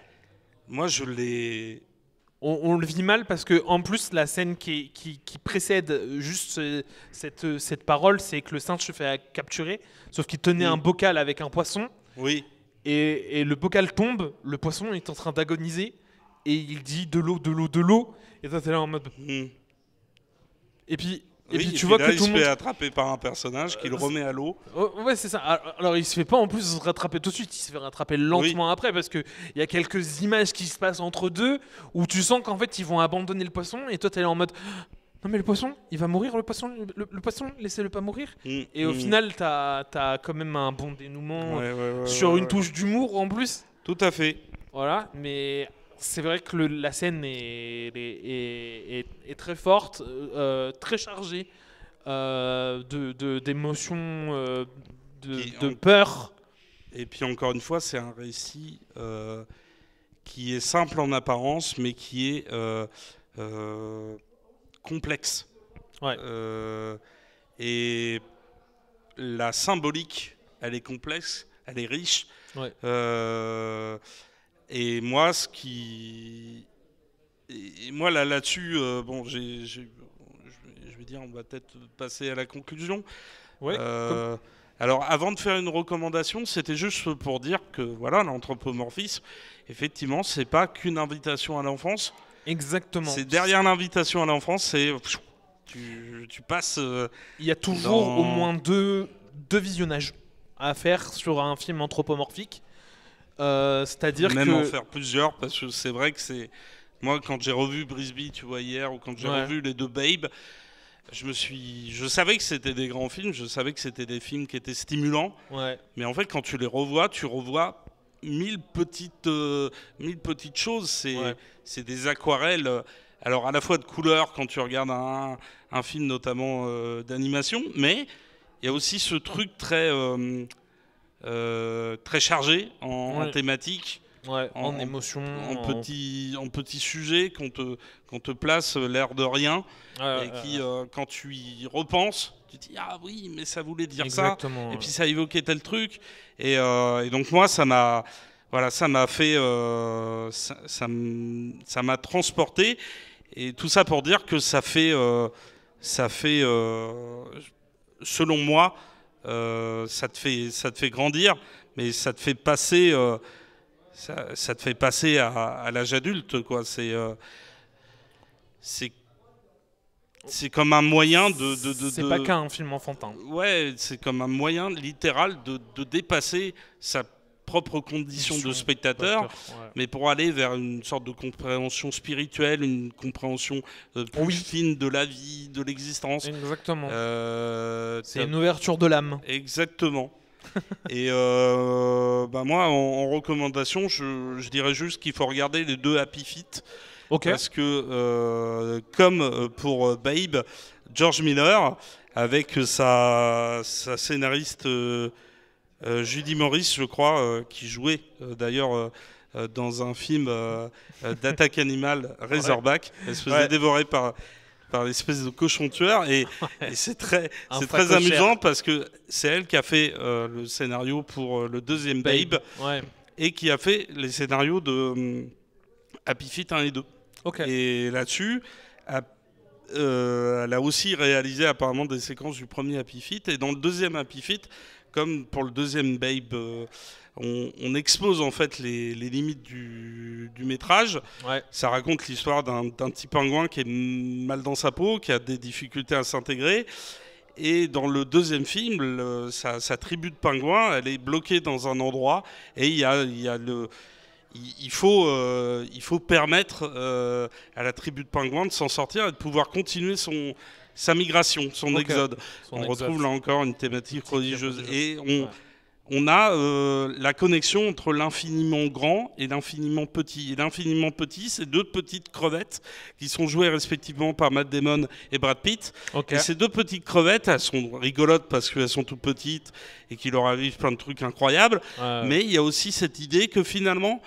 Moi, je l'ai... On le vit mal parce que en plus, la scène qui précède juste cette parole, c'est que le singe se fait capturer, sauf qu'il tenait un bocal avec un poisson. Et le bocal tombe, le poisson est en train d'agoniser, et il dit de l'eau, de l'eau, de l'eau. Et toi, t'es là en mode... Et puis tu vois que tout le monde se fait attraper par un personnage qui le remet à l'eau. Ouais, c'est ça. Alors il se fait pas en plus rattraper tout de suite, il se fait rattraper lentement après parce que il y a quelques images qui se passent entre deux où tu sens qu'en fait ils vont abandonner le poisson et toi t'es là en mode non mais le poisson, il va mourir le poisson, laissez-le pas mourir. Et au final t'as quand même un bon dénouement sur une touche d'humour en plus. Tout à fait. Voilà, mais c'est vrai que la scène est très forte, très chargée d'émotions, de peur. Et puis encore une fois, c'est un récit qui est simple en apparence, mais qui est complexe. Et la symbolique, elle est complexe, elle est riche. Et moi, moi là-dessus, bon, je vais dire, on va peut-être passer à la conclusion. Alors, avant de faire une recommandation, c'était juste pour dire que voilà, l'anthropomorphisme, effectivement, c'est pas qu'une invitation à l'enfance. Exactement. C'est derrière l'invitation à l'enfance, c'est tu passes. Il y a toujours au moins deux visionnages à faire sur un film anthropomorphique. C'est-à-dire même en faire plusieurs, parce que c'est vrai que c'est... Moi, quand j'ai revu Brisby, tu vois, hier, ou quand j'ai revu les deux Babe, je savais que c'était des grands films, je savais que c'était des films qui étaient stimulants, mais en fait, quand tu les revois, tu revois mille petites choses. C'est des aquarelles, alors à la fois de couleurs, quand tu regardes un film notamment d'animation, mais il y a aussi ce truc très chargé en thématique, en émotion, en petits sujets qu'on te place l'air de rien, et qui, quand tu y repenses, tu te dis ah oui, mais ça voulait dire ça, et puis ça évoquait tel truc, et donc moi ça m'a fait, ça m'a transporté, et tout ça pour dire que ça fait selon moi, ça te fait grandir, mais ça te fait passer, ça te fait passer à l'âge adulte, quoi. C'est comme un moyen de c'est pas qu'un film enfantin. Ouais, c'est comme un moyen littéral de dépasser sa propre condition de spectateur, mais pour aller vers une sorte de compréhension spirituelle, une compréhension plus fine de la vie, de l'existence. Exactement. C'est une ouverture de l'âme. Exactement. Et moi, en recommandation, je dirais juste qu'il faut regarder les deux Happy Feet. Parce que, comme pour Babe, George Miller, avec sa scénariste Judy Morris, je crois, qui jouait d'ailleurs dans un film d'Attaque Animale, Razorback. Elle se faisait dévorer par par l'espèce de cochon tueur. Et c'est très amusant parce que c'est elle qui a fait le scénario pour le deuxième Babe. Et qui a fait les scénarios de Happy Feet 1 et 2. Et là-dessus, elle a aussi réalisé apparemment des séquences du premier Happy Feet. Et dans le deuxième Happy Feet, comme pour le deuxième Babe, on expose en fait les limites du métrage. Ça raconte l'histoire d'un petit pingouin qui est mal dans sa peau, qui a des difficultés à s'intégrer. Et dans le deuxième film, sa tribu de pingouins, elle est bloquée dans un endroit et il faut permettre à la tribu de pingouins de s'en sortir et de pouvoir continuer sa migration, son exode. On retrouve là encore une thématique religieuse. Et on a la connexion entre l'infiniment grand et l'infiniment petit. Et l'infiniment petit, c'est deux petites crevettes qui sont jouées respectivement par Matt Damon et Brad Pitt. Et ces deux petites crevettes, elles sont rigolotes parce qu'elles sont toutes petites et qu'il leur arrive plein de trucs incroyables. Mais il y a aussi cette idée que finalement,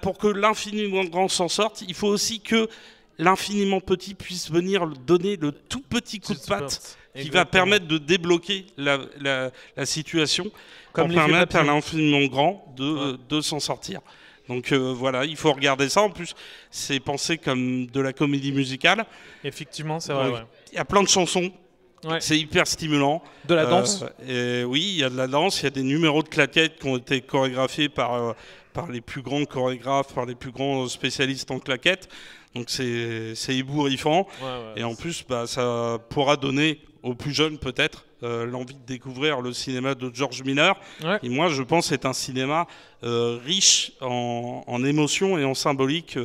pour que l'infiniment grand s'en sorte, il faut aussi que l'infiniment petit puisse venir donner le tout petit coup de patte qui va permettre de débloquer la situation pour permettre à l'infiniment grand de s'en sortir. Donc voilà, il faut regarder ça. En plus, c'est pensé comme de la comédie musicale. Effectivement, c'est vrai. Il y a plein de chansons. C'est hyper stimulant. De la danse oui, il y a de la danse. Il y a des numéros de claquettes qui ont été chorégraphiés par les plus grands chorégraphes, par les plus grands spécialistes en claquettes. Donc c'est ébouriffant. Et en plus, ça pourra donner aux plus jeunes peut-être l'envie de découvrir le cinéma de George Miller. Et moi, je pense que c'est un cinéma riche en émotions et en symboliques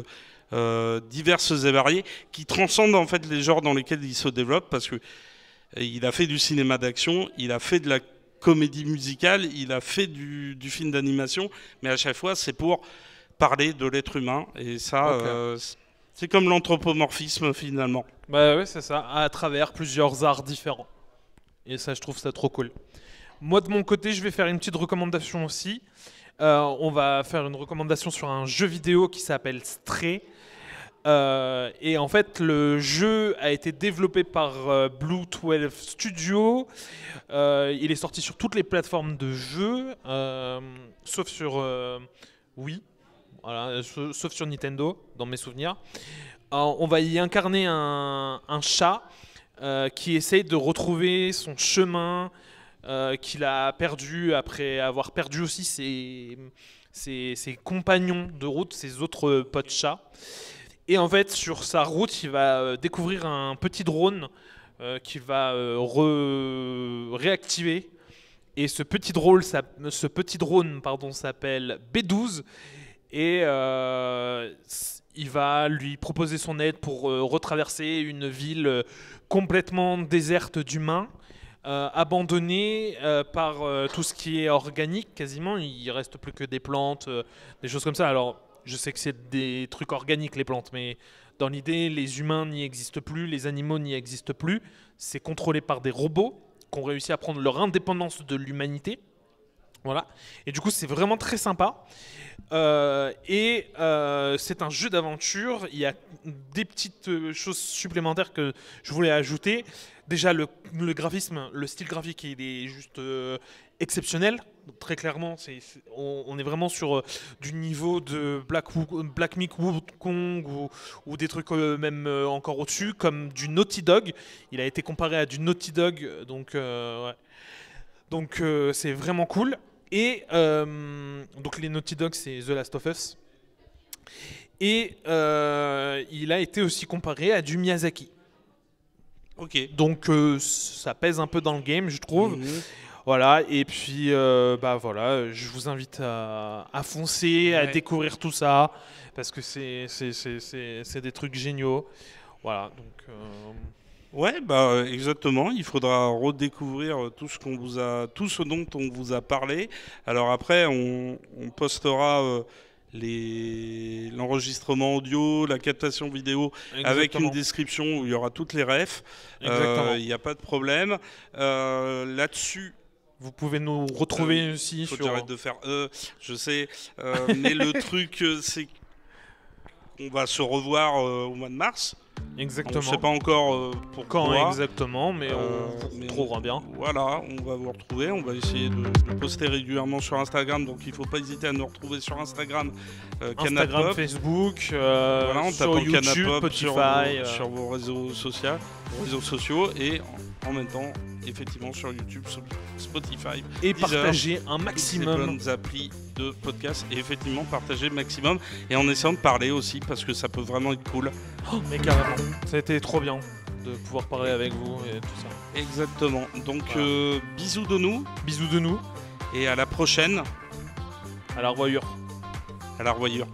diverses et variées, qui transcendent en fait les genres dans lesquels il se développe, parce que il a fait du cinéma d'action, il a fait de la comédie musicale, il a fait du film d'animation, mais à chaque fois, c'est pour parler de l'être humain. Et ça, c'est comme l'anthropomorphisme finalement. Oui, c'est ça, à travers plusieurs arts différents. Et ça, je trouve ça trop cool. Moi, de mon côté, je vais faire une petite recommandation aussi. On va faire une recommandation sur un jeu vidéo qui s'appelle Stray. Et en fait, le jeu a été développé par Blue 12 Studio. Il est sorti sur toutes les plateformes de jeu, sauf sur Wii. Voilà, sauf sur Nintendo, dans mes souvenirs. On va y incarner un chat qui essaye de retrouver son chemin qu'il a perdu après avoir perdu aussi ses compagnons de route, ses autres potes chats. Et en fait, sur sa route, il va découvrir un petit drone qu'il va réactiver. Et ce petit drone s'appelle B12. Et il va lui proposer son aide pour retraverser une ville complètement déserte d'humains, abandonnée par tout ce qui est organique quasiment. Il ne reste plus que des plantes, des choses comme ça. Alors, je sais que c'est des trucs organiques, les plantes, mais dans l'idée, les humains n'y existent plus, les animaux n'y existent plus. C'est contrôlé par des robots qui ont réussi à prendre leur indépendance de l'humanité. Voilà. Et du coup, c'est vraiment très sympa. C'est un jeu d'aventure. Il y a des petites choses supplémentaires que je voulais ajouter. Déjà, le graphisme, le style graphique, il est juste exceptionnel. Très clairement, on est vraiment sur du niveau de Black Myth Wukong ou des trucs même encore au-dessus, comme du Naughty Dog. Il a été comparé à du Naughty Dog, donc c'est vraiment cool. Et donc les Naughty Dog, c'est The Last of Us. Et il a été aussi comparé à du Miyazaki. Donc ça pèse un peu dans le game, je trouve. Voilà, et puis voilà, je vous invite à foncer, à découvrir tout ça, parce que c'est des trucs géniaux. Voilà, donc... Ouais, exactement. Il faudra redécouvrir tout ce dont on vous a parlé. Alors après, on postera l'enregistrement audio, la captation vidéo. Exactement. Avec une description où il y aura toutes les refs. Il n'y a pas de problème. Là-dessus, vous pouvez nous retrouver aussi sur... J'arrête de faire je sais. Mais le truc, c'est qu'on va se revoir au mois de mars. Exactement. On ne sait pas encore pourquoi. Quand exactement, mais on vous trouvera bien. Voilà, on va vous retrouver. On va essayer de poster régulièrement sur Instagram, donc il ne faut pas hésiter à nous retrouver sur Instagram, Instagram, Facebook, voilà, sur YouTube, Spotify, sur vos réseaux sociaux et en même temps, effectivement, sur YouTube, sur Spotify. Et partager un maximum. Des bonnes applis de podcast et effectivement partager le maximum et en essayant de parler aussi parce que ça peut vraiment être cool. Oh, mais carrément, ça a été trop bien de pouvoir parler avec vous et tout ça. Exactement. Donc bisous de nous. Bisous de nous. Et à la prochaine. À la revoyure. À la revoyure.